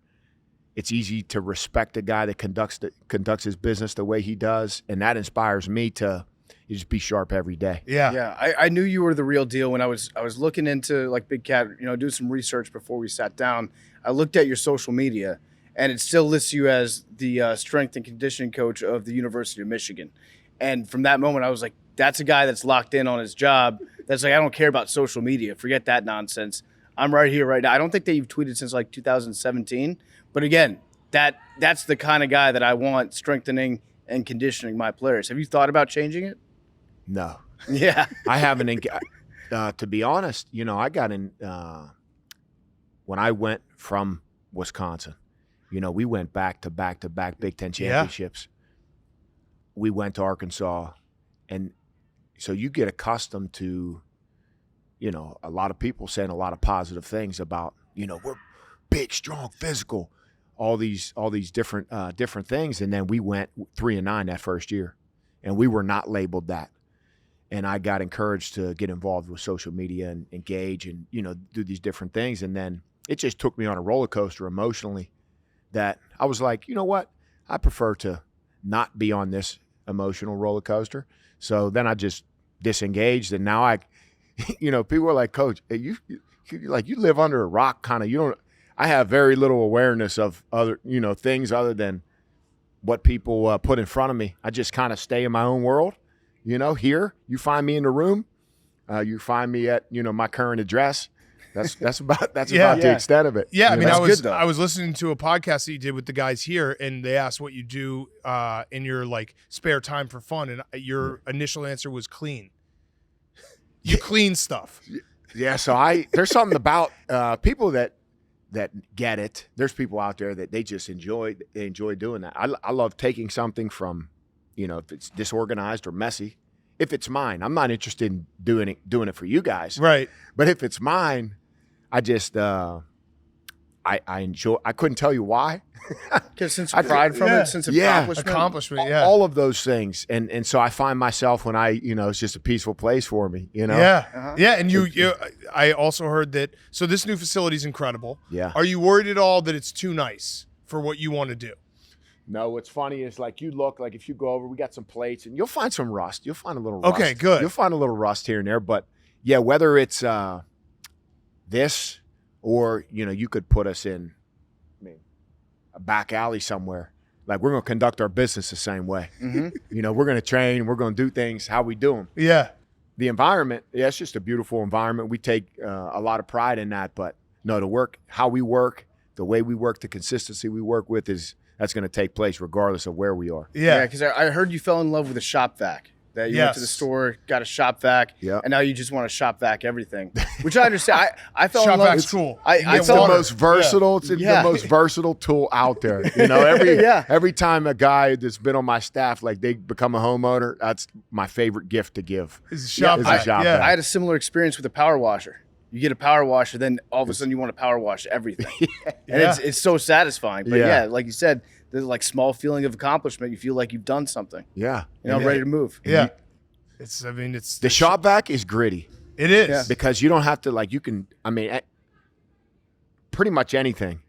It's easy to respect a guy that conducts his business the way he does, and that inspires me to just be sharp every day. Yeah. Yeah, I knew you were the real deal when I was looking into like Big Cat, do some research before we sat down. I looked at your social media, and it still lists you as the strength and conditioning coach of the University of Michigan. And from that moment, I was like, that's a guy that's locked in on his job. That's like, I don't care about social media. Forget that nonsense. I'm right here, right now. I don't think that you've tweeted since like 2017. But again, that's the kind of guy that I want strengthening and conditioning my players. Have you thought about changing it? No. Yeah. I haven't. To be honest, I got in when I went from Wisconsin. We went back to back Big Ten championships. We went to Arkansas, and so you get accustomed to, a lot of people saying a lot of positive things about, we're big, strong, physical, all these different things, and then we went 3-9 that first year, and we were not labeled that. And I got encouraged to get involved with social media and engage and, do these different things. And then it just took me on a roller coaster emotionally that I was like, you know what? I prefer to not be on this emotional roller coaster. So then I just disengaged. And now people are like, Coach, you live under a rock kind of, I have very little awareness of other, things other than what people put in front of me. I just kind of stay in my own world. Here, you find me in the room. You find me at, my current address. That's about the extent of it. Yeah, I mean, I was listening to a podcast that you did with the guys here, and they asked what you do in your like spare time for fun, and your initial answer was clean. You clean stuff. Yeah, so there's something about people that get it. There's people out there that they just enjoy doing that. I love taking something from, if it's disorganized or messy. If it's mine, I'm not interested in doing it for you guys. Right. But if it's mine, I just I enjoy. I couldn't tell you why. Just sense of pride from it, sense of accomplishment. Yeah. All of those things, and so I find myself when it's just a peaceful place for me. Yeah. Uh-huh. Yeah, and you. I also heard that. So this new facility is incredible. Yeah. Are you worried at all that it's too nice for what you want to do? No, what's funny is like you look like if you go over, we got some plates and you'll find some rust. You'll find a little rust. Okay, good. You'll find a little rust here and there, but yeah, whether it's this or you could put us in, a back alley somewhere. Like we're gonna conduct our business the same way. Mm-hmm. We're gonna train. We're gonna do things how we do them. Yeah. The environment, it's just a beautiful environment. We take a lot of pride in that, but no, the work, how we work, the way we work, the consistency we work with is that's going to take place regardless of where we are. Yeah. because I heard you fell in love with a shop vac. That you went to the Yes. store, got a shop vac, Yeah. and now you just want to shop vac everything, which I understand. I fell Shop in love. vac's cool. I It's fell the most versatile. It's Yeah. the most versatile tool out there. You know, every Yeah. every time a guy that's been on my staff, like they become a homeowner, that's my favorite gift to give. It's a shop Is a vac. shop Yeah. vac. I had a similar experience with a power washer. You get a power washer, then all of a sudden you want to power wash everything, and Yeah. it's so satisfying. But Yeah. yeah, like you said, there's like small feeling of accomplishment. You feel like you've done something. Yeah, You know, Yeah. ready to move. Yeah. It's the shop vac is gritty It is. Yeah. because you don't have to like you can. I mean, pretty much anything.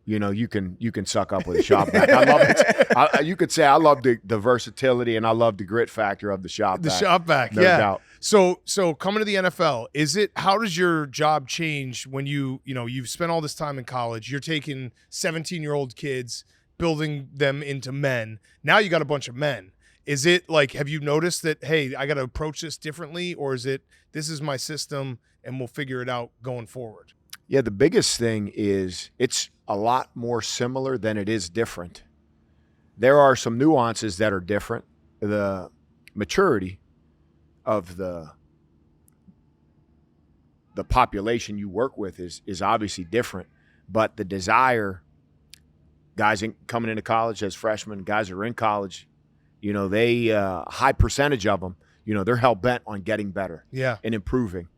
You know, you can suck up with a shop vac. I love it. You could say I love the versatility and I love the grit factor of the shop The vac. shop vac. No yeah. doubt. So coming to the NFL, how does your job change when you've spent all this time in college, you're taking 17-year-old kids, building them into men. Now you got a bunch of men. Is it like, have you noticed that, hey, I got to approach this differently, or is it, this is my system and we'll figure it out going forward? Yeah, the biggest thing is it's a lot more similar than it is different. There are some nuances that are different. The maturity of the population you work with is obviously different, but the desire, guys coming into college as freshmen, guys that are in college, you know, they a high percentage of them, you know, they're hell bent on getting better Yeah. and improving.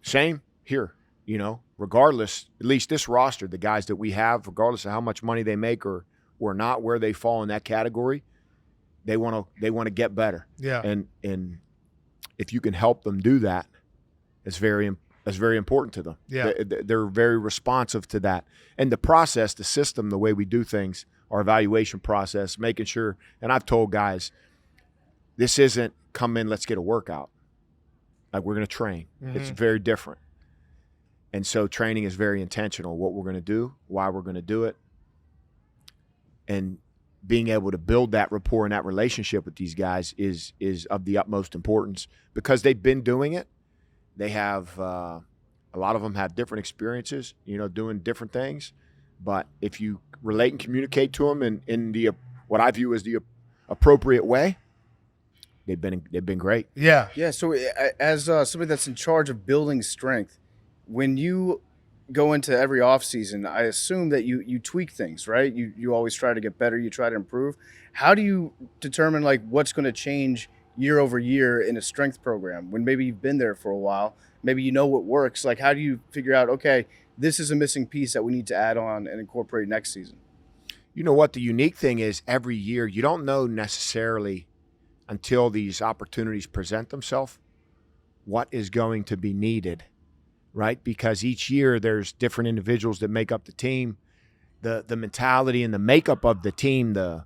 Same here, you know, regardless, at least this roster, the guys that we have, regardless of how much money they make or not, where they fall in that category, they want to get better. Yeah. And if you can help them do that, it's very important to them. Yeah. They're very responsive to that. And the process, the system, the way we do things, our evaluation process, making sure, and I've told guys, this isn't come in, let's get a workout. Like we're going to train. It's very different. And so training is very intentional, what we're going to do, why we're going to do it, and being able to build that rapport and that relationship with these guys is of the utmost importance because they've been doing it. They have a lot of them have different experiences, you know, doing different things. But if you relate and communicate to them in the what I view as the appropriate way, they've been great. Yeah. Yeah. So as somebody that's in charge of building strength, when you go into every off season, I assume that you tweak things, right? You always try to get better. You try to improve. How do you determine like what's going to change year over year in a strength program when maybe you've been there for a while? Maybe you know what works. Like, how do you figure out, okay, this is a missing piece that we need to add on and incorporate next season? You know what the unique thing is, every year you don't know necessarily until these opportunities present themselves what is going to be needed, right? Because each year there's different individuals that make up the team, the mentality and the makeup of the team, the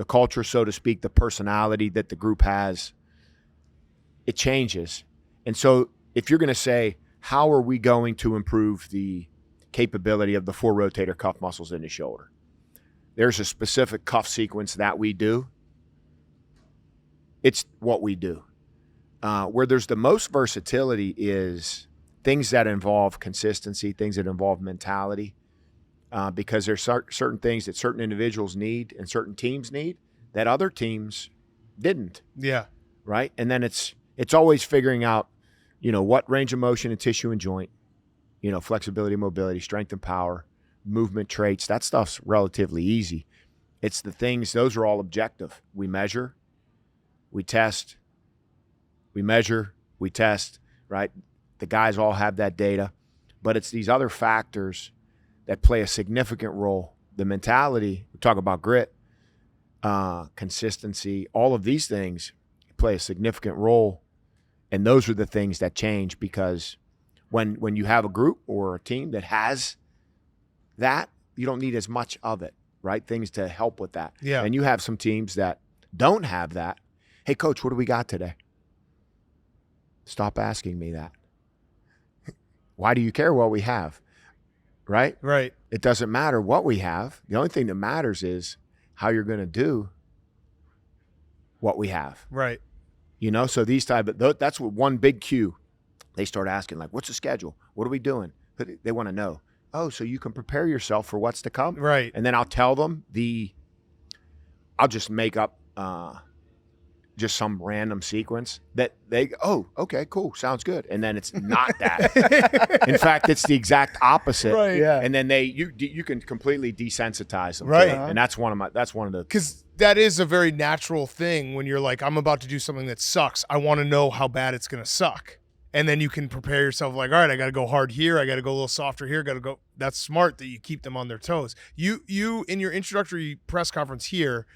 culture, so to speak, the personality that the group has, it changes. And so if you're going to say, how are we going to improve the capability of the 4 rotator cuff muscles in the shoulder? There's a specific cuff sequence that we do. It's what we do. Where there's the most versatility is things that involve consistency, things that involve mentality, because there's certain things that certain individuals need and certain teams need that other teams didn't. Yeah. Right? And then it's always figuring out, you know, what range of motion and tissue and joint, you know, flexibility, mobility, strength and power, movement traits. That stuff's relatively easy. It's the things, those are all objective. We measure, we test, we measure, we test, right? The guys all have that data, but it's these other factors that play a significant role. The mentality, we talk about grit, consistency, all of these things play a significant role. And those are the things that change, because when you have a group or a team that has that, you don't need as much of it, right? Things to help with that. Yeah. And you have some teams that don't have that. Hey, coach, what do we got today? Stop asking me that. Why do you care what we have? Right? Right. It doesn't matter what we have. The only thing that matters is how you're going to do what we have. Right. You know, so these type of, that's what one big cue. They start asking, like, what's the schedule? What are we doing? They want to know. oh, so you can prepare yourself for what's to come. Right. And then I'll tell them I'll just make up just some random sequence that they, oh, okay, cool, sounds good. And then it's not that. In fact, it's the exact opposite. Right. Yeah. And then you can completely desensitize them. to Right. it. And that's one of the Because that is a very natural thing when you're like, I'm about to do something that sucks. I want to know how bad it's going to suck. And then you can prepare yourself like, all right, I got to go hard here. I got to go a little softer here. Got to go. That's smart that you keep them on their toes. You in your introductory press conference here,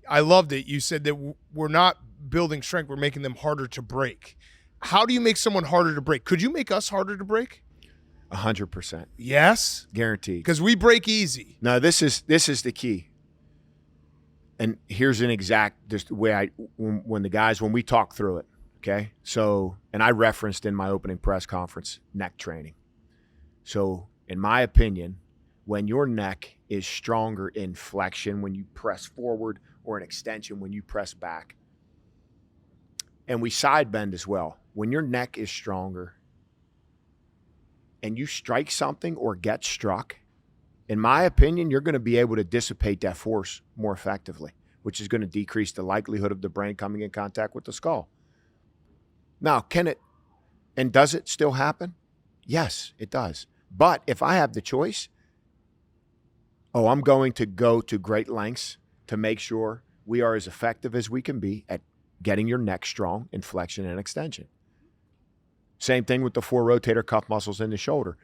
I loved it. You said that we're not building strength. We're making them harder to break. How do you make someone harder to break? Could you make us harder to break? 100%. Yes. Guaranteed. Because we break easy. No, this is the key. And here's an exact just the way when we talk through it. Okay. So, and I referenced in my opening press conference, neck training. So in my opinion, when your neck is stronger in flexion, when you press forward, or an extension when you press back, and we side bend as well. When your neck is stronger and you strike something or get struck, in my opinion, you're going to be able to dissipate that force more effectively, which is going to decrease the likelihood of the brain coming in contact with the skull. Now, does it still happen? Yes, it does. But if I have the choice, I'm going to go to great lengths to make sure we are as effective as we can be at getting your neck strong in flexion and extension. Same thing with the 4 rotator cuff muscles in the shoulder.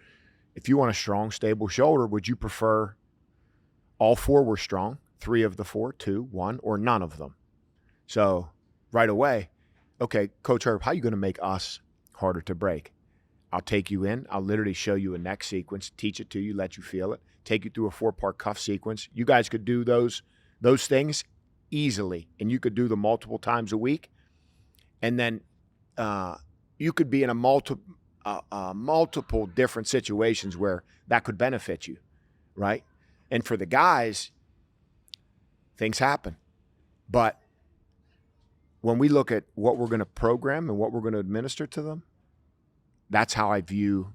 If you want a strong, stable shoulder, would you prefer all 4 were strong, 3 of the 4, 2, 1, or none of them? So right away, okay, Coach Herb, how are you going to make us harder to break? I'll take you in. I'll literally show you a neck sequence, teach it to you, let you feel it, take you through a 4-part cuff sequence. You guys could do those things easily, and you could do them multiple times a week. And then you could be in a multiple different situations where that could benefit you, right? And for the guys, things happen. But when we look at what we're going to program and what we're going to administer to them, that's how I view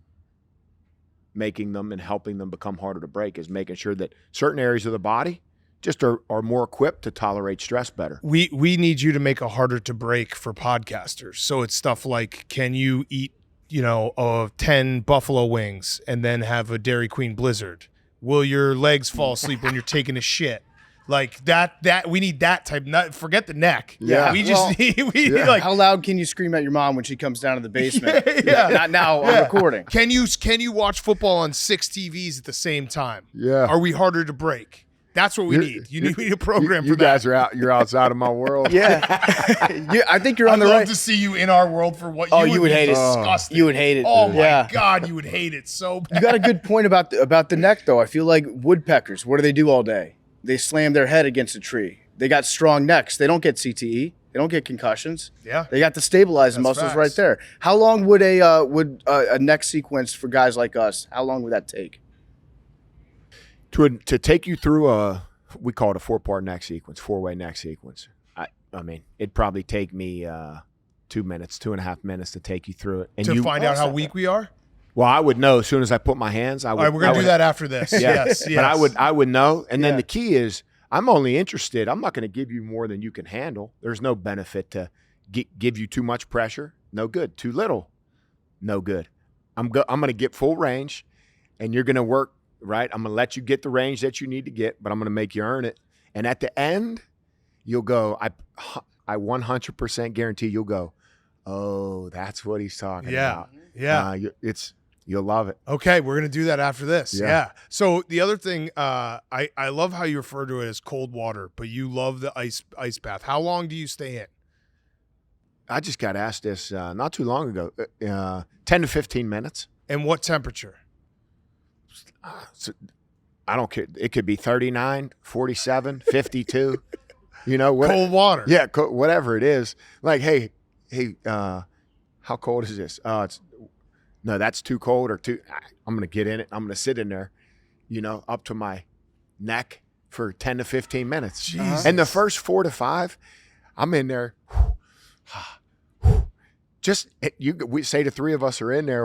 making them and helping them become harder to break, is making sure that certain areas of the body just are more equipped to tolerate stress better. We need you to make a harder to break for podcasters. So it's stuff like, can you eat, 10 buffalo wings and then have a Dairy Queen Blizzard? Will your legs fall asleep when you're taking a shit? Like that we need that type. Not forget the neck. Yeah. We just need like, how loud can you scream at your mom when she comes down to the basement? Yeah. Not now. I'm recording. Can you watch football on 6 TVs at the same time? Yeah. Are we harder to break? That's what we need. We need a program for you that. guys are out. You're outside of my world. Yeah. I think you're on I'd the love right. to see you in our world for what Oh, you would would hate it. disgusting. You would hate it. Oh my Yeah. God, you would hate it so bad. You got a good point about the neck, though. I feel like woodpeckers, what do they do all day? They slam their head against a tree. They got strong necks. They don't get CTE. They don't get concussions. Yeah. They got the stabilizing That's muscles facts. right there. How long would a neck sequence for guys like us, how long would that take? To take you through we call it a 4-part neck sequence, 4-way neck sequence. I mean, it'd probably take me 2 minutes, 2.5 minutes to take you through it. And To find out how weak we are? Well, I would know as soon as I put my hands. All right, we're going to do that after this. Yeah. Yes. But I would know. And then Yeah. the key is, I'm only interested. I'm not going to give you more than you can handle. There's no benefit to give you too much pressure. No good. Too little. No good. I'm going to get full range, and you're going to work, right? I'm going to let you get the range that you need to get, but I'm going to make you earn it. And at the end, you'll go, I 100% guarantee you'll go, oh, that's what he's talking about. Yeah. You'll love it. Okay, we're going to do that after this. Yeah. Yeah. So the other thing, I love how you refer to it as cold water, but you love the ice bath. How long do you stay in? I just got asked this not too long ago, 10 to 15 minutes. And what temperature? So, I don't care. It could be 39, 47, 52, what? Cold water. Yeah, whatever it is. Like, hey, how cold is this? No, that's too cold or too. I'm going to get in it. I'm going to sit in there, up to my neck for 10 to 15 minutes. Jesus. And the first 4 to 5, I'm in there. we say the three of us are in there,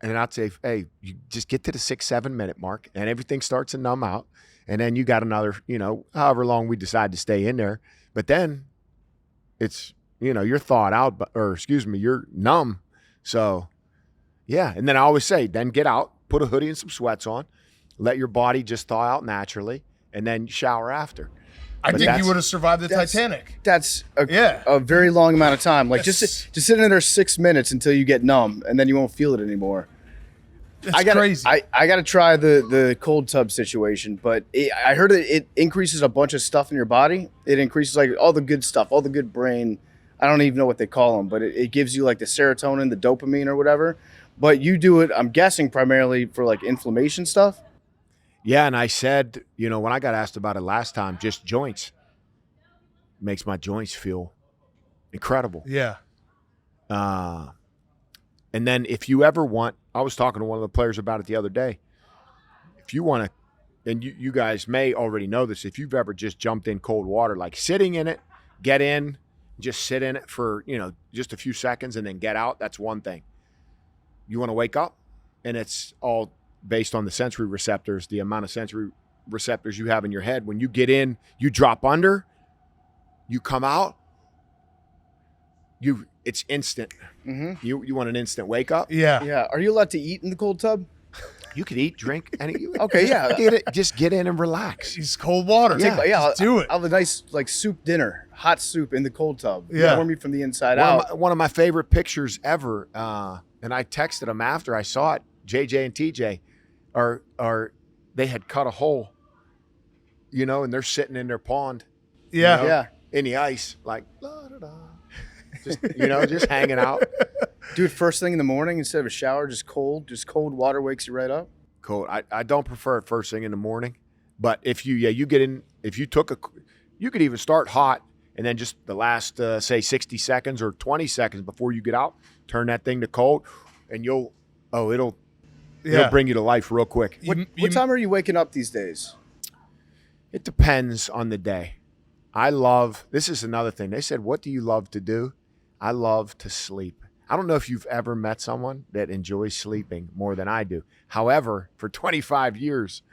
and I'd say, hey, you just get to the 6-7 minute mark, and everything starts to numb out, and then you got another, however long we decide to stay in there, but then it's, you're thawed out, you're numb. So, yeah, and then I always say, then get out, put a hoodie and some sweats on, let your body just thaw out naturally, and then shower after. I think you would have survived the Titanic. That's a very long amount of time. Like just sit in there 6 minutes until you get numb, and then you won't feel it anymore. That's crazy. I got to try the cold tub situation, but I heard it increases a bunch of stuff in your body. It increases like all the good stuff, all the good brain. I don't even know what they call them, but it gives you like the serotonin, the dopamine or whatever. But you do it, I'm guessing, primarily for like inflammation stuff. Yeah, and I said, when I got asked about it last time, just joints. Makes my joints feel incredible. Yeah. And then if you ever want, I was talking to one of the players about it the other day. If you want to, and you guys may already know this, if you've ever just jumped in cold water, like sitting in it, get in, just sit in it for, just a few seconds and then get out, that's one thing. You want to wake up, and it's all based on the sensory receptors, the amount of sensory receptors you have in your head. When you get in, you drop under, you come out, it's instant. Mm-hmm. You want an instant wake up? Yeah. Yeah. Are you allowed to eat in the cold tub? You could eat, drink, and Okay, yeah. Just get in and relax. It's cold water. Just do it. I'll have a nice like soup dinner, hot soup in the cold tub. Yeah. Warm me from the inside out. One of my favorite pictures ever, and I texted them after I saw it, JJ and TJ, are they had cut a hole, and they're sitting in their pond. Yeah. Yeah. In the ice, like, la-da-da. Just hanging out. Do it first thing in the morning instead of a shower, just cold water wakes you right up. Cold. I don't prefer it first thing in the morning, but if you get in, if you you could even start hot and then just the last, say 60 seconds or 20 seconds before you get out, turn that thing to cold and it'll bring you to life real quick. What time are you waking up these days? It depends on the day. This is another thing. They said, what do you love to do? I love to sleep. I don't know if you've ever met someone that enjoys sleeping more than I do. However, for 25 years,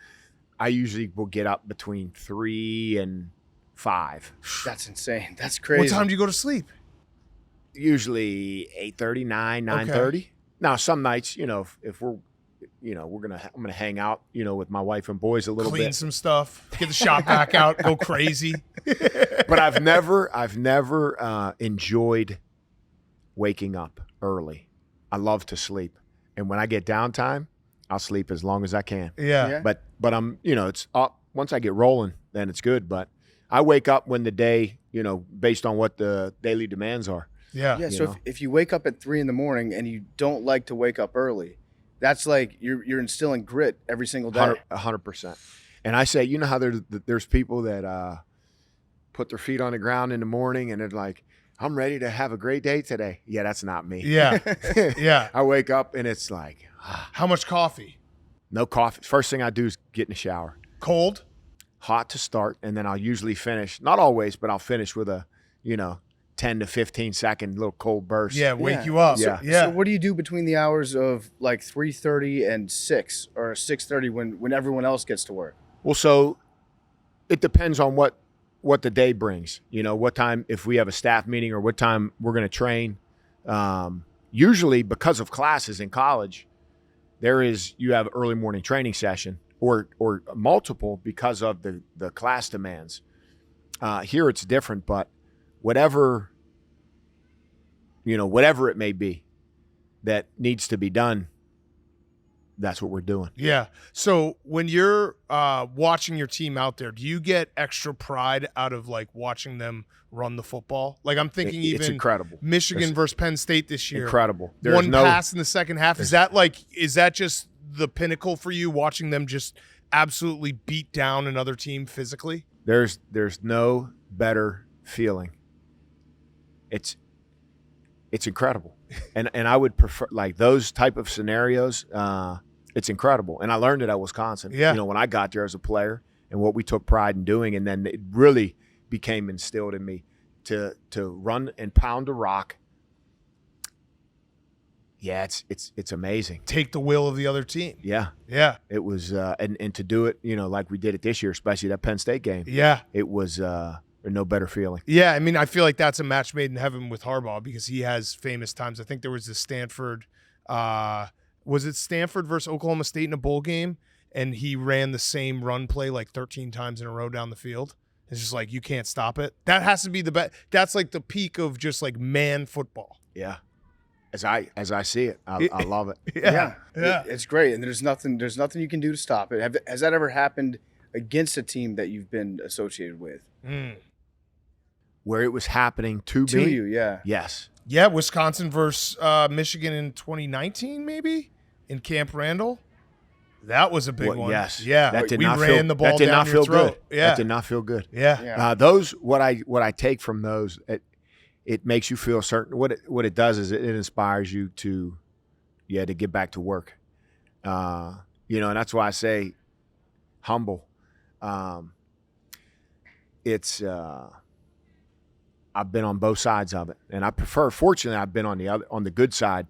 I usually will get up between 3 and 5. That's insane. That's crazy. What time do you go to sleep? Usually 8:30, 9:30. Okay. Now, some nights, if we're, I'm gonna hang out, with my wife and boys a little bit. Clean some stuff, get the shop back out, go crazy. But I've never enjoyed waking up early. I love to sleep, and when I get downtime, I'll sleep as long as I can. Yeah. But I'm, it's up once I get rolling, then it's good. But I wake up when the day, based on what the daily demands are. Yeah. Yeah. So if you wake up at 3 a.m. and you don't like to wake up early, that's like you're instilling grit every single day. 100%. And I say, how there's people that put their feet on the ground in the morning and they're like, I'm ready to have a great day today. Yeah, that's not me. Yeah. Yeah. I wake up and it's like, how much coffee? No coffee. First thing I do is get in the shower. Cold? Hot to start, and then I'll usually finish, not always, but I'll finish with a, 10 to 15 second little cold burst. Yeah, wake you up. Yeah. So what do you do between the hours of like 3:30 and 6 or 6:30 when everyone else gets to work? Well, so it depends on what the day brings. What time, if we have a staff meeting or what time we're going to train. Usually because of classes in college, you have early morning training session or multiple because of the class demands. Here it's different, but whatever it may be that needs to be done, that's what we're doing. Yeah. So when you're watching your team out there, do you get extra pride out of like watching them run the football? Like I'm thinking it's even incredible. Michigan versus Penn State this year. Incredible. One pass in the second half. Is that just the pinnacle for you, watching them just absolutely beat down another team physically? There's no better feeling. It's incredible. And I would prefer like those type of scenarios. It's incredible. And I learned it at Wisconsin. Yeah. When I got there as a player and what we took pride in doing. And then it really became instilled in me to run and pound a rock Yeah, it's amazing. Take the will of the other team. Yeah, Yeah. it was, and to do it, like we did it this year, especially that Penn State game. Yeah. It was no better feeling. Yeah, I mean, I feel like that's a match made in heaven with Harbaugh because he has famous times. I think there was the Stanford, was it Stanford versus Oklahoma State in a bowl game, and he ran the same run play like 13 times in a row down the field. It's just like you can't stop it. That has to be the best. That's like the peak of just like man football. Yeah, as I see it, I love it. Yeah. It's great, and there's nothing you can do to stop it. Has that ever happened against a team that you've been associated with? Where it was happening to To me. you, yeah. Yes. Yeah, Wisconsin versus Michigan in 2019, maybe in Camp Randall. That was a big one. Yes. Yeah. That did we not ran feel, the ball that did down not your feel throat. good. Yeah. That did not feel good. Yeah. Yeah. Those what I take from those, it makes you feel certain. What it does is it inspires you to get back to work. And that's why I say humble. I've been on both sides of it, and I prefer. Fortunately, I've been on the good side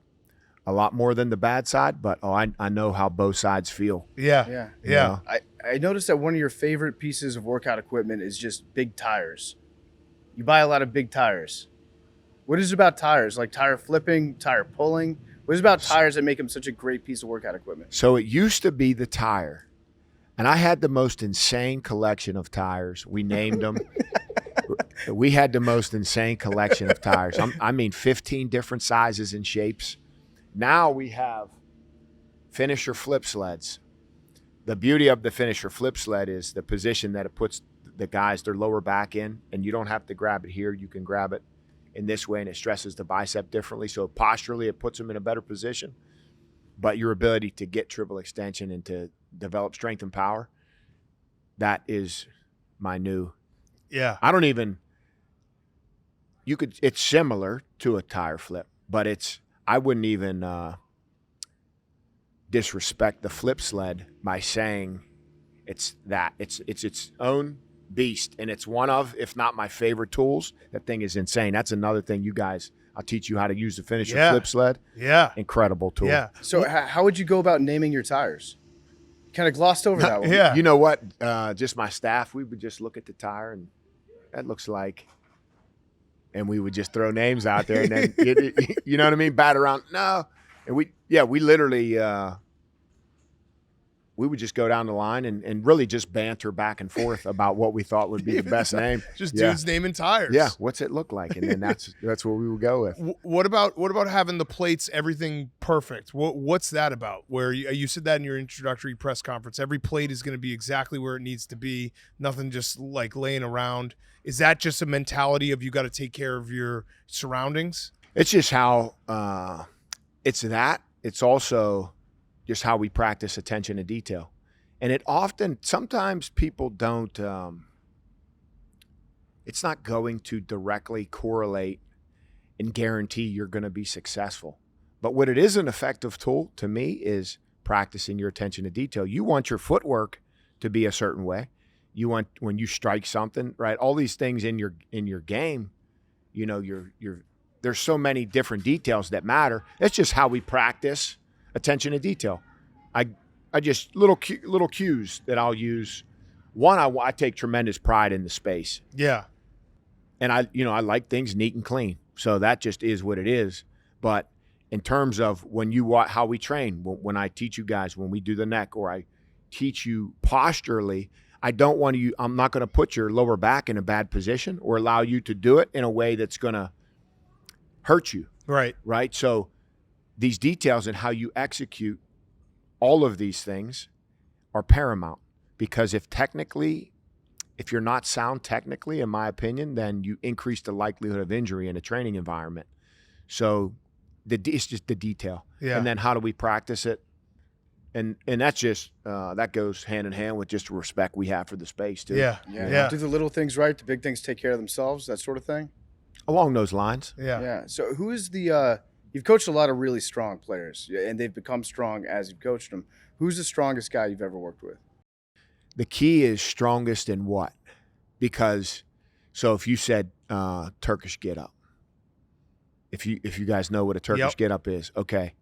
a lot more than the bad side. But I know how both sides feel. Yeah. Yeah. you know? I noticed that one of your favorite pieces of workout equipment is just big tires. You buy a lot of big tires. What is it about tires? Like tire flipping, tire pulling? What is it about tires that make them such a great piece of workout equipment? So it used to be the tire, and I had the most insane collection of tires. We named them. We had the most insane collection of tires. I mean, 15 different sizes and shapes. Now we have finisher flip sleds. The beauty of the finisher flip sled is the position that it puts the guys, their lower back in, and you don't have to grab it here. You can grab it in this way, and it stresses the bicep differently. So posturally, it puts them in a better position. But your ability to get triple extension and to develop strength and power, that is my new. Yeah. It's similar to a tire flip, but I wouldn't even disrespect the flip sled by saying it's its own beast, and it's one of, if not my favorite tools. That thing is insane. That's another thing you guys, I'll teach you how to use the finisher flip sled. Yeah. Incredible tool. Yeah. So how would you go about naming your tires? Kind of glossed over that one. Yeah. You know what? Just my staff, we would just look at the tire, and that looks like, and we would just throw names out there, and then you know what I mean, bat around. No, and we literally we would just go down the line and really just banter back and forth about what we thought would be the best name. Just dudes naming tires. Yeah, what's it look like, and then that's what we would go with. What about having the plates, everything perfect? What's that about? Where you said that in your introductory press conference, every plate is going to be exactly where it needs to be, nothing just like laying around. Is that just a mentality of you got to take care of your surroundings? It's just how it's that. It's also just how we practice attention to detail. And sometimes people don't, it's not going to directly correlate and guarantee you're going to be successful. But what it is an effective tool to me is practicing your attention to detail. You want your footwork to be a certain way. You want, when you strike something, right? All these things in your game, there's so many different details that matter. It's just how we practice attention to detail. I just little cues that I'll use. One, I take tremendous pride in the space. Yeah. And I like things neat and clean. So that just is what it is. But in terms of how we train, when I teach you guys, when we do the neck, or I teach you posturally, I'm not going to put your lower back in a bad position or allow you to do it in a way that's going to hurt you. Right. Right. So these details and how you execute all of these things are paramount, because if you're not sound technically, in my opinion, then you increase the likelihood of injury in a training environment. So it's just the detail. Yeah. And then how do we practice it? And that's just that goes hand in hand with just the respect we have for the space too. Yeah. Do the little things right, the big things take care of themselves, that sort of thing. Along those lines. Yeah. So who is you've coached a lot of really strong players, and they've become strong as you've coached them. Who's the strongest guy you've ever worked with? The key is strongest in what? Because, so if you said Turkish get up, if you guys know what a Turkish get up is, okay.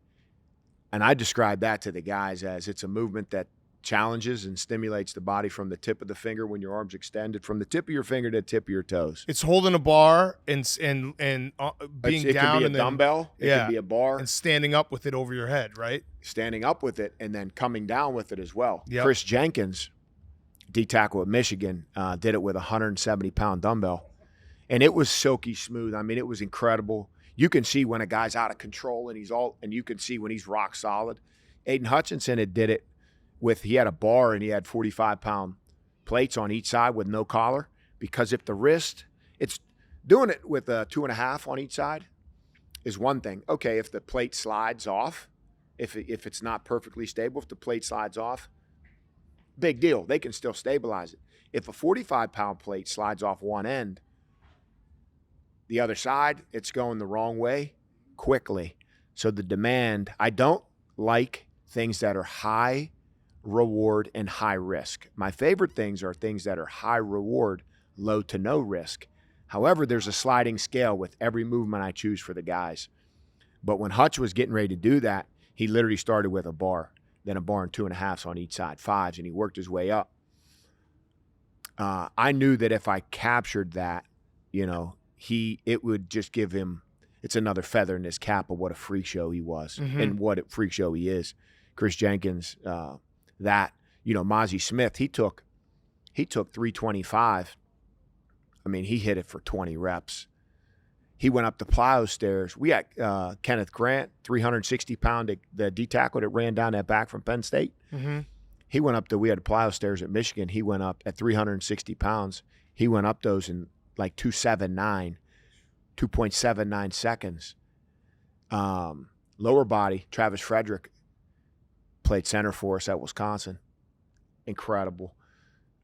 And I describe that to the guys as it's a movement that challenges and stimulates the body from the tip of the finger when your arm's extended, from the tip of your finger to the tip of your toes. It's holding a bar and being It down can be a and then, dumbbell. It can be a bar. and standing up with it over your head, right? Standing up with it and then coming down with it as well. Yep. Chris Jenkins, D-tackle at Michigan, did it with a 170-pound dumbbell. And it was silky smooth. I mean, it was incredible. You can see when a guy's out of control and you can see when he's rock solid. Aiden Hutchinson did it he had a bar and he had 45-pound plates on each side with no collar, because if the wrist, it's doing it with a 2.5 on each side is one thing. Okay, if the plate slides off, if it's not perfectly stable, if the plate slides off, big deal. They can still stabilize it. If a 45-pound plate slides off one end, the other side, it's going the wrong way quickly. So the demand, I don't like things that are high reward and high risk. My favorite things are things that are high reward, low to no risk. However, there's a sliding scale with every movement I choose for the guys. But when Hutch was getting ready to do that, he literally started with a bar, then a bar and 2.5s on each side, 5s, and he worked his way up. I knew that if I captured that, it would just give him, it's another feather in his cap of what a freak show he was and what a freak show he is. Chris Jenkins, Mozzie Smith, he took 325. I mean, he hit it for 20 reps. He went up the plyo stairs. We had Kenneth Grant, 360-pound, the D-tackle that ran down that back from Penn State. Mm-hmm. He went up we had plyo stairs at Michigan. He went up at 360 pounds. He went up those in like 2.79 seconds. Lower body, Travis Frederick played center for us at Wisconsin. Incredible.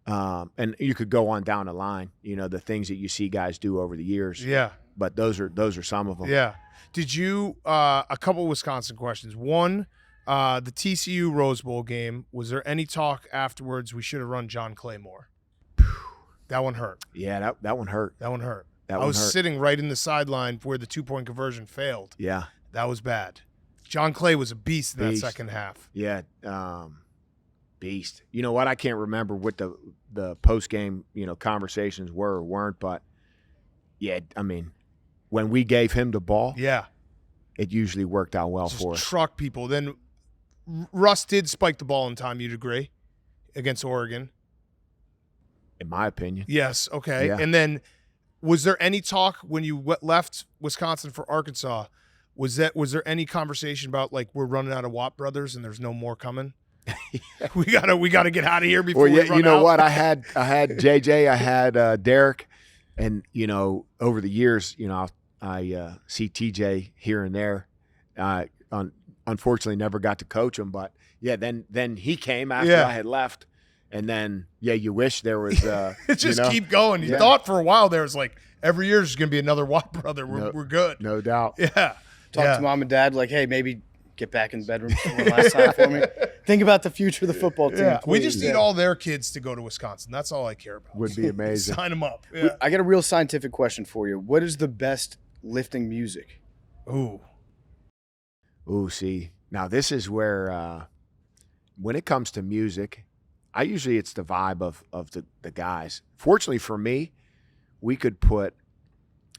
And you could go on down the line, the things that you see guys do over the years. Yeah. But those are some of them. Yeah. Did you a couple of Wisconsin questions. One, the TCU Rose Bowl game, was there any talk afterwards we should have run John Claymore? That one hurt. Yeah, that one hurt. That one hurt. That I one was hurt. sitting right in the sideline where the 2-point conversion failed. Yeah. That was bad. John Clay was a beast in that Beast. second half. Yeah, beast. You know what? I can't remember what the post-game, conversations were or weren't, but yeah, I mean, when we gave him the ball, Yeah. it usually worked out well Just for us. truck people. Then Russ did spike the ball in time, you'd agree, against Oregon. In my opinion. Yes, okay. Yeah. And then was there any talk when you left Wisconsin for Arkansas? Was there any conversation about like we're running out of Watt brothers and there's no more coming? we gotta get out of here before Well, yeah, we run you know out. what? I had JJ, I had Derek, and over the years, I see TJ here and there. Unfortunately, never got to coach him, but yeah, then he came after I had left, and then you wish there was. Just keep going. You thought for a while there was like every year there's gonna be another Watt brother. We're good. No doubt. Yeah. Talk to mom and dad like, hey, maybe get back in the bedroom one last time for me. Think about the future of the football team. Yeah. We please. just need all their kids to go to Wisconsin. That's all I care about. Would be amazing. Sign them up. Yeah. I got a real scientific question for you. What is the best lifting music? Ooh. See, now this is where, when it comes to music, it's the vibe of the guys. Fortunately for me, we could put,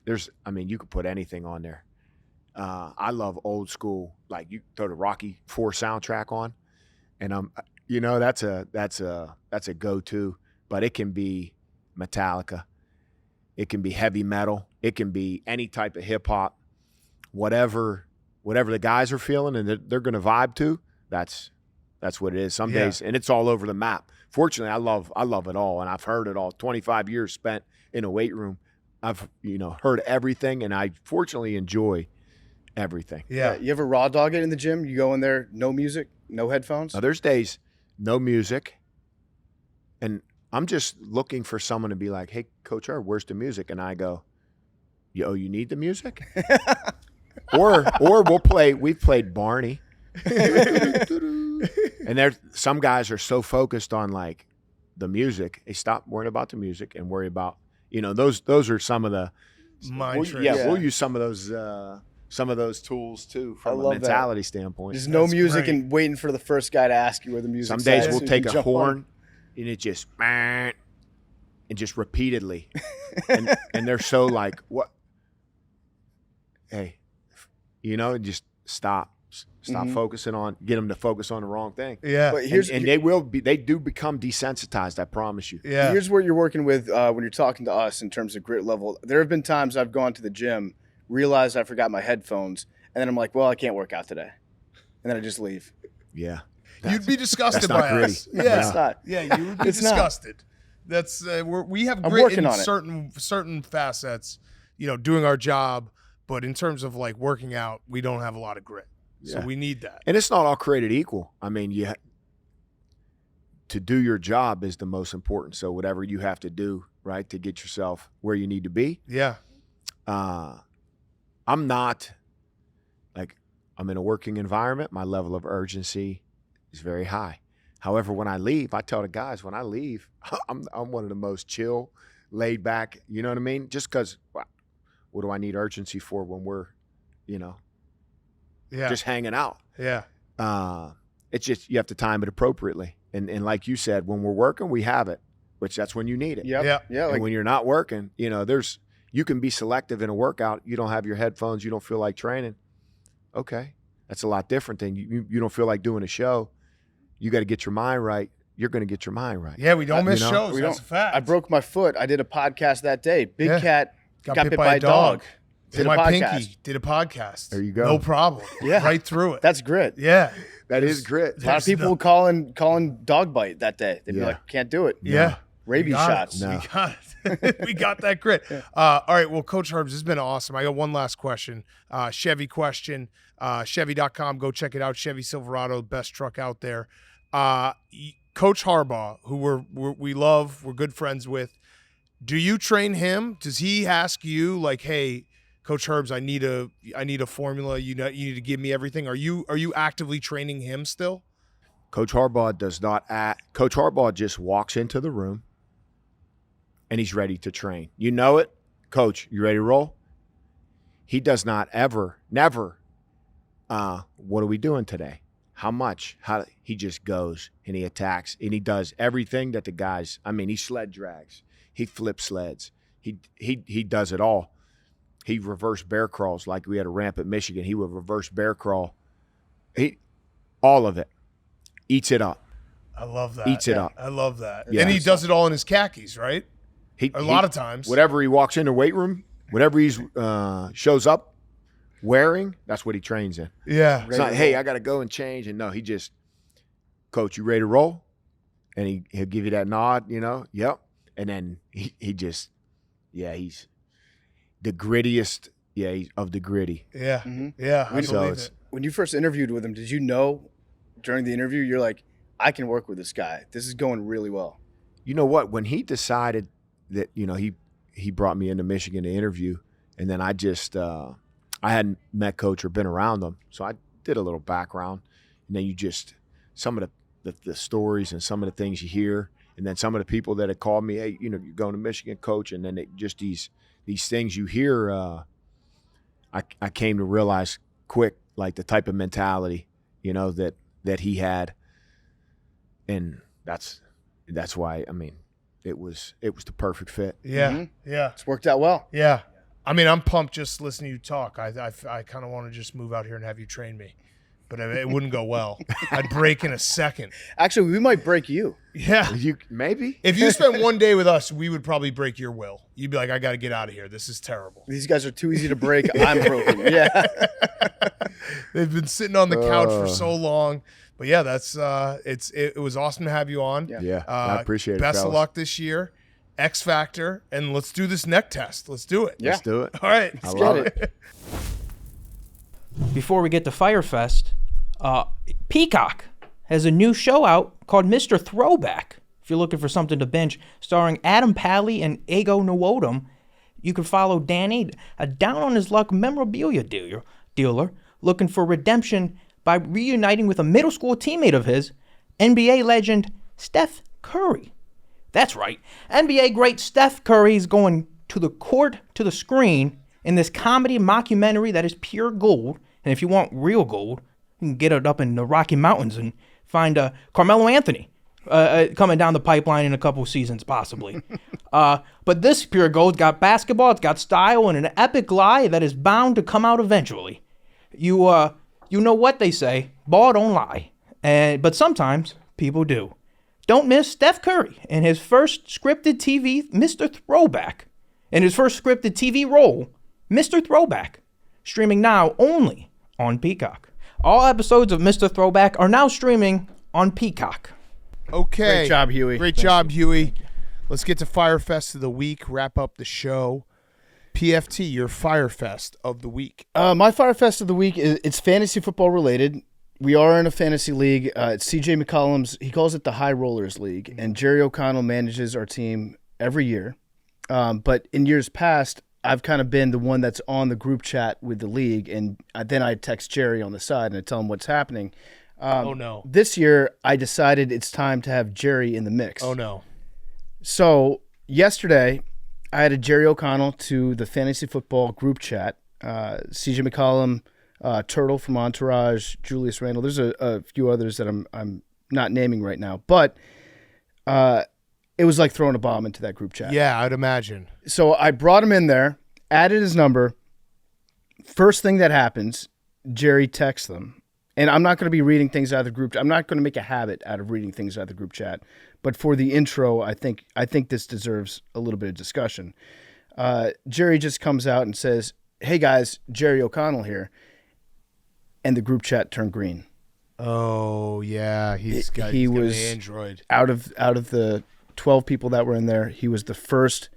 you could put anything on there. I love old school, like you throw the Rocky IV soundtrack on, and that's a go-to. But it can be Metallica, it can be heavy metal, it can be any type of hip hop, whatever the guys are feeling and they're going to vibe to. That's what it is. Some days, and it's all over the map. Fortunately, I love it all, and I've heard it all. 25 years spent in a weight room, I've heard everything, and I fortunately enjoy everything. Yeah. You ever raw dog it in the gym? You go in there, no music, no headphones? Now, there's days, no music, and I'm just looking for someone to be like, hey, Coach R, where's the music? And I go, you need the music? or we've played Barney. And some guys are so focused on like the music, they stop worrying about the music and worry about, those are some of the Mind tricks. Yeah, we'll use some of those some of those tools too I from a love that. mentality standpoint. There's no That's music great. and waiting for the first guy to ask you where the music. Some days we'll take a horn and it just and just repeatedly, and they're so like, what? Hey, just stop focusing on, get them to focus on the wrong thing. Yeah. But here's And they do become desensitized. I promise you. Yeah. Here's what you're working with when you're talking to us in terms of grit level. There have been times I've gone to the gym, realized I forgot my headphones, and then I'm like, well, I can't work out today, and then I just leave. Yeah. You'd be disgusted that's not by gritty. us. Yeah. It's not. Yeah, you would be It's not. disgusted. That's we have I'm grit working in on it. certain facets, doing our job, but in terms of like working out, we don't have a lot of grit. So Yeah. we need that. And it's not all created equal. I mean, to do your job is the most important. So whatever you have to do, right, to get yourself where you need to be. Yeah. I'm not I'm in a working environment. My level of urgency is very high. However, when I leave, I tell the guys, when I leave, I'm one of the most chill, laid back, you know what I mean? Just because, what do I need urgency for when we're, Yeah. just hanging out? Yeah. It's just, you have to time it appropriately. And like you said, when we're working, we have it, which that's when you need it. Yep. Yeah. Yeah. And Like when you're not working, you can be selective in a workout. You don't have your headphones. You don't feel like training. Okay. That's a lot different than you don't feel like doing a show. You got to get your mind right. You're going to get your mind right. Yeah, we don't miss shows. we That's don't- a fact. I broke my foot. I did a podcast that day. Big Yeah. Cat got bit by a dog. Did Did a my podcast. pinky. Did a podcast. There you go. No problem. Yeah. Right through it. That's grit. Yeah. That is grit. A lot of people calling dog bite that day. They'd be Yeah. like, can't do it. Yeah. Rabies We got shots. it. No. We got it. We got that grit. All right. Well, Coach Herbs, this has been awesome. I got one last question. Chevy question. Chevy.com. Go check it out. Chevy Silverado, best truck out there. Coach Harbaugh, who we love, we're good friends with. Do you train him? Does he ask you like, hey, Coach Herbs, I need a formula. You need to give me everything. Are you actively training him still? Coach Harbaugh does not act. Coach Harbaugh just walks into the room and he's ready to train. You know it. Coach, you ready to roll? He does not never, what are we doing today? How much? He just goes and he attacks and he does everything that the guys, he sled drags. He flips sleds. He does it all. He reverse bear crawls like we had a ramp at Michigan. He would reverse bear crawl. All of it. Eats it up. I love that. Eats it up. I love that. Yeah. And he does it all in his khakis, right? A lot of times. Whatever he walks in the weight room, whatever he's shows up wearing, that's what he trains in. Yeah. It's not, hey, I got to go and change. And no, he just, Coach, you ready to roll? And he'll give you that nod, yep. And then he just, he's the grittiest, he's of the gritty. Yeah. Mhm. Yeah. I So believe it's- it. When you first interviewed with him, did you know during the interview, you're like, I can work with this guy. This is going really well. You know what? When he decided that, he brought me into Michigan to interview, and then I just, I hadn't met Coach or been around him, so I did a little background, and then you just, some of the stories and some of the things you hear, and then some of the people that had called me, hey, you're going to Michigan, Coach, and then just these things you hear, I came to realize quick, like the type of mentality, that he had, and that's why it was the perfect fit. Yeah. Mhm. Yeah. It's worked out well. Yeah. I'm pumped just listening to you talk. I kind of want to just move out here and have you train me, but it wouldn't go well. I'd break in a second. Actually, we might break you. Yeah. You maybe. If you spent one day with us, we would probably break your will. You'd be like, I got to get out of here. This is terrible. These guys are too easy to break. I'm broken. Yeah. They've been sitting on the couch for so long. But yeah, that's it was awesome to have you on. Yeah, I appreciate it. Best of fellas. luck this year. X Factor, and let's do this neck test. Let's do it. Yeah. Let's do it. All right. I love get it. Before we get to Fyre Fest, Peacock has a new show out called Mr. Throwback. If you're looking for something to binge, starring Adam Pally and Ego Nwodum, you can follow Danny, a down-on-his-luck memorabilia dealer, looking for redemption by reuniting with a middle school teammate of his, NBA legend Steph Curry. That's right, NBA great Steph Curry is going to the court, to the screen, in this comedy mockumentary that is pure gold. And if you want real gold, you can get it up in the Rocky Mountains and find Carmelo Anthony coming down the pipeline in a couple seasons, possibly. But this pure gold got basketball, it's got style, and an epic lie that is bound to come out eventually. You know what they say, ball don't lie. But sometimes people do. Don't miss Steph Curry in his first scripted TV, Mr. Throwback. In his first scripted TV role, Mr. Throwback. Streaming now only on Peacock. All episodes of Mr. Throwback are now streaming on Peacock. Okay. Great job, Huey. Great job, Huey. Let's get to Fyre Fest of the week, wrap up the show. PFT, your Fyre Fest of the week. My Fyre Fest of the week, it's fantasy football related. We are in a fantasy league. It's CJ McCollum's, he calls it the High Rollers League, and Jerry O'Connell manages our team every year. But in years past, I've kind of been the one that's on the group chat with the league, and then I text Jerry on the side and I tell him what's happening. Oh, no. This year, I decided it's time to have Jerry in the mix. Oh, no. So yesterday, I added Jerry O'Connell to the fantasy football group chat. CJ McCollum, Turtle from Entourage, Julius Randle. There's a few others that I'm not naming right now, but it was like throwing a bomb into that group chat. Yeah, I'd imagine. So I brought him in there, added his number. First thing that happens, Jerry texts them. And I'm not going to be reading things out of the group. I'm not going to make a habit out of reading things out of the group chat. But for the intro, I think this deserves a little bit of discussion. Jerry just comes out and says, "Hey guys, Jerry O'Connell here," and the group chat turned green. Oh yeah, he's got an Android. Out of the 12 people that were in there, he was the first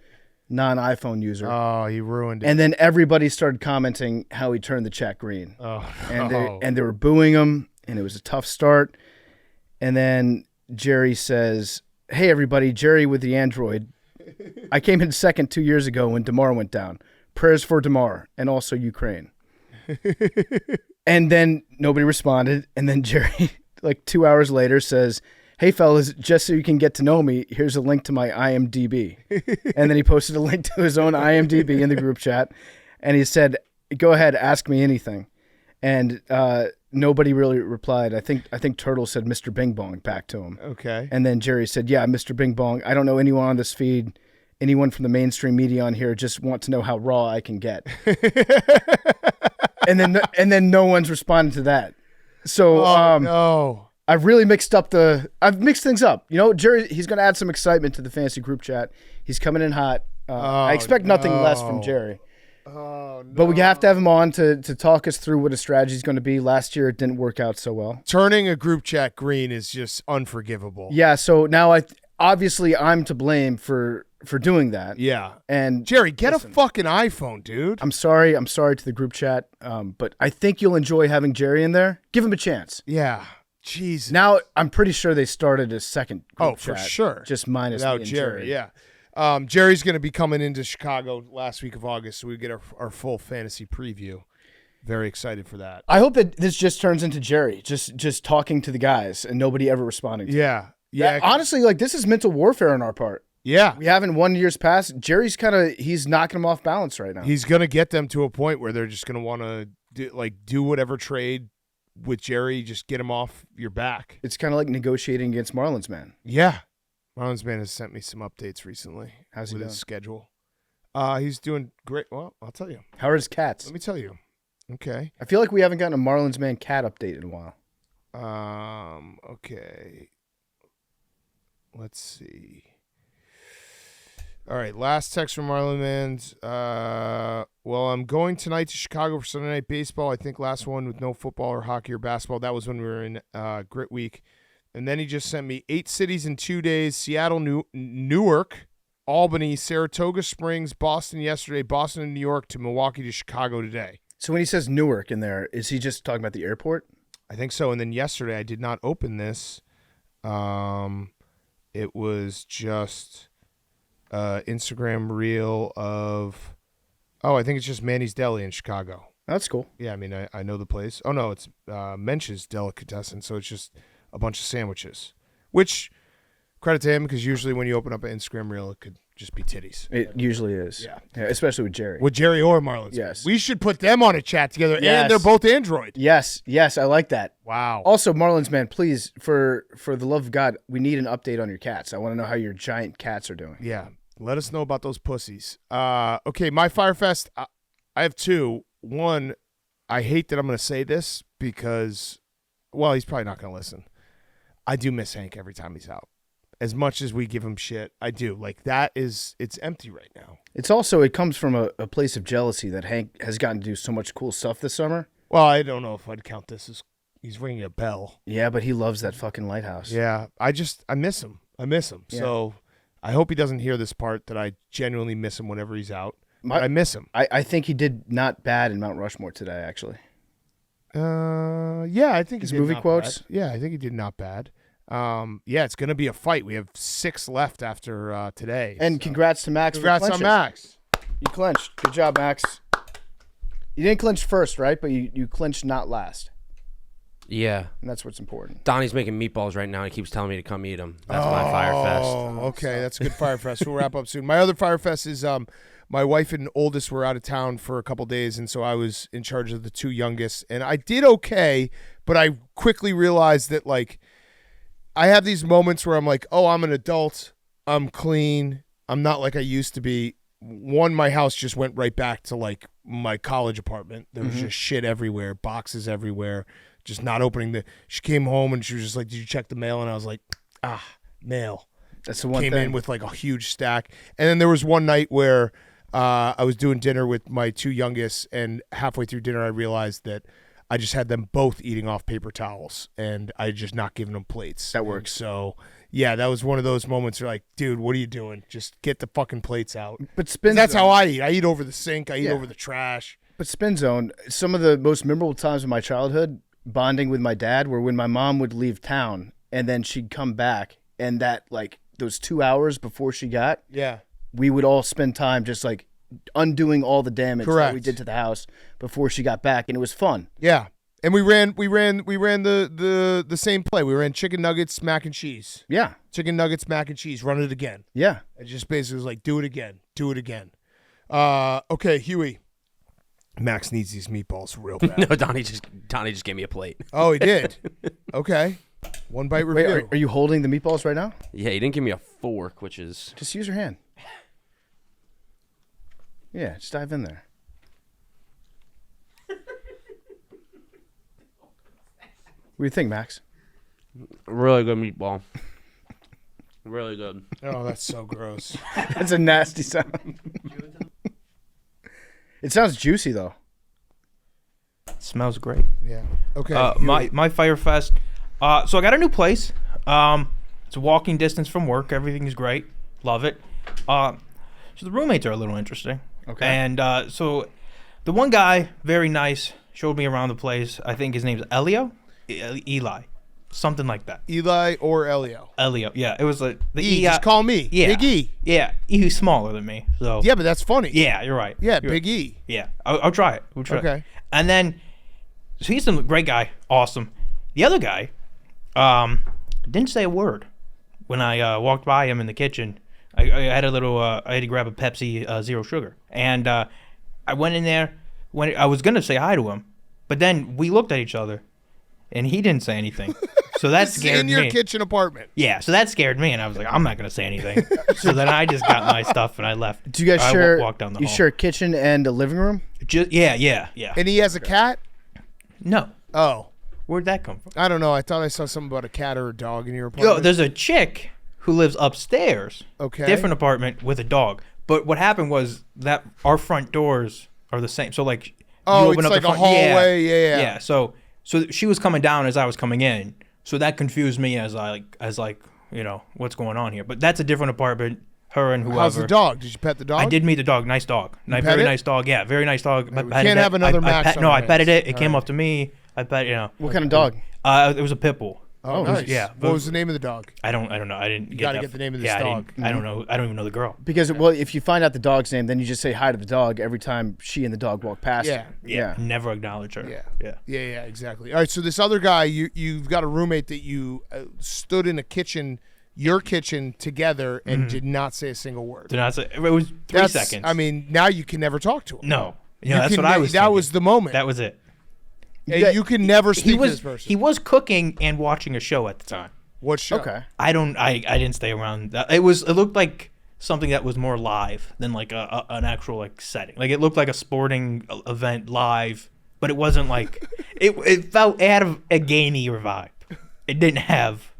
non-iPhone user. Oh, he ruined it. And then everybody started commenting how he turned the chat green. Oh, and they were booing him, and it was a tough start. And then Jerry says, "Hey everybody, Jerry with the Android. I came in second 2 years ago when Damar went down. Prayers for Damar and also Ukraine." And then nobody responded. And then Jerry, like 2 hours later, says, "Hey fellas, just so you can get to know me, here's a link to my IMDb." And then he posted a link to his own IMDb in the group chat. And he said, "Go ahead, ask me anything." And nobody really replied. I think Turtle said Mr. Bing Bong back to him. Okay. And then Jerry said, "Yeah, Mr. Bing Bong. I don't know anyone on this feed, anyone from the mainstream media on here, just want to know how raw I can get." and then no one's responded to that. So no. I've mixed things up. You know, Jerry, he's going to add some excitement to the fantasy group chat. He's coming in hot. I expect nothing less from Jerry. Oh, no. But we have to have him on to talk us through what his strategy is going to be. Last year, it didn't work out so well. Turning a group chat green is just unforgivable. Yeah, so now obviously I'm to blame for doing that. Yeah. And Jerry, get a fucking iPhone, dude. I'm sorry to the group chat, but I think you'll enjoy having Jerry in there. Give him a chance. Yeah. Jesus. Now I'm pretty sure they started a second group chat. For sure. Just minus without me and Jerry. Yeah. Jerry's going to be coming into Chicago last week of August, so we get our full fantasy preview. Very excited for that. I hope that this just turns into Jerry, just talking to the guys and nobody ever responding to Yeah. Yeah. honestly, like, this is mental warfare on our part. Yeah. We haven't won years past. Jerry's he's knocking them off balance right now. He's going to get them to a point where they're just going to want to do whatever trade with Jerry, just get him off your back. It's kind of like negotiating against Marlins Man. Yeah. Marlins Man has sent me some updates recently. How's he with doing? his schedule? He's doing great. Well, I'll tell you. How are his cats? Let me tell you. Okay. I feel like we haven't gotten a Marlins Man cat update in a while. Okay. Let's see. All right, last text from Marlon Mans. Well, I'm going tonight to Chicago for Sunday Night Baseball. I think last one with no football or hockey or basketball. That was when we were in Grit Week. And then he just sent me 8 cities in 2 days: Seattle, Newark, Albany, Saratoga Springs, Boston yesterday, Boston and New York, to Milwaukee to Chicago today. So when he says Newark in there, is he just talking about the airport? I think so. And then yesterday, I did not open this. It was just Instagram reel of, I think it's just Manny's Deli in Chicago. That's cool. Yeah, I mean, I know the place. Oh, no, it's Mensch's Delicatessen, so it's just a bunch of sandwiches, which, credit to him, because usually when you open up an Instagram reel, it could just be titties. It usually is. Yeah. Especially with Jerry. With Jerry or Marlins. Yes. We should put them on a chat together, Yes. and they're both Android. Yes, I like that. Wow. Also, Marlins, man, please, for the love of God, we need an update on your cats. I want to know how your giant cats are doing. Yeah. Let us know about those pussies. Okay, my Fyre Fest, I have two. One, I hate that I'm going to say this because, well, he's probably not going to listen. I do miss Hank every time he's out. As much as we give him shit, I do. Like, it's empty right now. It comes from a place of jealousy that Hank has gotten to do so much cool stuff this summer. Well, I don't know if I'd count this as he's ringing a bell. Yeah, but he loves that fucking lighthouse. Yeah, I miss him. Yeah. So I hope he doesn't hear this part that I genuinely miss him whenever he's out. I miss him. I think he did not bad in Mount Rushmore today, actually. Yeah, I think His he did movie not quotes? bad. Yeah, I think he did not bad. Yeah, it's gonna be a fight. We have 6 left after today. And so. congrats to Max. Congrats for on clinching. Max. You clinched. Good job, Max. You didn't clinch first, right? But you clinched not last, Yeah. and that's what's important. Donnie's making meatballs right now. He keeps telling me to come eat them. That's my Fyre Fest. Oh, okay, that's a good Fyre Fest. We'll wrap up soon. My other Fyre Fest is my wife and oldest were out of town for a couple days, and so I was in charge of the 2 youngest, and I did okay, but I quickly realized that like I have these moments where I'm like, oh, I'm an adult, I'm clean, I'm not like I used to be. One, my house just went right back to like my college apartment. There was just shit everywhere, boxes everywhere, just not opening she came home and she was just like, did you check the mail? And I was like, mail. That's the one Came thing. in with like a huge stack. And then there was one night where I was doing dinner with my 2 youngest, and halfway through dinner I realized that I just had them both eating off paper towels, and I just not giving them plates. That works. And so yeah, that was one of those moments where like, dude, what are you doing? Just get the fucking plates out. But Spin That's Zone, how I eat. I eat over the sink. I eat Yeah. over the trash. But Spin Zone, some of the most memorable times of my childhood, bonding with my dad, were when my mom would leave town and then she'd come back, and that like those 2 hours before she got, Yeah. we would all spend time just like undoing all the damage that Correct. we did to the house before she got back, and it was fun. Yeah. And we ran the same play. We ran chicken nuggets, mac and cheese. Yeah, Chicken nuggets, mac and cheese, run it again. yeah. It just basically was like, do it again. Okay, Huey. Max needs these meatballs real bad. No, Donnie just gave me a plate. Oh, he did? Okay. One bite Wait, review. are you holding the meatballs right now? Yeah, he didn't give me a fork, which is Just use your hand. Yeah, just dive in there. What do you think, Max? a really good meatball. Really good. Oh, that's so gross. That's a nasty sound. It sounds juicy though. Smells great. Yeah. Okay. Huey. My Fyre Fest. So I got a new place. It's a walking distance from work. Everything is great. Love it. So the roommates are a little interesting. Okay. And so the one guy, very nice, showed me around the place. I think his name's Eli, something like that. Eli or Elio? Elio. Yeah, it was like the E. Just call me. Yeah. Big E. Yeah, he's smaller than me. So Yeah, but that's funny. yeah, you're right. Yeah, You're Big E. Yeah, I'll try it. We'll try it. Okay. And then, so he's a great guy, awesome. The other guy, didn't say a word when I walked by him in the kitchen. I had a little, I had to grab a Pepsi Zero Sugar, and I went in there when I was gonna say hi to him, but then we looked at each other, and he didn't say anything. So that This is scared in your me. kitchen apartment. Yeah, so that scared me, and I was like, I'm not gonna say anything. So then I just got my stuff and I left. Do you guys I share? walked down the You hall. share a kitchen and a living room? Just yeah. And he has a cat? No, Oh. where'd that come from? I don't know. I thought I saw something about a cat or a dog in your apartment. Yo, there's a chick who lives upstairs. Okay. Different apartment with a dog. But what happened was that our front doors are the same. So like, Oh, you open it's up like the a front, hallway. Yeah. Yeah. So she was coming down as I was coming in. So that confused me as you know, what's going on here. But that's a different apartment. Her and whoever. How's the dog? Did you pet the dog? I did meet the dog. Nice dog. pet Very it? nice dog. Yeah, very nice dog. I we petted can't it. have another Max on No, our I petted hands. it. It came up to me. I pet. You know. What kind of dog? It was a pit bull. Oh, It was- nice. yeah. What was the name of the dog? I don't know. I didn't. gotta get the name of this dog. I don't know. I don't even know the girl. Because well, if you find out the dog's name, then you just say hi to the dog every time she and the dog walk past. Yeah. you. Yeah. Never acknowledge her. Yeah. Yeah, exactly. All right, so this other guy, you've got a roommate that you stood in a kitchen your kitchen together and did not say a single word. Did not say it was 3 That's- seconds. I mean, now you can never talk to him. no. You That's can what I ne- was. That thinking. was the moment. That was it. And you can never speak He to was this person. he was cooking and watching a show at the time. What show? Okay. I didn't stay around. It looked like something that was more live than like an actual like setting. Like it looked like a sporting event live, but it wasn't like it had a gainier vibe. It didn't have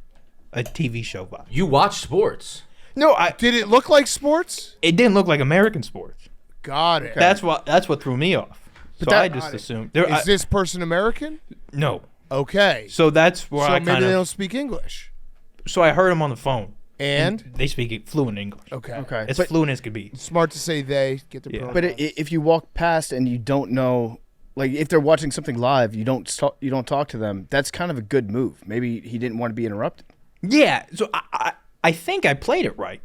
a TV show vibe. You watch sports. No, Did it look like sports? it didn't look like American sports. Got it. That's what threw me off. So I just assumed Is this person American? no. Okay. So that's where So I maybe kind they of. don't speak English. So I heard him on the phone. And They speak fluent English. okay. Okay. As But, fluent as could be. Smart to say they get their Yeah. pronouns. but if you walk past and you don't know, like if they're watching something live, you don't talk to them. That's kind of a good move. Maybe he didn't want to be interrupted. Yeah. So I think I played it right,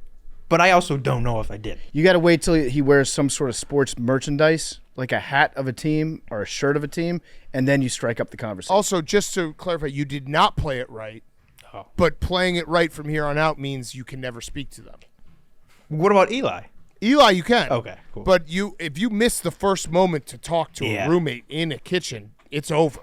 but I also don't know if I did. You got to wait till he wears some sort of sports merchandise, like a hat of a team or a shirt of a team, and then you strike up the conversation. Also, just to clarify, you did not play it right. Oh. But playing it right from here on out means you can never speak to them. What about Eli? Eli, you can. Okay, cool. But if you miss the first moment to talk to Yeah. a roommate in a kitchen, it's over.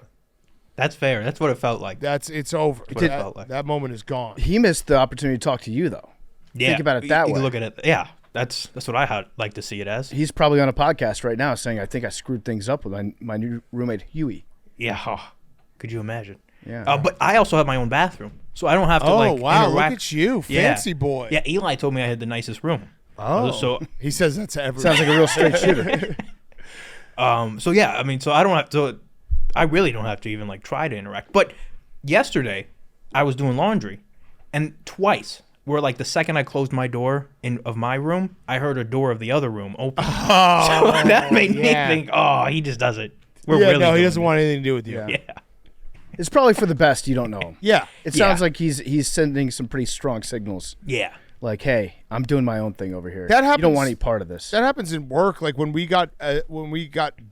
That's fair. That's what it felt like. It's over. what it felt like. That moment is gone. He missed the opportunity to talk to you, though. Yeah. Think about it that You way. look at it. Yeah. That's what I like to see it as. He's probably on a podcast right now saying, "I think I screwed things up with my new roommate Huey." Yeah. Oh, could you imagine? Yeah. But I also have my own bathroom, so I don't have to Oh, like wow. interact. Look at you. Yeah. Fancy boy. Yeah. Eli told me I had the nicest room. Oh. So He says that's everything. Sounds like a real straight shooter. So yeah, I mean, so I don't have to. I really don't have to even like try to interact. But yesterday, I was doing laundry, and twice, where like the second I closed my door of my room, I heard a door of the other room open. Oh, So that made yeah. me think, oh, he just does it. We're Yeah, really no, he doing doesn't it. want anything to do with you. Yeah. Yeah. It's probably for the best. You don't know him. Yeah. It sounds Yeah. like he's sending some pretty strong signals. Yeah. Like, hey, I'm doing my own thing over here. That You happens- don't want any part of this. That happens in work. Like when we got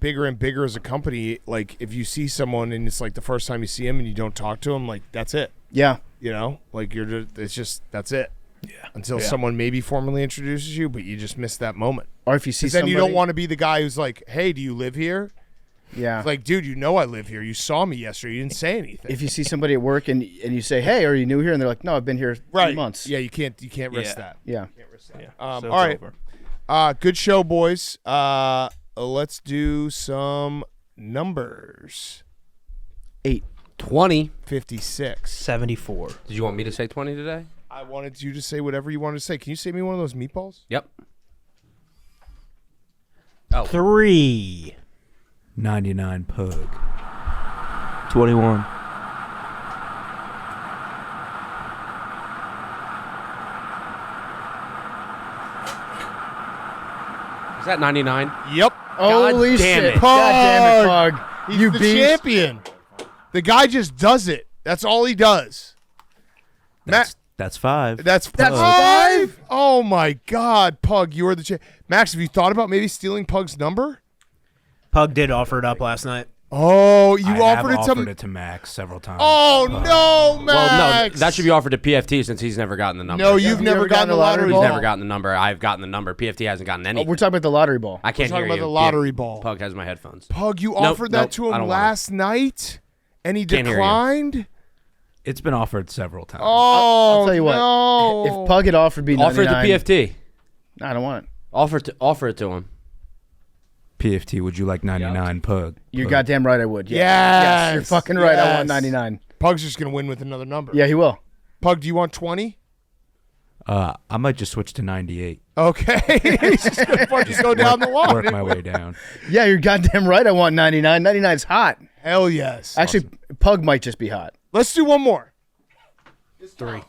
bigger and bigger as a company, like if you see someone and it's like the first time you see him and you don't talk to him, like that's it. Yeah. You know, like it's just that's it. Yeah. Until someone maybe formally introduces you, but you just miss that moment. Or if you see 'Cause then somebody, you don't want to be the guy who's like, "Hey, do you live here?" Yeah. It's like, dude, you know I live here. You saw me yesterday. You didn't say anything. If you see somebody at work and you say, "Hey, are you new here?" and they're like, "No, I've been here 3 months." Yeah, you can't risk Yeah. that. Yeah. Yeah. All So it's right. over. Good show, boys. Let's do some numbers. 8. 20. 56. 74. Did you want me to say 20 today? I wanted you to say whatever you wanted to say. Can you save me one of those meatballs? Yep. 3. 99 pug. 21. Is that 99? Yep. Holy damn shit. it. God damn it, Pug. He's You the beast. champion. The guy just does it. That's all he does. That's 5. That's 5? Oh, my God. Pug, you are the champ. Max, have you thought about maybe stealing Pug's number? Pug did offer it up last night. Oh, you I offered have it offered to it to Max several times. Oh, no, Max. Well, no, that should be offered to PFT since he's never gotten the number. No, you've never gotten the lottery He's ball. He's never gotten the number. I've gotten the number. PFT hasn't gotten any. Oh, we're talking about the lottery ball. I can't We're talking hear about you. the lottery Yeah. ball. Pug has my headphones. Pug, you Nope, offered that nope, to I him don't want it. last night, and he Can't hear you. declined? It's been offered several times. Oh, I'll tell you what. no. If Pug had offered me 99, Offer it to PFT. I don't want it. Offer it to him. PFT, would you like 99 pug? You're Pug. goddamn right I would. Yeah. Yes. You're fucking right. I Yes. want 99. Pug's just going to win with another number. Yeah, he will. Pug, do you want 20? I might just switch to 98. Okay. He's just going to fucking go down the line. Work my way down. Yeah, you're goddamn right. I want 99. 99 is hot. Hell yes. Actually, Pug might just be hot. Let's do one more. 3.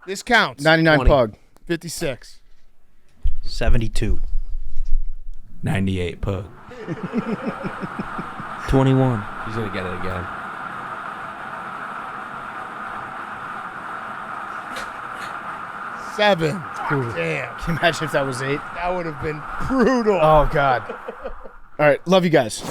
This counts. 99 20. Pug. 56. 72. 98 pug. 21. He's going to get it again. Seven. Damn. Can you imagine if that was 8? That would have been brutal. Oh, God. All right. Love you guys.